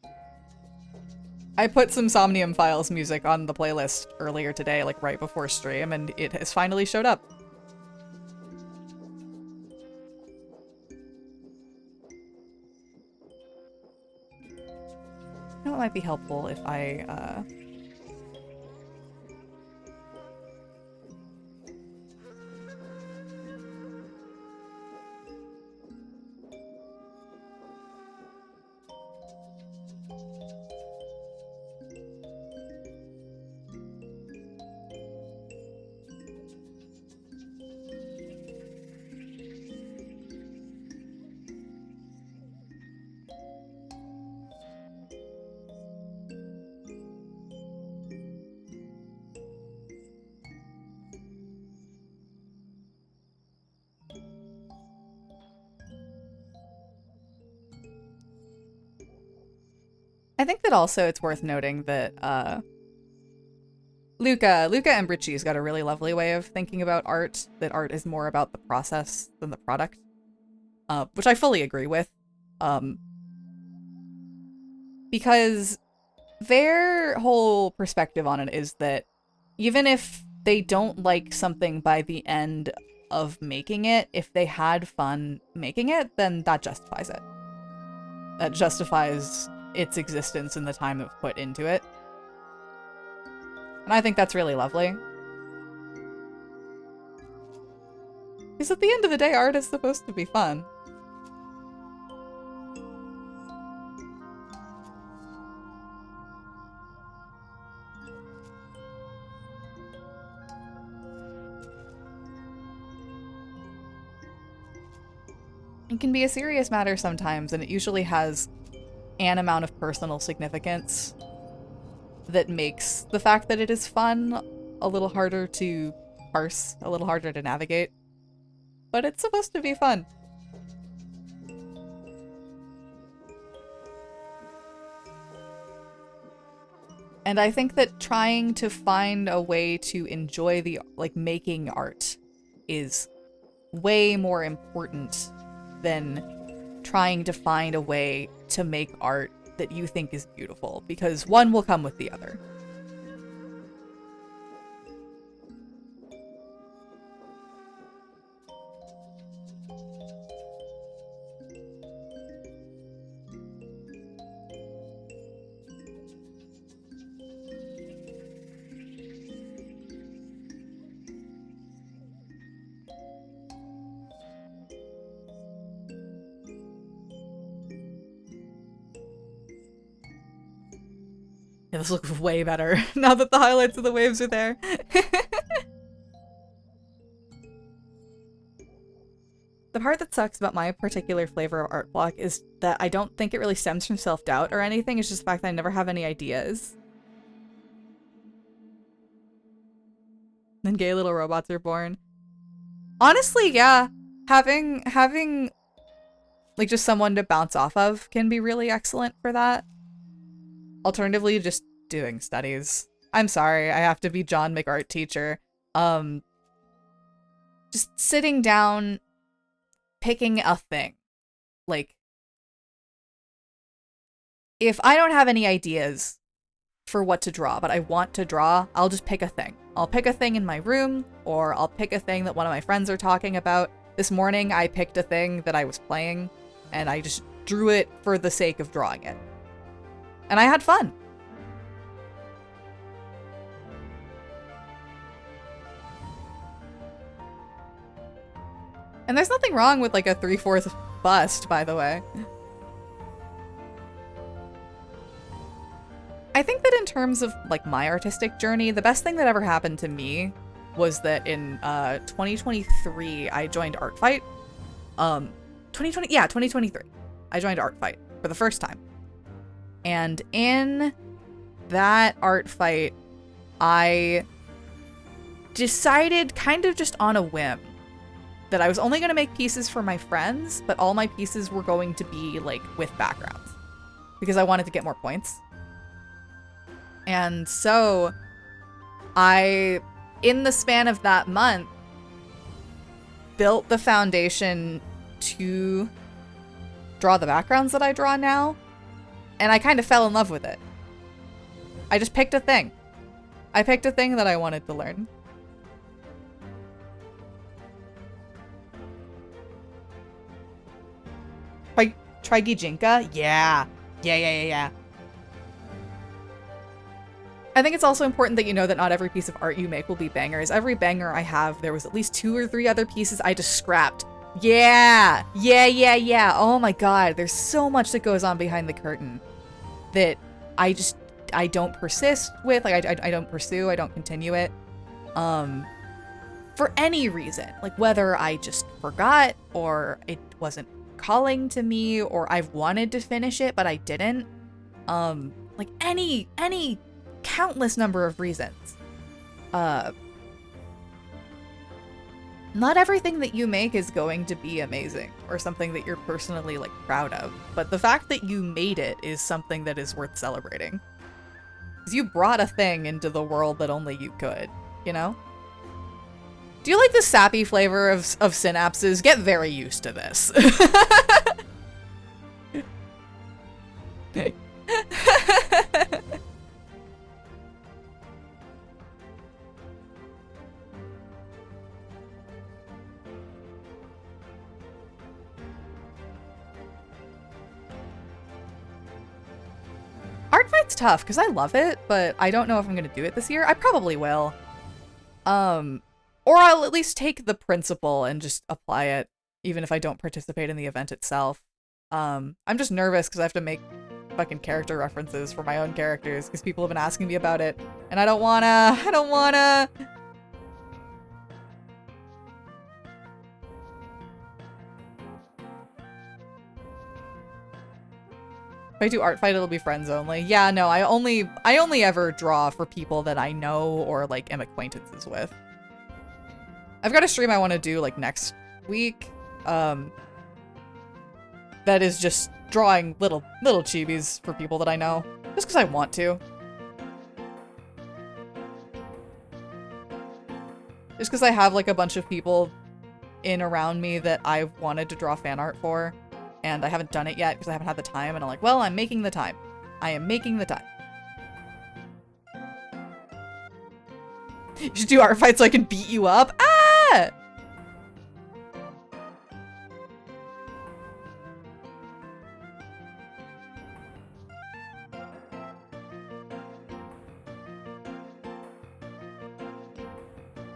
I put some Somnium Files music on the playlist earlier today, like right before stream, and it has finally showed up. You know, it might be helpful if I, I think that also it's worth noting that Luca and Richie's got a really lovely way of thinking about art, that art is more about the process than the product, which I fully agree with, because their whole perspective on it is that even if they don't like something by the end of making it, if they had fun making it, then that justifies it. That justifies its existence and the time it put into it. And I think that's really lovely. Because at the end of the day, art is supposed to be fun. It can be a serious matter sometimes, and it usually has an amount of personal significance that makes the fact that it is fun a little harder to parse, a little harder to navigate. But it's supposed to be fun. And I think that trying to find a way to enjoy the, like, making art is way more important than trying to find a way to make art that you think is beautiful, because one will come with the other. Yeah, this looks way better now that the highlights of the waves are there. The part that sucks about my particular flavor of art block is that I don't think it really stems from self-doubt or anything. It's just the fact that I never have any ideas. Then gay little robots are born. Honestly, yeah. Having like just someone to bounce off of can be really excellent for that. Alternatively, just doing studies. I'm sorry, I have to be John McArt teacher. Just sitting down, picking a thing. Like, if I don't have any ideas for what to draw, but I want to draw, I'll just pick a thing. I'll pick a thing in my room, or I'll pick a thing that one of my friends are talking about. This morning, I picked a thing that I was playing, and I just drew it for the sake of drawing it. And I had fun. And there's nothing wrong with like a 3/4 bust, by the way. I think that in terms of like my artistic journey, the best thing that ever happened to me was that in 2023, I joined Art Fight. 2023. I joined Art Fight for the first time. And in that art fight, I decided kind of just on a whim that I was only going to make pieces for my friends, but all my pieces were going to be like with backgrounds because I wanted to get more points. And so I, in the span of that month, built the foundation to draw the backgrounds that I draw now. And I kind of fell in love with it. I just picked a thing. I picked a thing that I wanted to learn. Trigijinka? Yeah. Yeah. I think it's also important that you know that not every piece of art you make will be bangers. Every banger I have, there was at least 2 or 3 other pieces I just scrapped. Yeah. Oh my god, there's so much that goes on behind the curtain that I don't persist with. Like, I don't pursue, I don't continue it. For any reason. Like, whether I just forgot, or it wasn't calling to me, or I've wanted to finish it but I didn't. Like any countless number of reasons. Not everything that you make is going to be amazing or something that you're personally like proud of, but the fact that you made it is something that is worth celebrating. Because you brought a thing into the world that only you could, you know? Do you like the sappy flavor of synapses? Get very used to this. Art Fight's tough because I love it, but I don't know if I'm going to do it this year. I probably will. Or I'll at least take the principle and just apply it, even if I don't participate in the event itself. I'm just nervous because I have to make fucking character references for my own characters because people have been asking me about it, and I don't wanna. If I do Art Fight, it'll be friends only. Yeah, no, I only ever draw for people that I know or like am acquaintances with. I've got a stream I want to do like next week. That is just drawing little chibis for people that I know, just because I want to. Just because I have like a bunch of people in around me that I've wanted to draw fan art for, and I haven't done it yet because I haven't had the time, and I'm like, well, I'm making the time. I am making the time. You should do Art Fight so I can beat you up? Ah!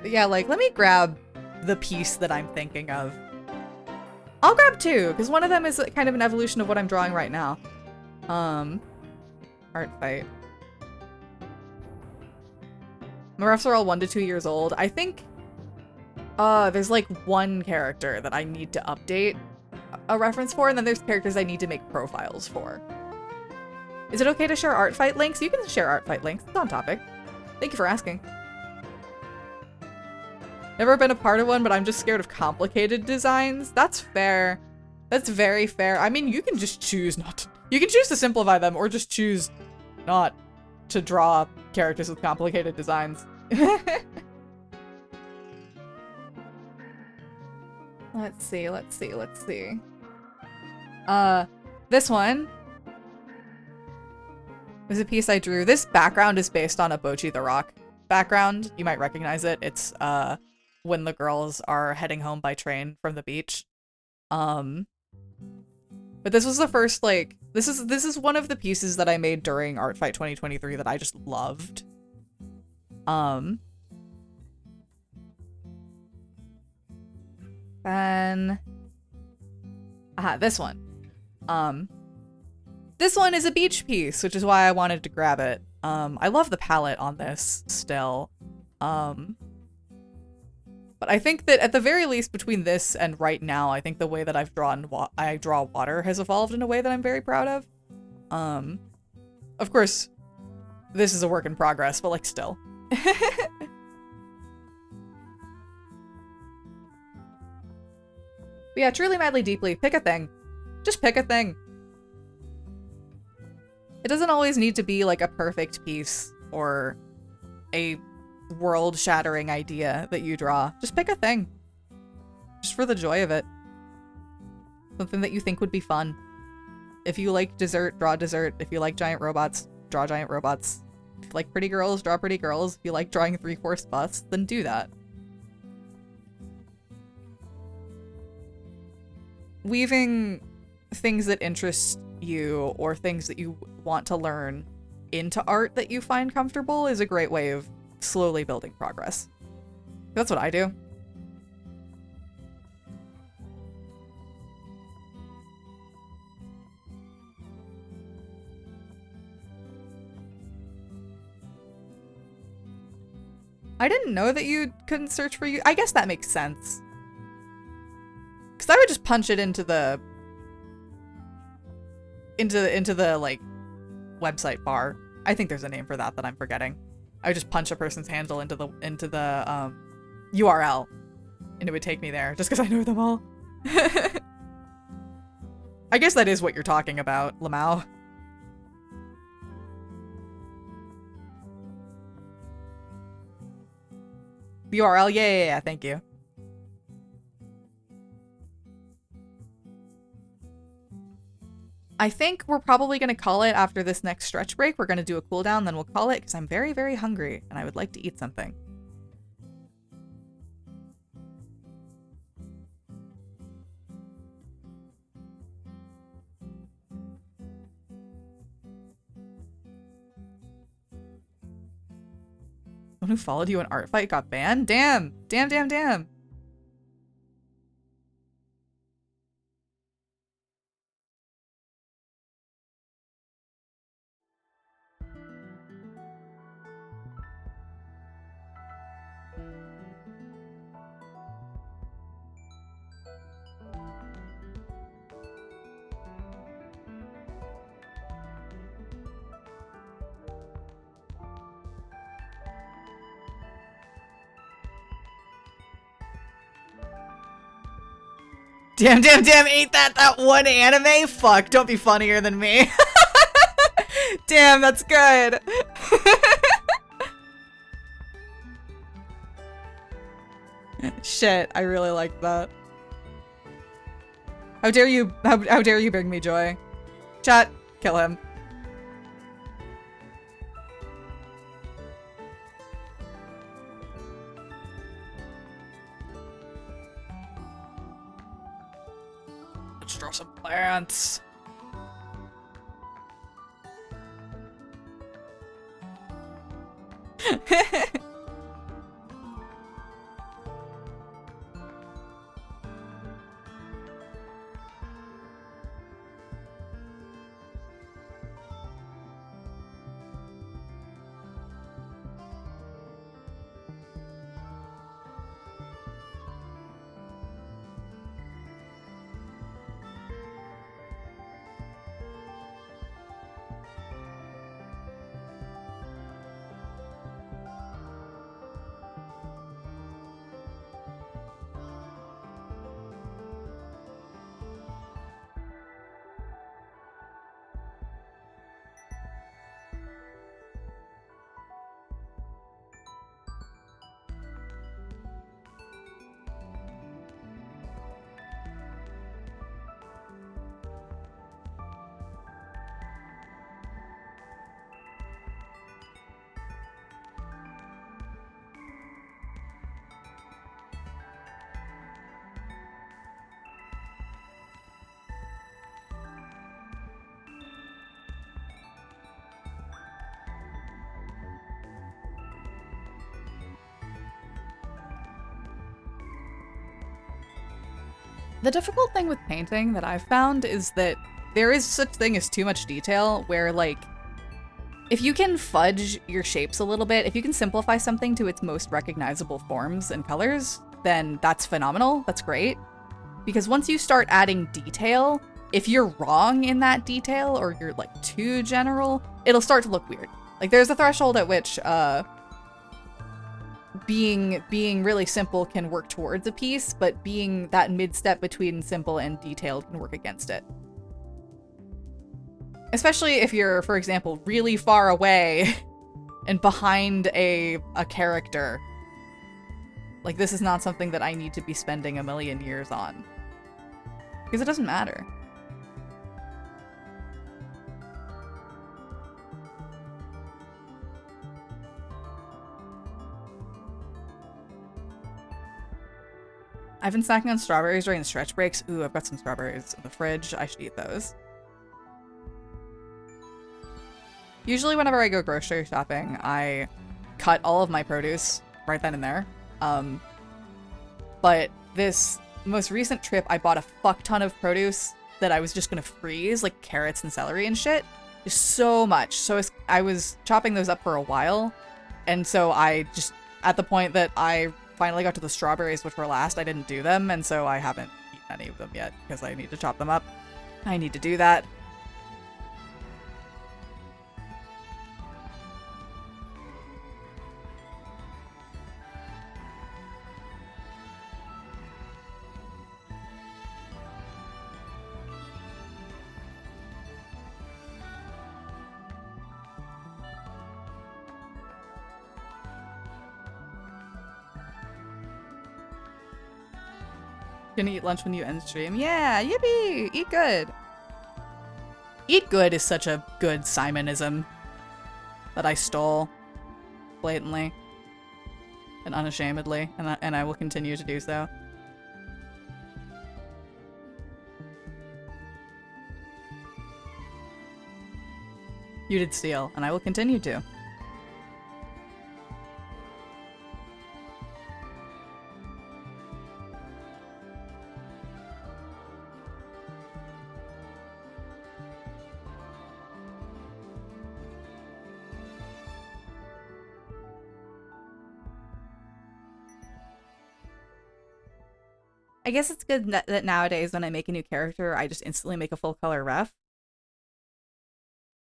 But yeah, like, let me grab the piece that I'm thinking of. I'll grab 2, because one of them is kind of an evolution of what I'm drawing right now. Art Fight. My refs are all 1 to 2 years old. I think there's like one character that I need to update a reference for, and then there's characters I need to make profiles for. Is it okay to share Art Fight links? You can share Art Fight links. It's on topic. Thank you for asking. Never been a part of one, but I'm just scared of complicated designs. That's fair. That's very fair. I mean, you can just choose not to. You can choose to simplify them, or just choose not to draw characters with complicated designs. Let's see. This one was a piece I drew. This background is based on a Bochi the Rock background. You might recognize it. It's when the girls are heading home by train from the beach. But this was the first, like, this is one of the pieces that I made during Art Fight 2023 that I just loved. Then this one. This one is a beach piece, which is why I wanted to grab it. I love the palette on this still. But I think that at the very least between this and right now, I think the way that I draw water has evolved in a way that I'm very proud of. Of course, this is a work in progress, but like still. But yeah, truly, madly, deeply, pick a thing. Just pick a thing. It doesn't always need to be like a perfect piece or a world-shattering idea that you draw. Just pick a thing. Just for the joy of it. Something that you think would be fun. If you like dessert, draw dessert. If you like giant robots, draw giant robots. If you like pretty girls, draw pretty girls. If you like drawing a 3-horse bus, then do that. Weaving things that interest you or things that you want to learn into art that you find comfortable is a great way of slowly building progress. That's what I do. I didn't know that you couldn't search for you. I guess that makes sense. Because I would just punch it into the like website bar. I think there's a name for that I'm forgetting. I would just punch a person's handle into the URL, and it would take me there just because I know them all. I guess that is what you're talking about, Lamau. The URL, yeah, thank you. I think we're probably going to call it after this next stretch break. We're going to do a cooldown, then we'll call it because I'm very, very hungry and I would like to eat something. Someone who followed you in art fight got banned? Damn! Damn, damn, damn! Damn, damn, damn, ain't that one anime? Fuck, don't be funnier than me. Damn, that's good. Shit, I really like that. How dare you, how dare you bring me joy. Chat, kill him. Let's draw some plants. The difficult thing with painting that I've found is that there is such thing as too much detail where, like, if you can fudge your shapes a little bit, if you can simplify something to its most recognizable forms and colors, then that's phenomenal. That's great. Because once you start adding detail, if you're wrong in that detail or you're, like, too general, it'll start to look weird. Like, there's a threshold at which, being really simple can work towards a piece, but being that mid-step between simple and detailed can work against it. Especially if you're, for example, really far away and behind a character. Like, this is not something that I need to be spending a million years on. Because it doesn't matter. I've been snacking on strawberries during the stretch breaks. Ooh, I've got some strawberries in the fridge. I should eat those. Usually whenever I go grocery shopping, I cut all of my produce right then and there. But this most recent trip, I bought a fuck ton of produce that I was just gonna freeze, like carrots and celery and shit. Just so much. So I was chopping those up for a while. And so I just, at the point that I finally got to the strawberries, which were last, I didn't do them. And so I haven't eaten any of them yet because I need to chop them up. I need to do that. Gonna eat lunch when you end stream. Yeah, yippee! Eat good. Eat good is such a good Simonism that I stole blatantly and unashamedly, and I will continue to do so. You did steal, and I will continue to. I guess it's good that nowadays when I make a new character, I just instantly make a full color ref.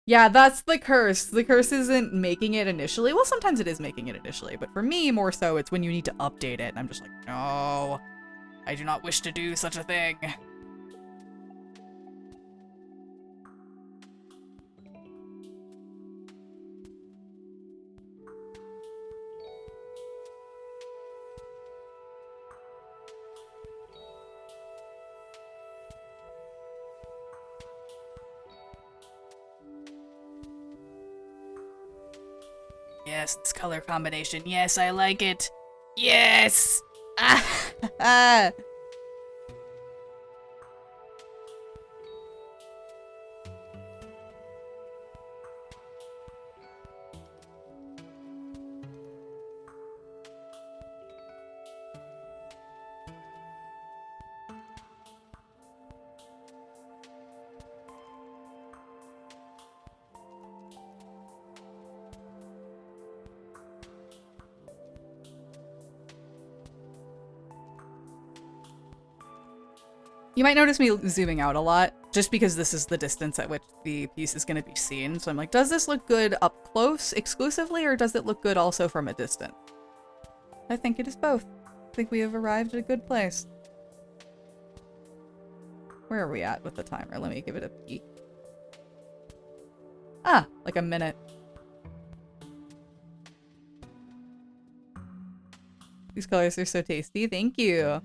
Yeah, that's the curse. The curse isn't making it initially. Well, sometimes it is making it initially, but for me, more so, it's when you need to update it. And I'm just like, no, I do not wish to do such a thing. Yes, this color combination. Yes, I like it. Yes! Ah! You might notice me zooming out a lot, just because this is the distance at which the piece is going to be seen. So I'm like, does this look good up close exclusively, or does it look good also from a distance? I think it is both. I think we have arrived at a good place. Where are we at with the timer? Let me give it a peek. Ah, like a minute. These colors are so tasty. Thank you.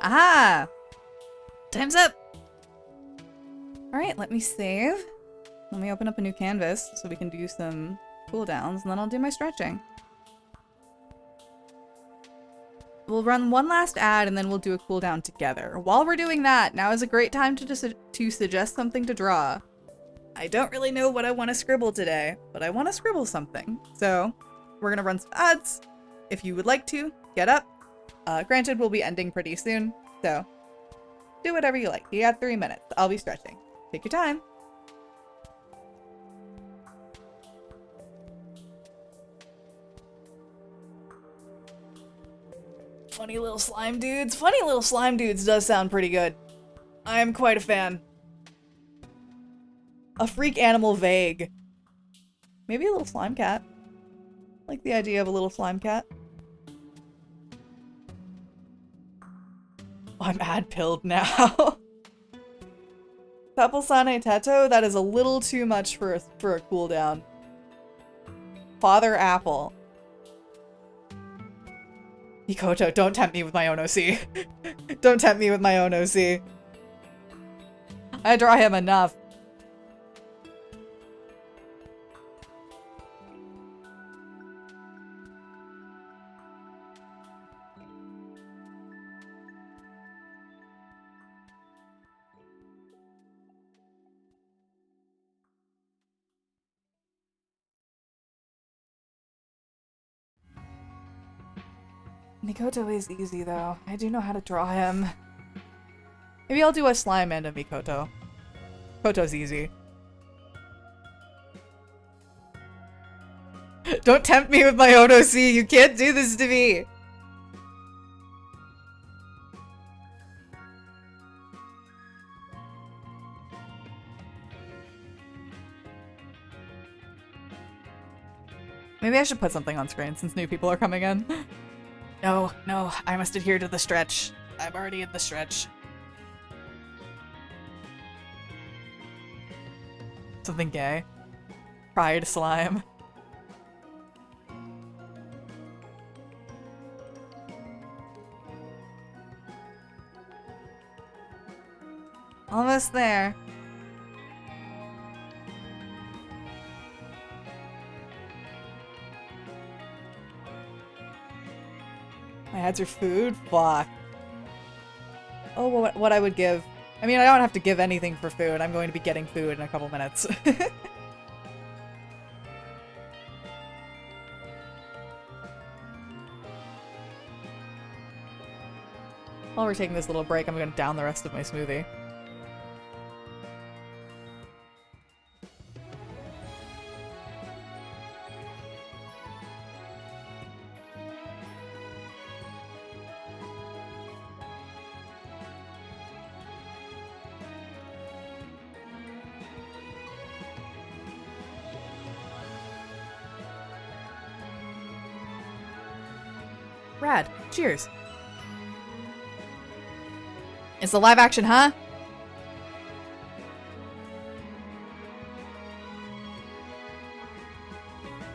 Aha! Time's up! Alright, let me save. Let me open up a new canvas so we can do some cooldowns, and then I'll do my stretching. We'll run one last ad and then we'll do a cooldown together. While we're doing that, now is a great time to suggest something to draw. I don't really know what I want to scribble today, but I want to scribble something. So we're gonna run some ads. If you would like to, get up. Granted, we'll be ending pretty soon, so do whatever you like. You got 3 minutes. I'll be stretching. Take your time. Funny little slime dudes. Funny little slime dudes does sound pretty good. I am quite a fan. A freak animal vague. Maybe a little slime cat. Like the idea of a little slime cat. Oh, I'm ad-pilled now. Tapulsane Teto? That is a little too much for a cooldown. Father Apple. Hikoto, don't tempt me with my own OC. Don't tempt me with my own OC. I draw him enough. Mikoto is easy though. I do know how to draw him. Maybe I'll do a slime and a Mikoto. Koto's easy. Don't tempt me with my own OC. You can't do this to me. Maybe I should put something on screen since new people are coming in. No, I must adhere to the stretch. I'm already in the stretch. Something gay. Pride slime. Almost there. My ads are food? Fuck. Oh, what I would give. I mean, I don't have to give anything for food. I'm going to be getting food in a couple minutes. While we're taking this little break, I'm going to down the rest of my smoothie. Rad. Cheers. It's the live action, huh?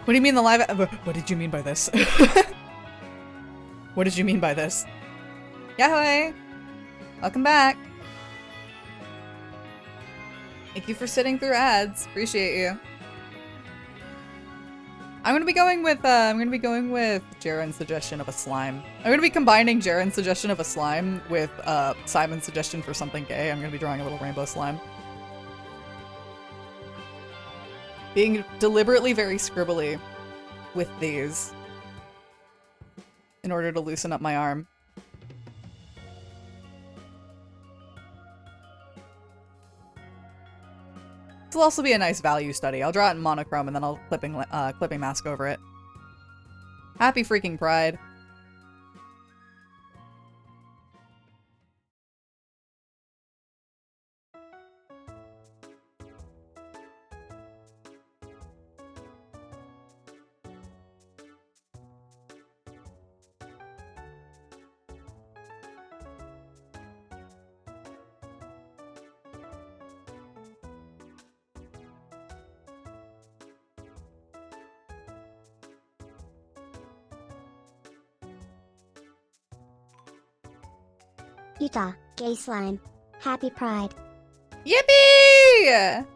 What do you mean the live? What did you mean by this? What did you mean by this? Yahoo! Welcome back. Thank you for sitting through ads. Appreciate you. I'm gonna be going with Jaren's suggestion of a slime. I'm gonna be combining Jaren's suggestion of a slime with Simon's suggestion for something gay. I'm gonna be drawing a little rainbow slime. Being deliberately very scribbly with these in order to loosen up my arm. This will also be a nice value study. I'll draw it in monochrome and then I'll clipping mask over it. Happy freaking Pride. Utah, gay slime. Happy Pride. Yippee!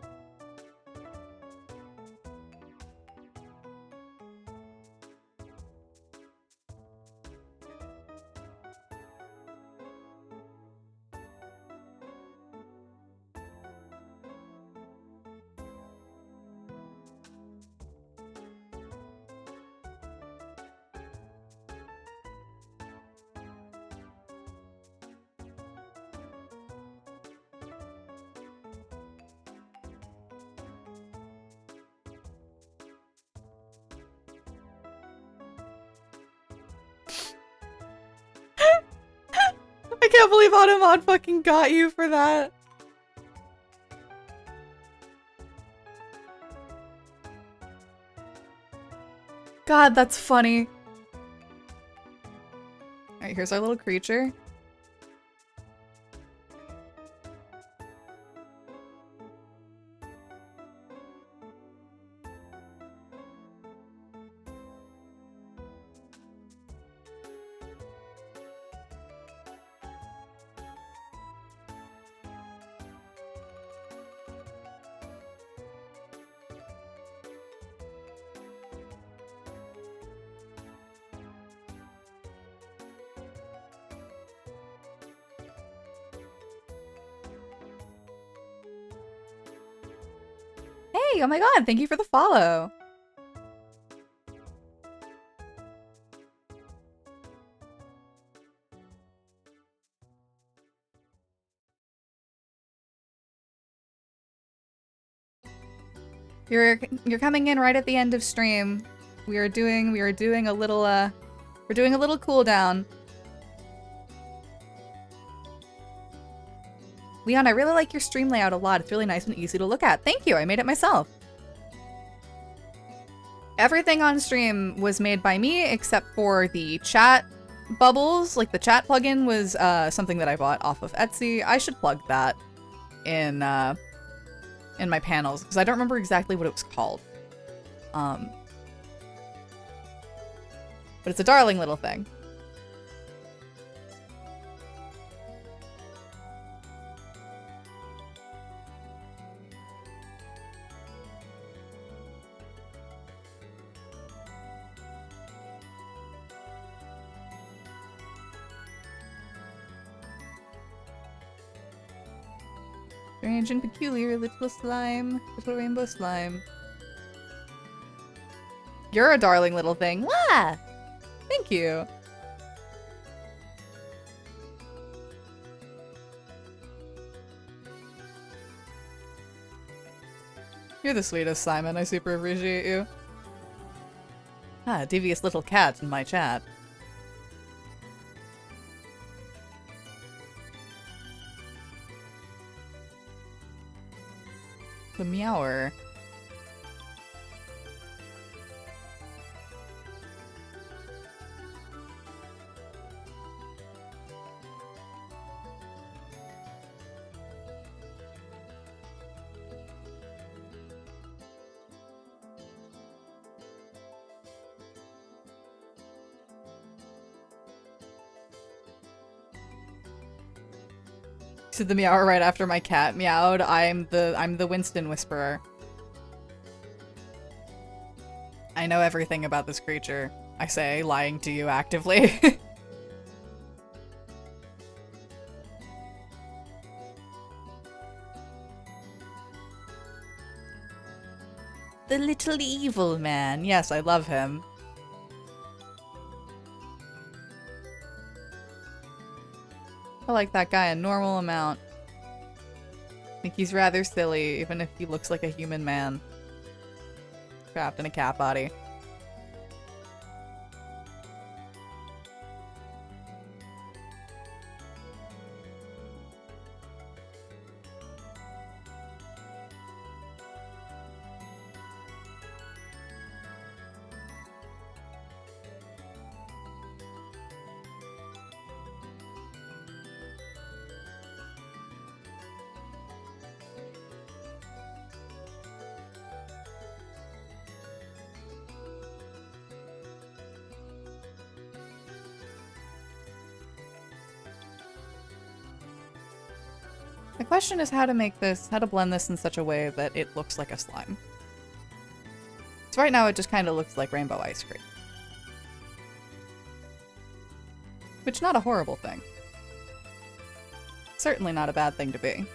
can't believe Automod fucking got you for that. God, that's funny. Alright, here's our little creature. Hey, oh my god, thank you for the follow. You're coming in right at the end of stream. We are doing a little we're doing a little cooldown. Leon, I really like your stream layout a lot. It's really nice and easy to look at. Thank you, I made it myself. Everything on stream was made by me except for the chat bubbles. Like the chat plugin was something that I bought off of Etsy. I should plug that in my panels because I don't remember exactly what it was called. But it's a darling little thing. Strange and peculiar little slime. Little rainbow slime. You're a darling little thing. Wah! Thank you. You're the sweetest, Simon. I super appreciate you. Ah, devious little cat in my chat. The meower. To the meower right after my cat meowed. I'm the Winston Whisperer. I know everything about this creature. I say, lying to you actively. The little evil man. Yes, I love him. I like that guy a normal amount. I think he's rather silly, even if he looks like a human man. Trapped in a cat body. The question is how to blend this in such a way that it looks like a slime. So right now it just kind of looks like rainbow ice cream. Which not a horrible thing. Certainly not a bad thing to be.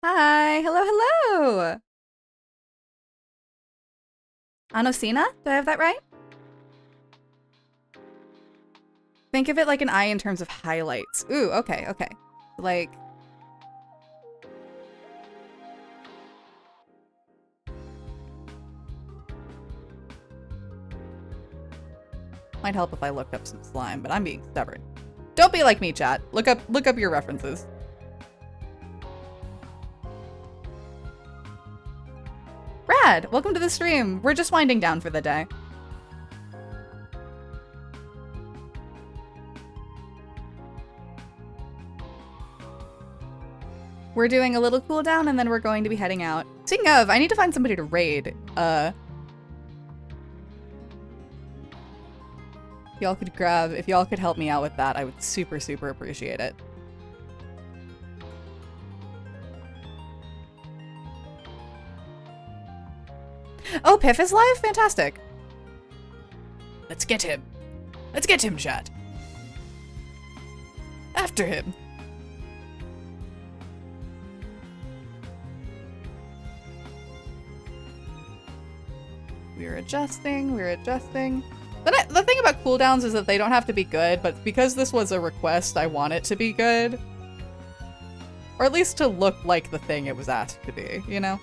Hi, hello, hello! Anosina? Do I have that right? Think of it like an eye in terms of highlights. Ooh, okay, okay. Like... Might help if I looked up some slime, but I'm being stubborn. Don't be like me, chat. Look up your references. Rad! Welcome to the stream. We're just winding down for the day. We're doing a little cooldown and then we're going to be heading out. Speaking of, I need to find somebody to raid. If y'all could help me out with that, I would super, super appreciate it. Oh, Piff is live? Fantastic. Let's get him. Let's get him, chat. After him. We're adjusting, we're adjusting. The thing about cooldowns is that they don't have to be good, but because this was a request, I want it to be good. Or at least to look like the thing it was asked to be, you know?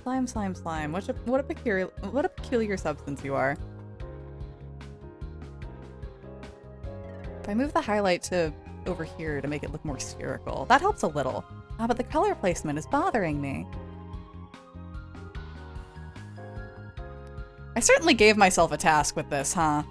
Slime, slime, slime. What a peculiar substance you are. If I move the highlight to over here to make it look more spherical, that helps a little. Ah, but the color placement is bothering me. I certainly gave myself a task with this, huh?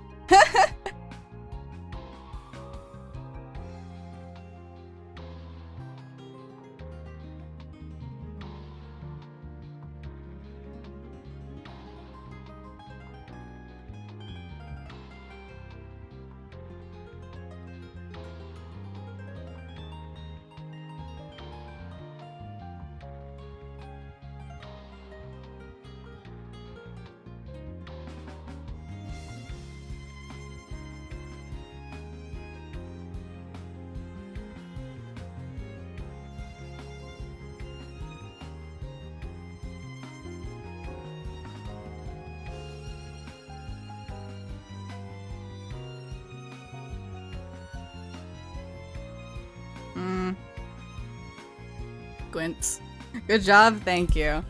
Quince. Good job, thank you.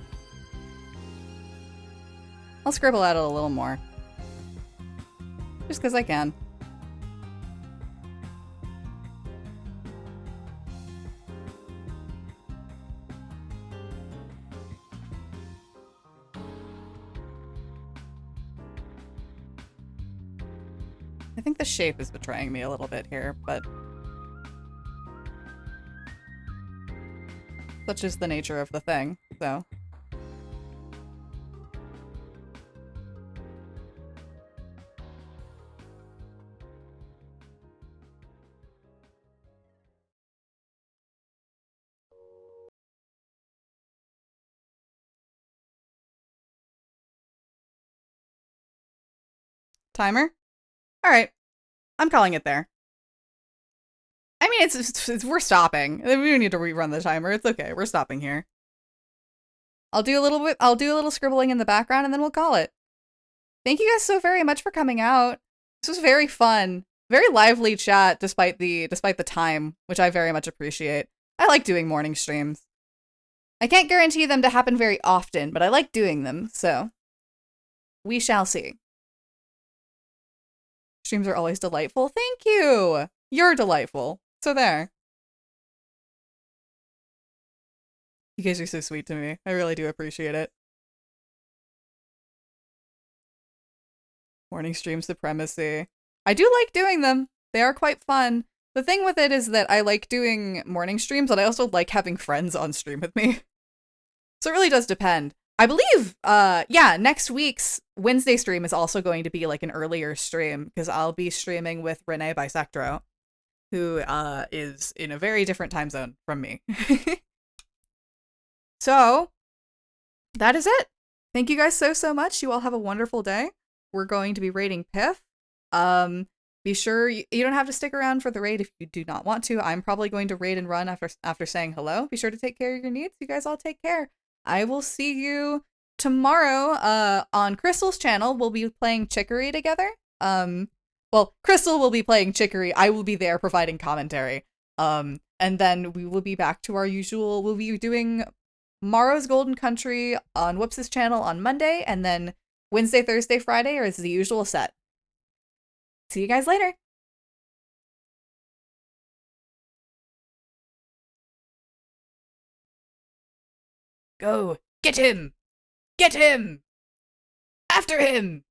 I'll scribble at it a little more. Just because I can. I think the shape is betraying me a little bit here, but such is the nature of the thing, so. Timer? All right. I'm calling it there. I mean, it's we're stopping. We don't need to rerun the timer. It's okay. We're stopping here. I'll do a little scribbling in the background and then we'll call it. Thank you guys so very much for coming out. This was very fun. Very lively chat despite the time, which I very much appreciate. I like doing morning streams. I can't guarantee them to happen very often, but I like doing them, so we shall see. Streams are always delightful. Thank you. You're delightful. So there. You guys are so sweet to me. I really do appreciate it. Morning stream supremacy. I do like doing them. They are quite fun. The thing with it is that I like doing morning streams, and I also like having friends on stream with me. So it really does depend. I believe, yeah, next week's Wednesday stream is also going to be like an earlier stream, because I'll be streaming with Renee Bisectro, who is in a very different time zone from me. So, that is it. Thank you guys so much. You all have a wonderful day. We're going to be raiding Piff. Be sure you don't have to stick around for the raid if you do not want to. I'm probably going to raid and run after saying hello. Be sure to take care of your needs. You guys all take care. I will see you tomorrow on Crystal's channel. We'll be playing Chicory together. Well, Crystal will be playing Chicory. I will be there providing commentary. And then we will be back to our usual. We'll be doing Morrow's Golden Country on Whoops' channel on Monday, and then Wednesday, Thursday, Friday is the usual set. See you guys later. Go. Get him! Get him! After him!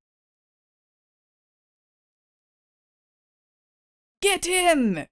Get him!